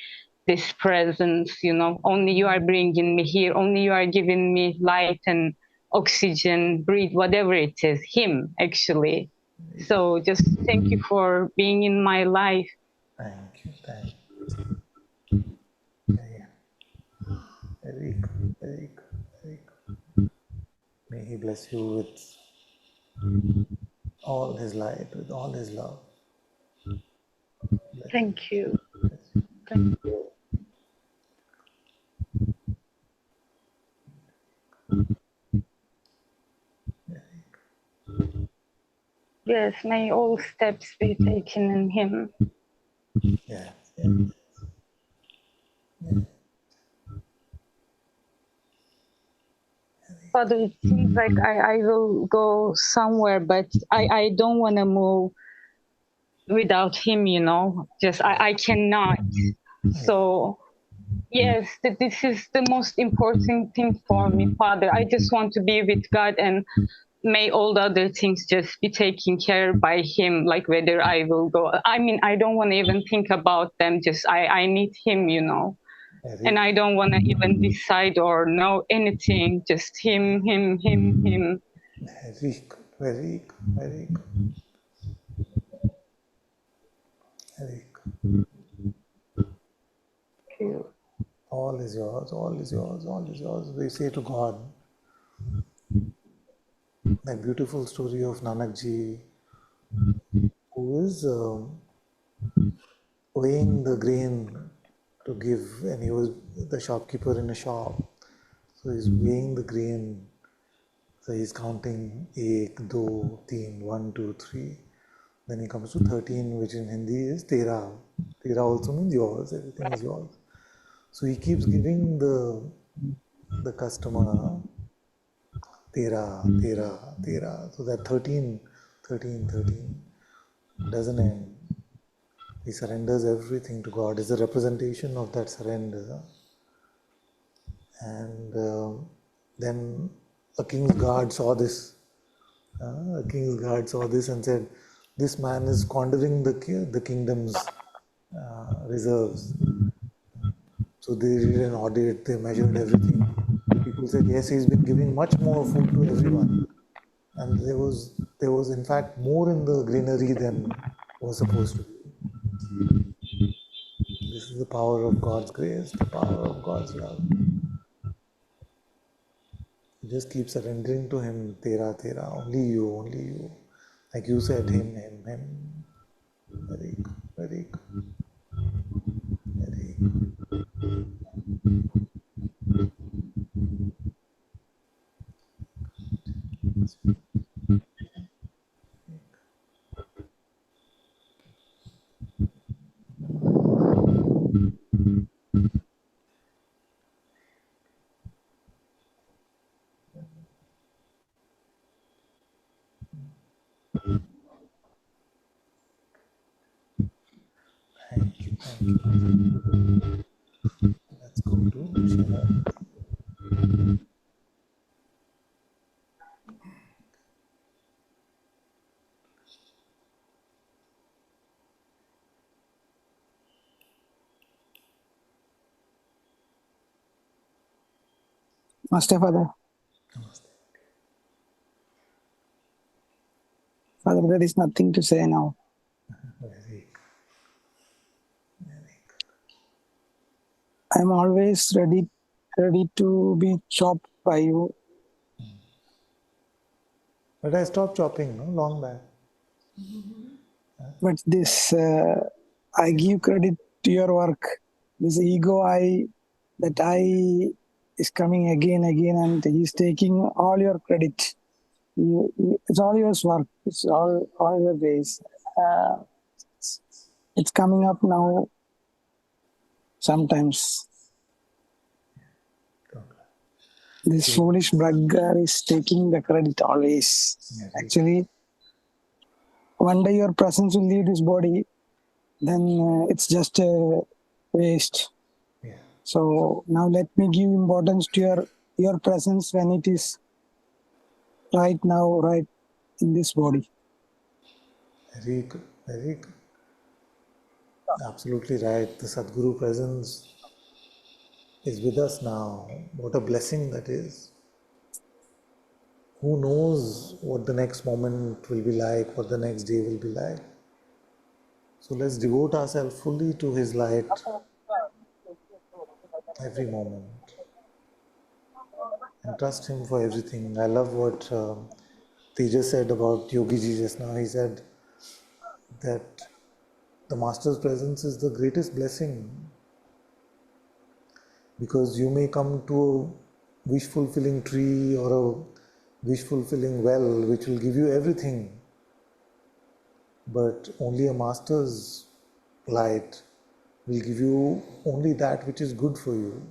[SPEAKER 12] this presence, you know, only you are bringing me here, only you are giving me light and oxygen, breathe, whatever it is, him actually. So just thank you for being in my life.
[SPEAKER 1] Thank you. Very good. May he bless you with all his light, with all his love.
[SPEAKER 12] Thank you. Thank you. Yes, may all steps be taken in him.
[SPEAKER 1] Yeah.
[SPEAKER 12] Father, it seems like I will go somewhere, but I don't want to move without him, you know, just I cannot. So yes, this is the most important thing for me, Father. I just want to be with God, and may all the other things just be taken care by him, like whether I will go. I mean, I don't want to even think about them, just I need him, you know. And I don't want to even decide or know anything, just him.
[SPEAKER 1] Very good. All is yours, all is yours, all is yours. We say to God, that beautiful story of Nanak Ji, who is weighing the grain to give, and he was the shopkeeper in a shop. So he's weighing the grain. So he's counting 1, 2, 3, 1, 2, 3. Then he comes to 13, which in Hindi is Tera. Tera also means yours, everything is yours. So he keeps giving the customer Tera, Tera, Tera. So that 13 doesn't end. He surrenders everything to God. Is a representation of that surrender. And then a king's guard saw this. A king's guard saw this and said, "This man is squandering the kingdom's reserves." So they did an audit. They measured everything. People said, "Yes, he's been giving much more food to everyone." And there was in fact more in the granary than was supposed to be. This is the power of God's grace, the power of God's love. You just keep surrendering to him, Tera, Tera, only you, only you. Like you said, him. Very good, very good. Very good. Thank you, thank you. Let's go to Shiva.
[SPEAKER 13] Master Father. Father, there is nothing to say now.
[SPEAKER 1] Very good.
[SPEAKER 13] I'm always ready to be chopped by you.
[SPEAKER 1] But I stopped chopping, no, long back.
[SPEAKER 13] But this, I give credit to your work. This ego that I is coming again, and he's taking all your credit. It's all your work. It's all your ways. It's coming up now. Sometimes this foolish beggar is taking the credit always. Actually, one day your presence will leave this body, then it's just a waste. So now let me give importance to your presence when it is right now, right in this body.
[SPEAKER 1] Very good, very good. Absolutely right. The Sadguru presence is with us now. What a blessing that is. Who knows what the next moment will be like, what the next day will be like. So let's devote ourselves fully to His light every moment and trust Him for everything. I love what Tejas said about Yogi Ji just now. He said that the Master's presence is the greatest blessing, because you may come to a wish-fulfilling tree or a wish-fulfilling well which will give you everything, but only a Master's light will give you only that which is good for you.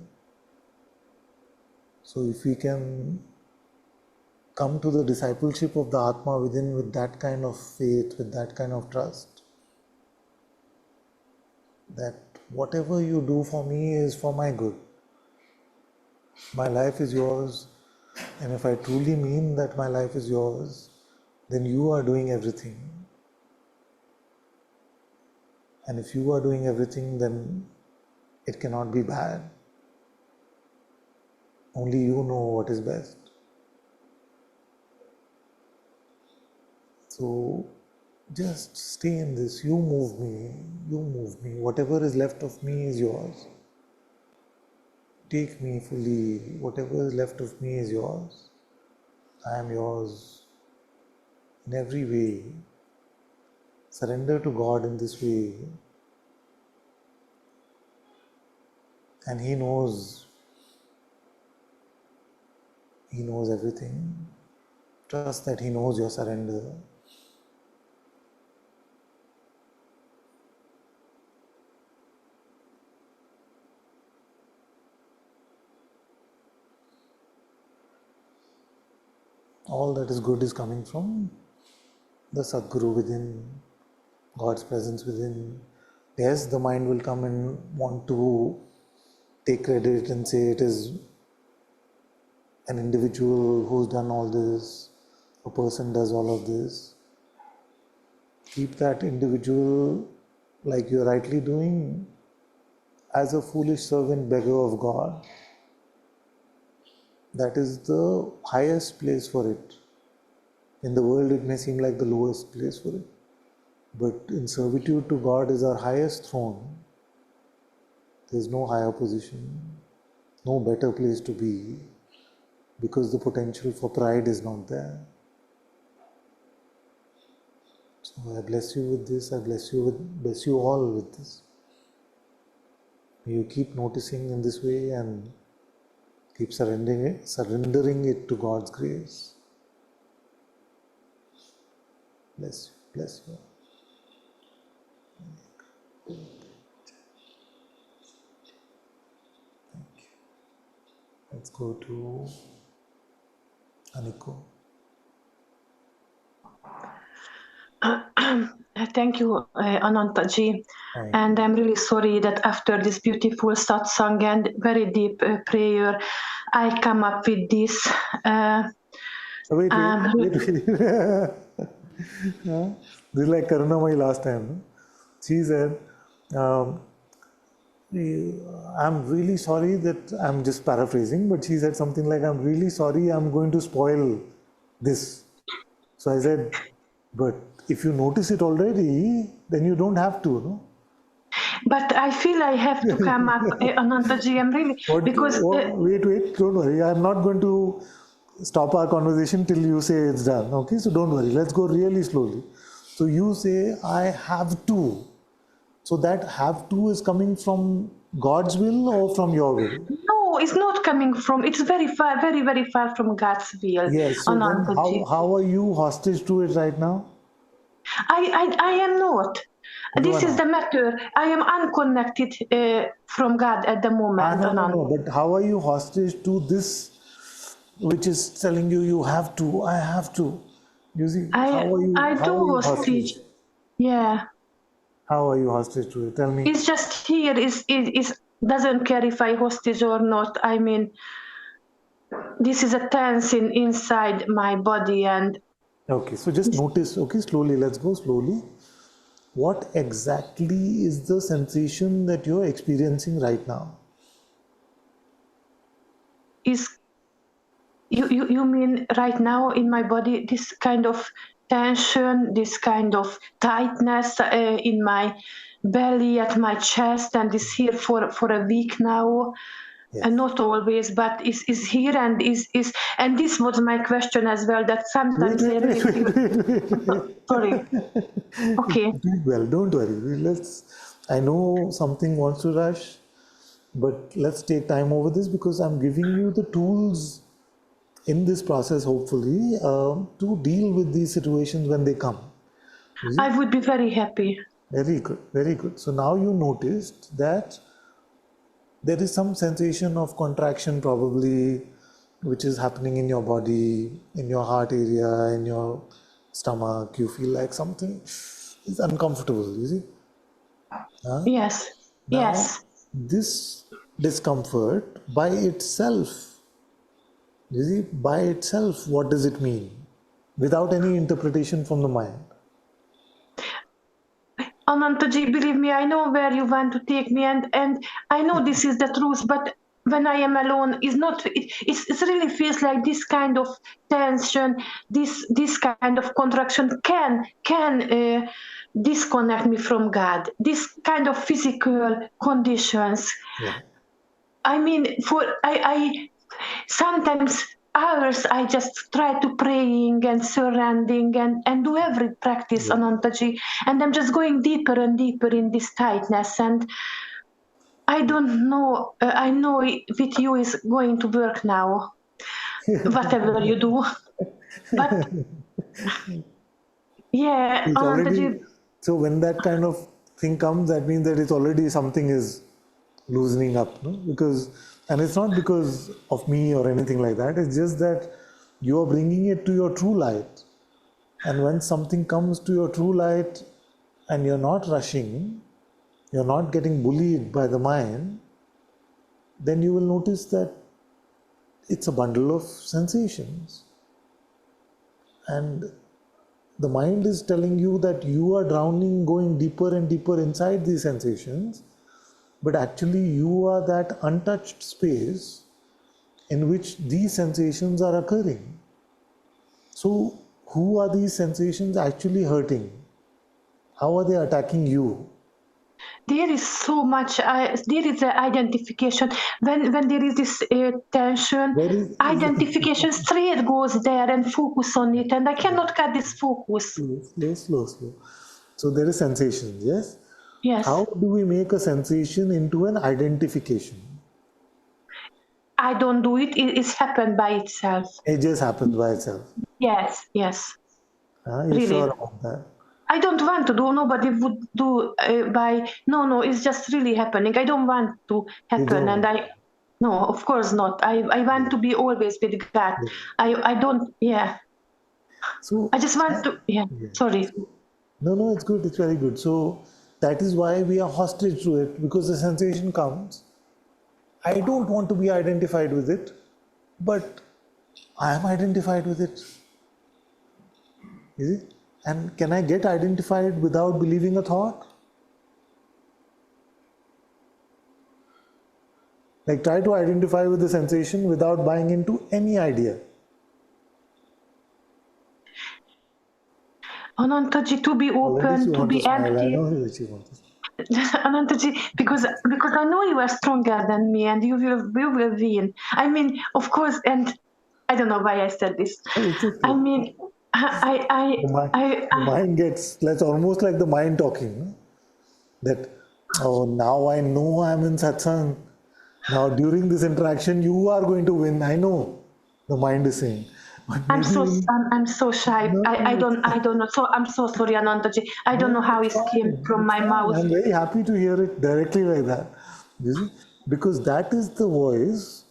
[SPEAKER 1] So if we can come to the discipleship of the Atma within with that kind of faith, with that kind of trust, that whatever you do for me is for my good. My life is yours, and if I truly mean that my life is yours, then you are doing everything. And if you are doing everything, then it cannot be bad. Only you know what is best. So just stay in this. You move me, you move me. Whatever is left of me is yours. Take me fully. Whatever is left of me is yours. I am yours in every way. Surrender to God in this way, and He knows everything. Trust that He knows your surrender. All that is good is coming from the Sadguru within, God's presence within. Yes, the mind will come and want to take credit and say it is an individual who's done all this, a person does all of this. Keep that individual, like you're rightly doing, as a foolish servant beggar of God. That is the highest place for it. In the world it may seem like the lowest place for it, but in servitude to God is our highest throne. There is no higher position, no better place to be, because the potential for pride is not there. So I bless you with this. I bless you all with this. May you keep noticing in this way and keep surrendering it to God's grace. Bless you. Bless you. Thank you. Let's go to Aniko.
[SPEAKER 14] Thank you, Ananta-ji. And I'm really sorry that after this beautiful satsang and very deep prayer, I come up with this.
[SPEAKER 1] Wait. This is like Karunamai last time. She said, I'm really sorry that, I'm just paraphrasing, but she said something like, I'm really sorry I'm going to spoil this. So I said, but if you notice it already, then you don't have to, no?
[SPEAKER 14] But I feel I have to come up, Ananta-ji, I'm really, because...
[SPEAKER 1] Wait, don't worry. I'm not going to stop our conversation till you say it's done, okay? So don't worry, let's go really slowly. So you say, I have to. So that have to is coming from God's will or from your will?
[SPEAKER 14] No, it's not coming from. It's very far, very, very far from God's will,
[SPEAKER 1] Yes, so then
[SPEAKER 14] Anantaji.
[SPEAKER 1] how are you hostage to it right now?
[SPEAKER 14] I am not.
[SPEAKER 1] You are
[SPEAKER 14] This is
[SPEAKER 1] not.
[SPEAKER 14] the matter. I am unconnected from God at the moment,
[SPEAKER 1] No. But how are you hostage to this, which is telling you you have to, I have to? You see,
[SPEAKER 14] I do
[SPEAKER 1] how are you
[SPEAKER 14] hostage.
[SPEAKER 1] hostage?
[SPEAKER 14] Yeah.
[SPEAKER 1] How are you hostage to it? Tell me.
[SPEAKER 14] It's just here is doesn't care if I hostage or not. I mean, this is a tense inside my body, and
[SPEAKER 1] Okay, so just notice, okay, slowly, let's go slowly. What exactly is the sensation that you're experiencing right now?
[SPEAKER 14] is you mean right now in my body this kind of tension, this kind of tightness in my belly, at my chest, and is here for a week now.
[SPEAKER 1] Yes.
[SPEAKER 14] And not always, but is here and is and this was my question as well, that sometimes I really feel sorry. Okay.
[SPEAKER 1] Well, don't worry. I know something wants to rush, but let's take time over this because I'm giving you the tools in this process, hopefully, to deal with these situations when they come.
[SPEAKER 14] I would be very happy.
[SPEAKER 1] Very good, very good. So now you noticed that there is some sensation of contraction probably which is happening in your body, in your heart area, in your stomach. You feel like something is uncomfortable, you see? Huh?
[SPEAKER 14] Yes.
[SPEAKER 1] Now,
[SPEAKER 14] Yes.
[SPEAKER 1] this discomfort by itself, you see, by itself, what does it mean? Without any interpretation from the mind.
[SPEAKER 14] Anantaji, believe me, I know where you want to take me, and I know this is the truth, but when I am alone, is not. It really feels like this kind of tension, this kind of contraction can disconnect me from God. This kind of physical conditions.
[SPEAKER 1] Yeah.
[SPEAKER 14] I mean, I sometimes hours I just try to praying and surrendering and do every practice, Anantaji, and I'm just going deeper and deeper in this tightness, and I don't know. I know with you is going to work now, whatever you do, but yeah,
[SPEAKER 1] It's
[SPEAKER 14] Anantaji.
[SPEAKER 1] already, so when that kind of thing comes, that means that it's already something is loosening up, no? Because, and it's not because of me or anything like that, it's just that you are bringing it to your true light. And when something comes to your true light and you're not rushing, you're not getting bullied by the mind, then you will notice that it's a bundle of sensations. And the mind is telling you that you are drowning, going deeper and deeper inside these sensations, but actually you are that untouched space in which these sensations are occurring. So, who are these sensations actually hurting? How are they attacking you?
[SPEAKER 14] There is so much. There is an identification. When there is this tension, identification straight goes there and focus on it, and I cannot cut this focus.
[SPEAKER 1] Slow. So there is sensation, yes?
[SPEAKER 14] Yes.
[SPEAKER 1] How do we make a sensation into an identification?
[SPEAKER 14] I don't do it. It's happened by itself.
[SPEAKER 1] It just happens by itself.
[SPEAKER 14] Yes.
[SPEAKER 1] You
[SPEAKER 14] Really.
[SPEAKER 1] sure about that?
[SPEAKER 14] I don't want to do. Nobody would do by. No. It's just really happening. I don't want to happen, and I. No, of course not. I want to be always with God. I don't. Yeah.
[SPEAKER 1] So
[SPEAKER 14] I just want to. Yeah. Sorry.
[SPEAKER 1] No, it's good. It's very good. So that is why we are hostage to it, because the sensation comes. I don't want to be identified with it, but I am identified with it. Is it? And can I get identified without believing a thought? Like, try to identify with the sensation without buying into any idea.
[SPEAKER 14] Anantaji, to be open, to be empty. Anantaji, because I know you are stronger than me, and you will win. I mean, of course, and I don't know why I said this.
[SPEAKER 1] It's okay.
[SPEAKER 14] I mean,
[SPEAKER 1] the mind gets, that's almost like the mind talking, no? That, oh, now I know I'm in satsang. Now, during this interaction, you are going to win. I know, the mind is saying. But
[SPEAKER 14] I'm so
[SPEAKER 1] maybe
[SPEAKER 14] I'm so shy.
[SPEAKER 1] no,
[SPEAKER 14] I don't know. So I'm so sorry, Anantaji. I don't know
[SPEAKER 1] no,
[SPEAKER 14] how
[SPEAKER 1] it's
[SPEAKER 14] it came
[SPEAKER 1] fine.
[SPEAKER 14] from
[SPEAKER 1] It's
[SPEAKER 14] my
[SPEAKER 1] fine.
[SPEAKER 14] mouth.
[SPEAKER 1] I'm very happy to hear it directly like that. You see, because that is the voice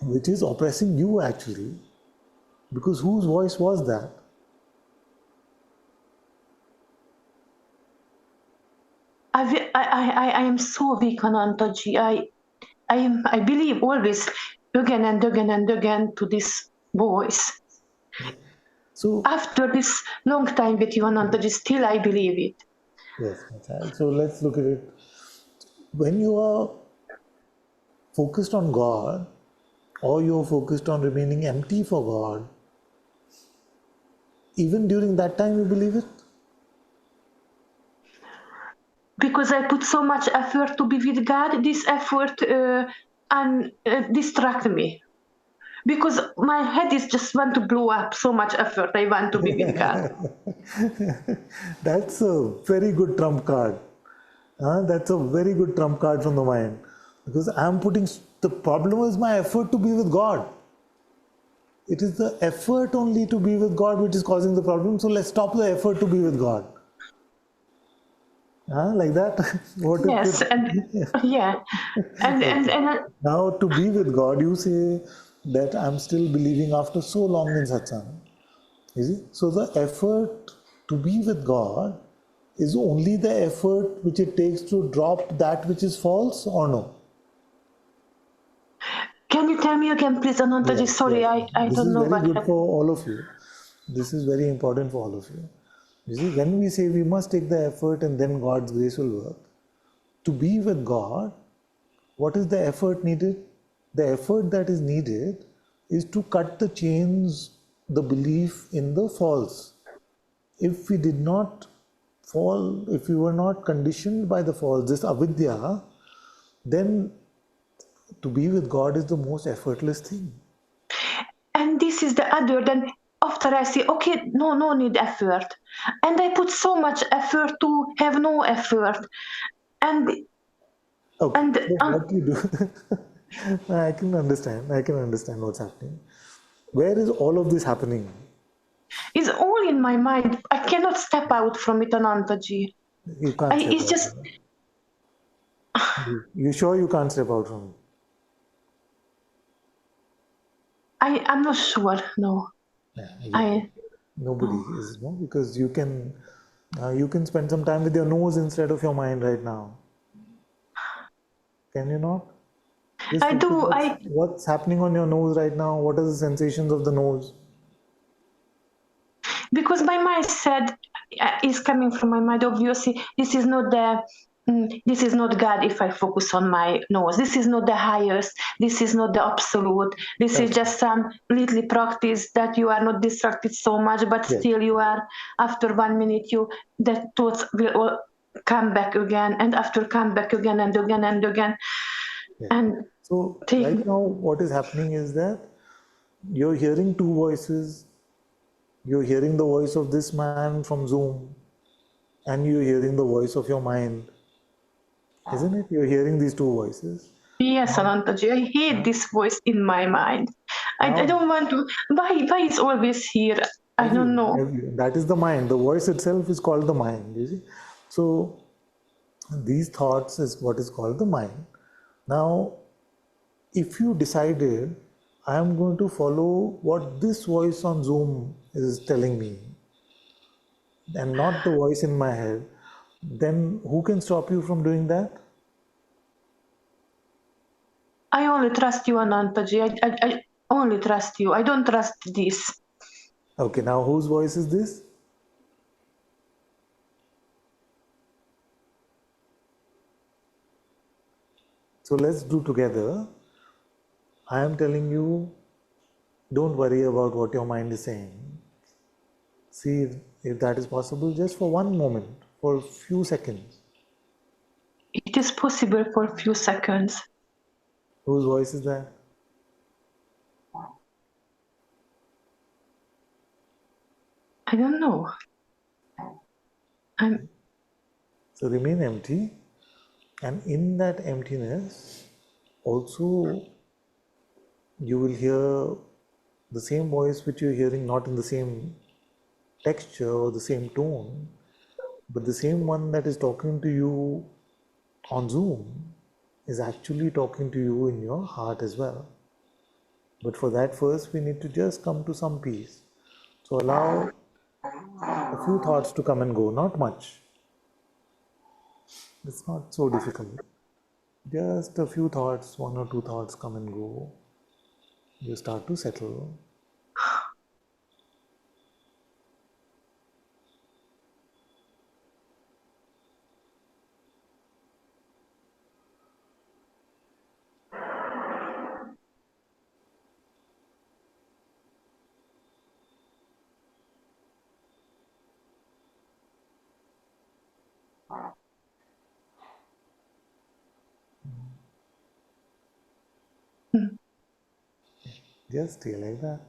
[SPEAKER 1] which is oppressing you actually. Because whose voice was that?
[SPEAKER 14] I am so weak, Anantaji. I believe always again and again and again to this voice.
[SPEAKER 1] So
[SPEAKER 14] After this long time with you, Anantaji, still I believe it.
[SPEAKER 1] yes, my child. So let's look at it. When you are focused on God, or you're focused on remaining empty for God, even during that time you believe it?
[SPEAKER 14] Because I put so much effort to be with God, this effort distract me. Because my head is just want to blow up. So much effort I want to be with God.
[SPEAKER 1] That's a very good trump card. That's a very good trump card from the mind. Because I'm putting, the problem is my effort to be with God. It is the effort only to be with God which is causing the problem. So let's stop the effort to be with God. Like that? What if
[SPEAKER 14] Yes, and yeah, and
[SPEAKER 1] now to be with God, you say that I'm still believing after so long in satsang. You see? So the effort to be with God is only the effort which it takes to drop that which is false or no?
[SPEAKER 14] can you tell me again, please, Anantaji?
[SPEAKER 1] Yes,
[SPEAKER 14] Sorry,
[SPEAKER 1] yes.
[SPEAKER 14] I
[SPEAKER 1] This
[SPEAKER 14] don't
[SPEAKER 1] is
[SPEAKER 14] know
[SPEAKER 1] very
[SPEAKER 14] what
[SPEAKER 1] good
[SPEAKER 14] happened.
[SPEAKER 1] for all of you. This is very important for all of you. You see, when we say we must take the effort and then God's grace will work, to be with God, what is the effort needed? The effort that is needed is to cut the chains, the belief in the false. If we did not fall, if we were not conditioned by the false, this avidya, then to be with God is the most effortless thing.
[SPEAKER 14] And this is the other. Then after I say, okay, no need effort, and I put so much effort to have no effort, and
[SPEAKER 1] Okay,
[SPEAKER 14] and
[SPEAKER 1] so what you do, I can understand what's happening. Where is all of this happening?
[SPEAKER 14] it's all in my mind. I cannot step out from it, Anantaji.
[SPEAKER 1] You can't step
[SPEAKER 14] It's
[SPEAKER 1] out
[SPEAKER 14] just
[SPEAKER 1] from it. You sure you can't step out from it?
[SPEAKER 14] I'm not sure. No,
[SPEAKER 1] Yeah,
[SPEAKER 14] I
[SPEAKER 1] nobody
[SPEAKER 14] no.
[SPEAKER 1] is, no, because you can spend some time with your nose instead of your mind right now. Can you not? Just
[SPEAKER 14] I
[SPEAKER 1] look at
[SPEAKER 14] do.
[SPEAKER 1] what's happening on your nose right now. What are the sensations of the nose?
[SPEAKER 14] Because my mind said is coming from my mind. Obviously, this is not the. This is not God if I focus on my nose. This is not the highest. This is not the absolute. This is
[SPEAKER 1] That's
[SPEAKER 14] just some little practice that you are not distracted so much, but
[SPEAKER 1] yes.
[SPEAKER 14] still you are. After 1 minute, you the thoughts will all come back again, and after come back again and again and again,
[SPEAKER 1] Yeah.
[SPEAKER 14] and
[SPEAKER 1] So
[SPEAKER 14] take.
[SPEAKER 1] right now, what is happening is that you're hearing two voices. You're hearing the voice of this man from Zoom, and you're hearing the voice of your mind, isn't it? You're hearing these two voices.
[SPEAKER 14] Yes,
[SPEAKER 1] Now,
[SPEAKER 14] Anantaji, I hate this voice in my mind. I
[SPEAKER 1] now
[SPEAKER 14] don't want to. Why it's always here? I don't know.
[SPEAKER 1] that is the mind. The voice itself is called the mind. You see, so these thoughts is what is called the mind. Now, if you decided, I am going to follow what this voice on Zoom is telling me, and not the voice in my head, then who can stop you from doing that?
[SPEAKER 14] I only trust you, Anantaji. I only trust you. I don't trust this.
[SPEAKER 1] Okay, now whose voice is this? So let's do together. I am telling you, don't worry about what your mind is saying. See if that is possible just for one moment, for a few seconds.
[SPEAKER 14] It is possible for a few seconds.
[SPEAKER 1] Whose voice is that?
[SPEAKER 14] I don't know.
[SPEAKER 1] So remain empty, and in that emptiness, Also, you will hear the same voice which you're hearing, not in the same texture or the same tone, but the same one that is talking to you on Zoom is actually talking to you in your heart as well. But for that, first we need to just come to some peace. So allow a few thoughts to come and go, not much. It's not so difficult. Just a few thoughts, one or two thoughts come and go. You start to settle. Just stay like that.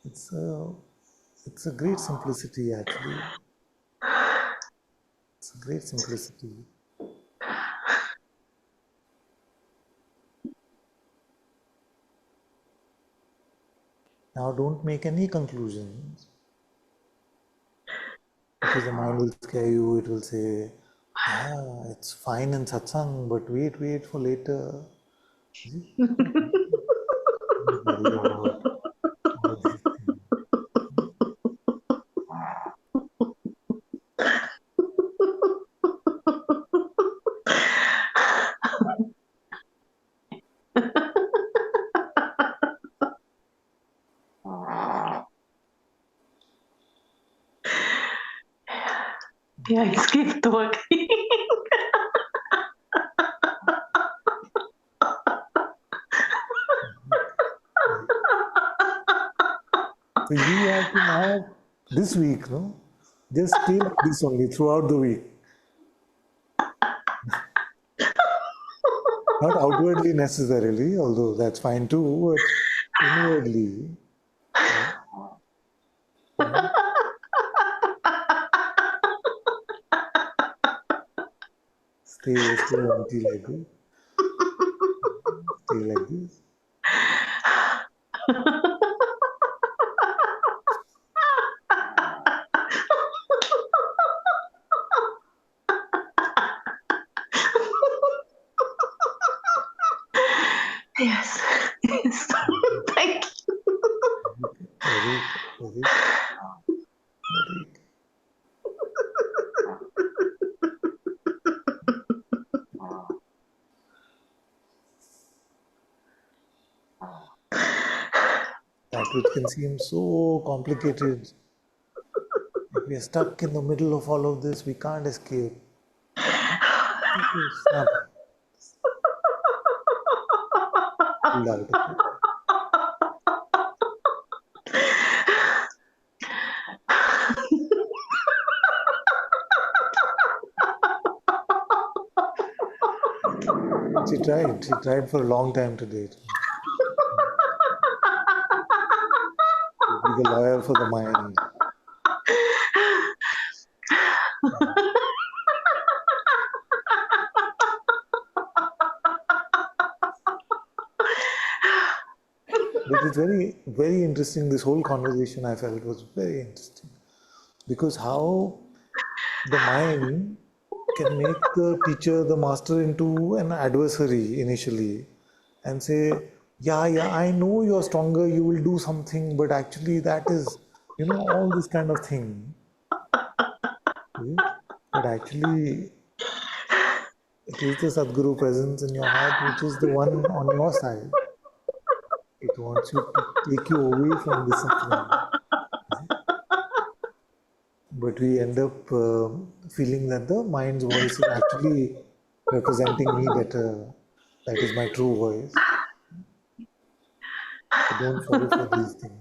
[SPEAKER 1] It's a great simplicity actually. It's a great simplicity. Now don't make any conclusions, because the mind will scare you. It will say, yeah, it's fine in satsang, but wait for later. Don't worry about all these things.
[SPEAKER 14] Yeah, just keep talking.
[SPEAKER 1] So you have to now, this week, no? Just stay like this only throughout the week. Not outwardly necessarily, although that's fine too, but inwardly. Stay empty like this. Stay like this.
[SPEAKER 14] Yes. Yes. Thank you.
[SPEAKER 1] Very. That which can seem so complicated. If we are stuck in the middle of all of this, we can't escape. Snap pulled out of it. She tried for a long time today. To be the lawyer for the mind. But it's very, very interesting. This whole conversation I felt was very interesting. Because how the mind can make the teacher, the master, into an adversary initially and say, yeah, I know you're stronger, you will do something, but actually that is, all this kind of thing. Okay? But actually, it is the Sadguru presence in your heart which is the one on your side. It wants you to take you away from the suffering. But we end up feeling that the mind's voice is actually representing me better. That is my true voice. So don't fall for these things.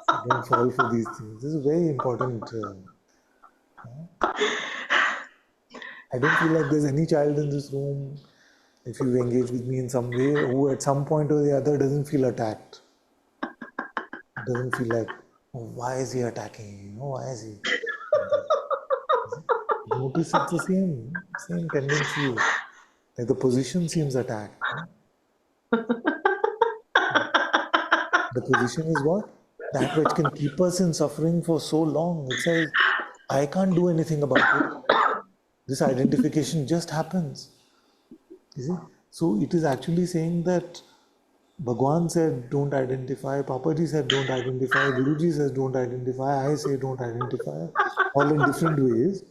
[SPEAKER 1] So don't fall for these things. This is very important. I don't feel like there's any child in this room, if you engage with me in some way, who at some point or the other doesn't feel attacked. Doesn't feel like, oh, why is he attacking? Why is he? Notice it's the same tendency. Like the position seems attacked. The position is what? That which can keep us in suffering for so long. It says, I can't do anything about it. This identification just happens. You see? So it is actually saying that Bhagwan said, don't identify. Papaji said, don't identify. Guruji says, don't identify. I say, don't identify. All in different ways.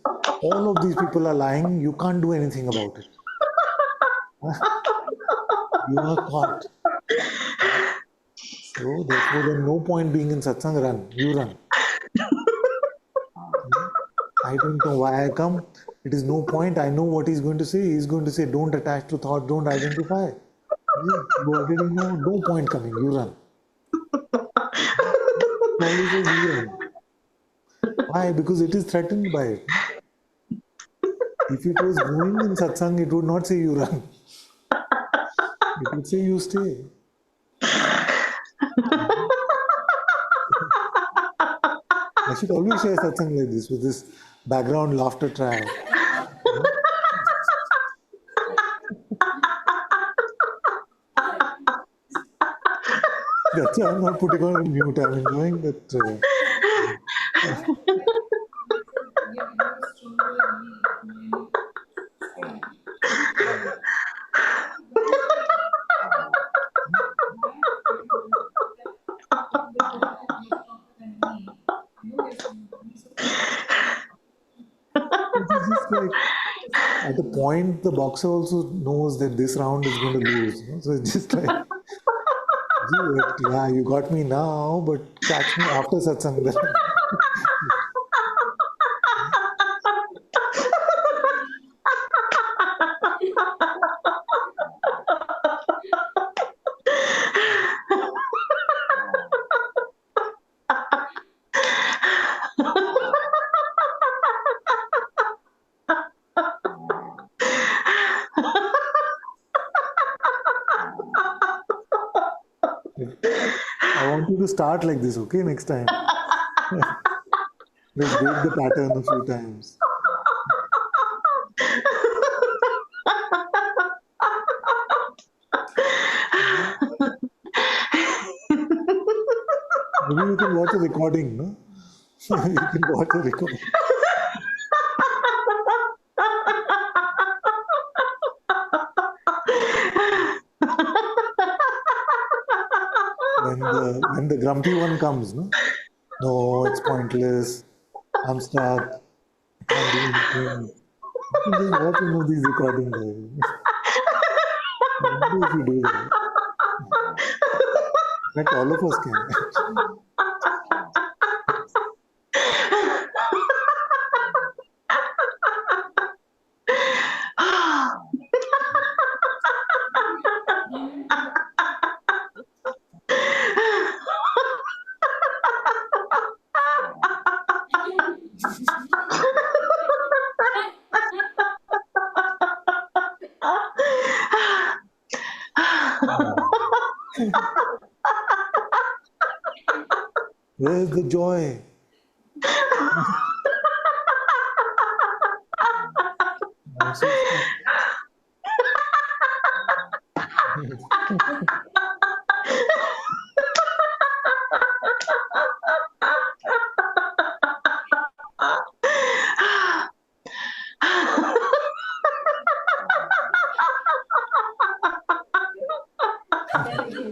[SPEAKER 1] All of these people are lying. You can't do anything about it. You are caught. So therefore, there's no point being in satsang. Run. You run. I don't know why I come. It is no point. I know what he's going to say. He's going to say, don't attach to thought. Don't identify. You already know. No point coming. You run. Always says you run. Why? Because it is threatened by it. If it was going in satsang, it would not say you run. It would say you stay. I should always share satsang like this with this background laughter track. That's why I'm not putting on mute. I'm enjoying that. It's just like at the point, the boxer also knows that this round is going to lose. So it's just like, yeah, you got me now, but catch me after satsang. I want you to start like this, okay? Next time. Let's break the pattern a few times. Maybe you can watch a recording, no? You can watch a recording. When the grumpy one comes, no? No, it's pointless. I'm stuck. I can't do anything. You can just watch one of these recordings. I wonder if you do that. In fact, all of us can. Where's the joy? I'm so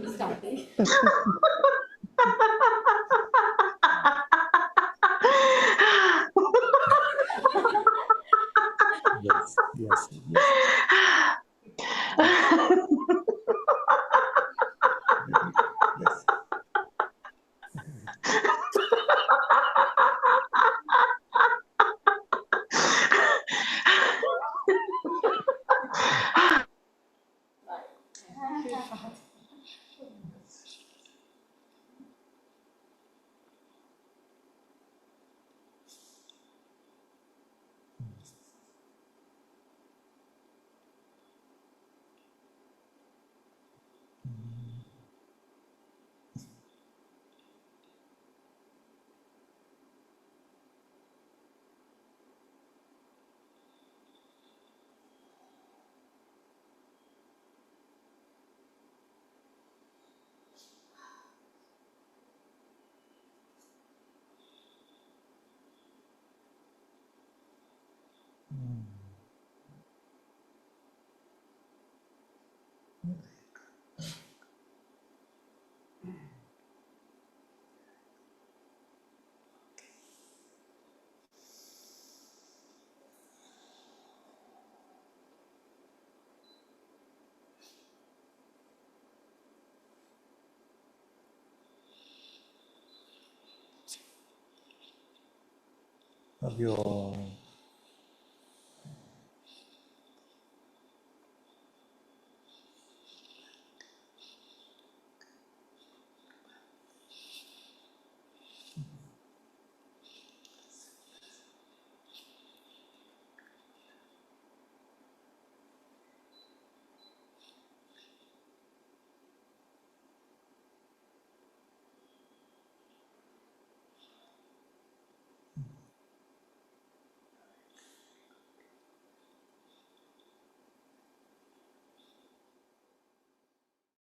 [SPEAKER 1] stuck. Yes, yes, yes. Yes. Love you all.